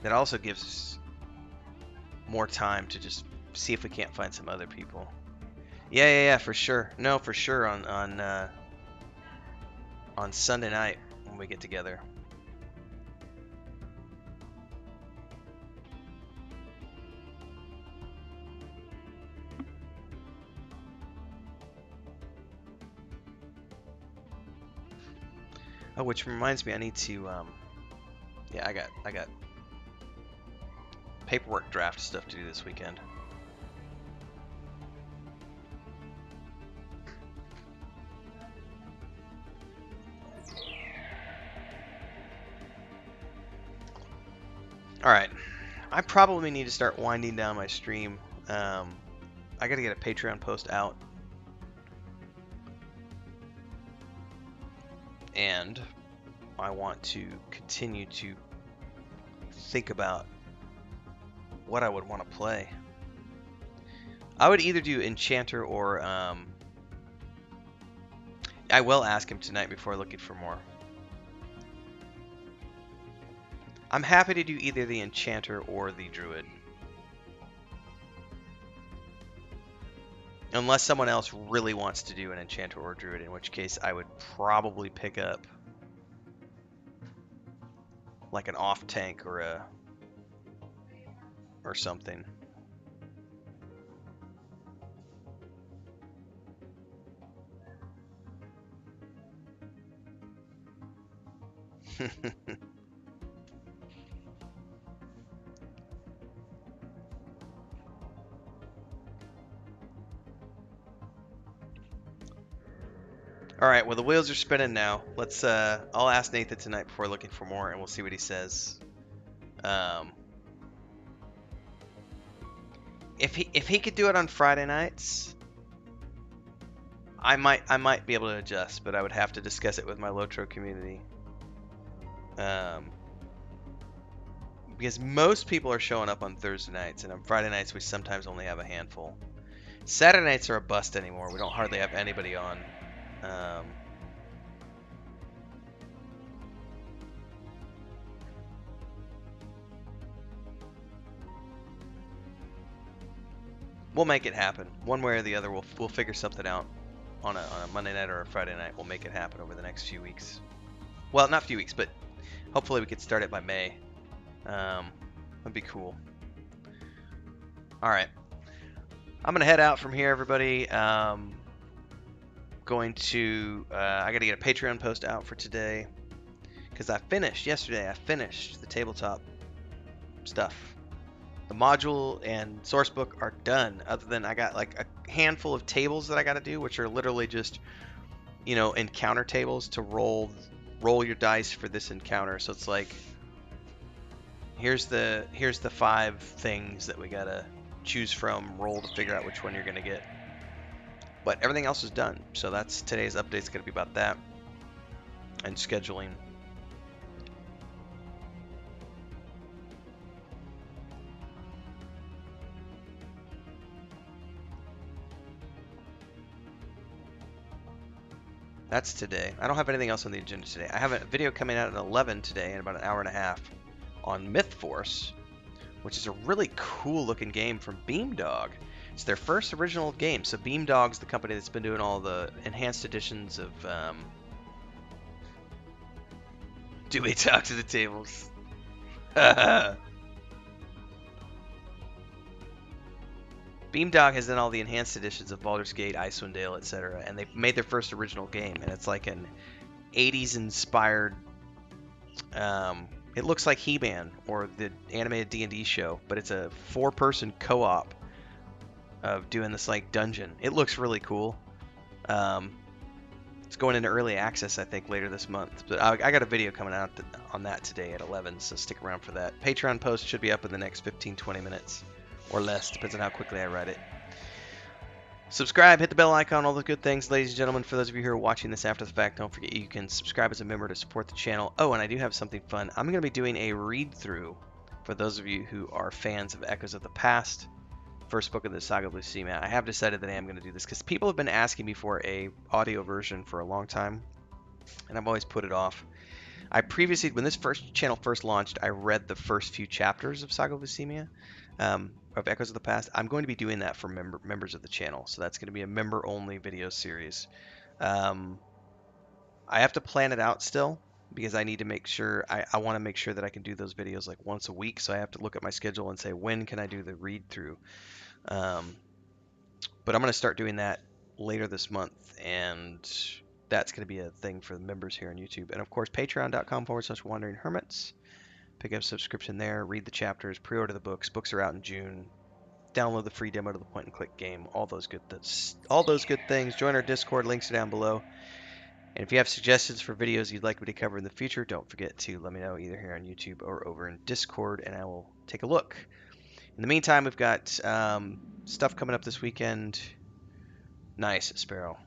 That also gives us more time to just see if we can't find some other people. Yeah, for sure. No, for sure on Sunday night when we get together. Oh, which reminds me, I need to yeah, I got paperwork draft stuff to do this weekend. Alright, I probably need to start winding down my stream. I gotta get a Patreon post out. And I want to continue to think about what I would want to play. I would either do Enchanter or I will ask him tonight before looking for more. I'm happy to do either the Enchanter or the Druid. Unless someone else really wants to do an Enchanter or Druid, in which case I would probably pick up like an off tank or something. All right, well, the wheels are spinning now. Let's, I'll ask Nathan tonight before looking for more, and we'll see what he says. If he could do it on Friday nights, I might be able to adjust, but I would have to discuss it with my Lotro community. Because most people are showing up on Thursday nights, and on Friday nights we sometimes only have a handful. Saturday nights are a bust anymore. We don't hardly have anybody on. We'll make it happen. One way or the other, we'll figure something out on a Monday night or a Friday night. We'll make it happen over the next few weeks. Well, not few weeks, but hopefully we could start it by May. That'd be cool. All right. I'm going to head out from here, everybody. Going to, I got to get a Patreon post out for today. Because yesterday I finished the tabletop stuff. The module and source book are done. Other than I got like a handful of tables that I got to do, which are literally just, encounter tables to roll your dice for this encounter. So it's like, here's the 5 things that we got to choose from, roll to figure out which one you're going to get. But everything else is done. So that's today's update. Is going to be about that and scheduling. That's today. I don't have anything else on the agenda today. I have a video coming out at 11 today in about an hour and a half on Myth Force, which is a really cool looking game from Beamdog. It's their first original game. So Beamdog's the company that's been doing all the enhanced editions of Do We Talk to the Tables? Beamdog has done all the enhanced editions of Baldur's Gate, Icewind Dale, etc., and they made their first original game, and it's like an 80s inspired. It looks like He-Man or the animated D&D show, but it's a 4-person co-op of doing this like dungeon. It looks really cool. It's going into early access, I think, later this month. But I got a video coming out on that today at 11, so stick around for that. Patreon post should be up in the next 15-20 minutes. Or less, depends on how quickly I write it. Subscribe, hit the bell icon, all the good things. Ladies and gentlemen, for those of you who are watching this after the fact, don't forget you can subscribe as a member to support the channel. Oh, and I do have something fun. I'm going to be doing a read-through for those of you who are fans of Echoes of the Past, first book of the Saga of Lucimia. I have decided that I am going to do this because people have been asking me for a audio version for a long time, and I've always put it off. I previously, when this channel first launched, I read the first few chapters of Saga of Lucimia. Of Echoes of the Past. I'm going to be doing that for members of the channel, so that's going to be a member-only video series. I have to plan it out still because I need to make sure, I want to make sure that I can do those videos like once a week, so I have to look at my schedule and say, when can I do the read-through? But I'm going to start doing that later this month, and that's going to be a thing for the members here on YouTube. And of course, patreon.com/wandering hermits. Pick up a subscription there, read the chapters, pre-order the books. Books are out in June. Download the free demo to the point-and-click game. All those good things. Join our Discord. Links are down below. And if you have suggestions for videos you'd like me to cover in the future, don't forget to let me know either here on YouTube or over in Discord, and I will take a look. In the meantime, we've got stuff coming up this weekend. Nice, Sparrow.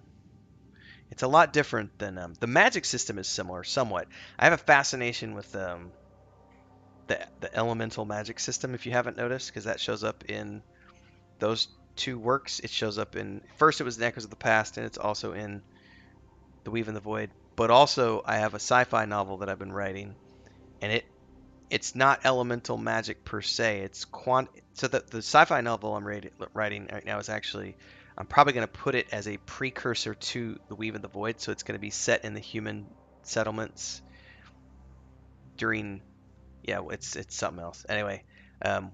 It's a lot different than the magic system is similar somewhat. I have a fascination with the elemental magic system, if you haven't noticed, because that shows up in those 2 works. It shows up in, first it was in Echoes of the Past, and it's also in The Weave in the Void. But also I have a sci-fi novel that I've been writing, and it's not elemental magic per se. It's so the sci-fi novel I'm writing right now is actually, I'm probably going to put it as a precursor to The Weave in the Void, so it's going to be set in the human settlements during. Yeah, it's something else. Anyway,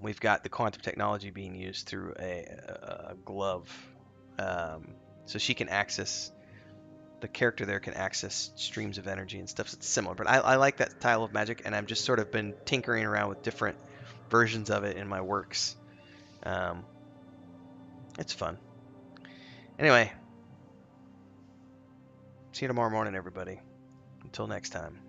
we've got the quantum technology being used through a glove. So she can access, the character there can access streams of energy and stuff. So it's similar, but I like that style of magic, and I've just sort of been tinkering around with different versions of it in my works. It's fun. Anyway, See you tomorrow morning, everybody. Until next time.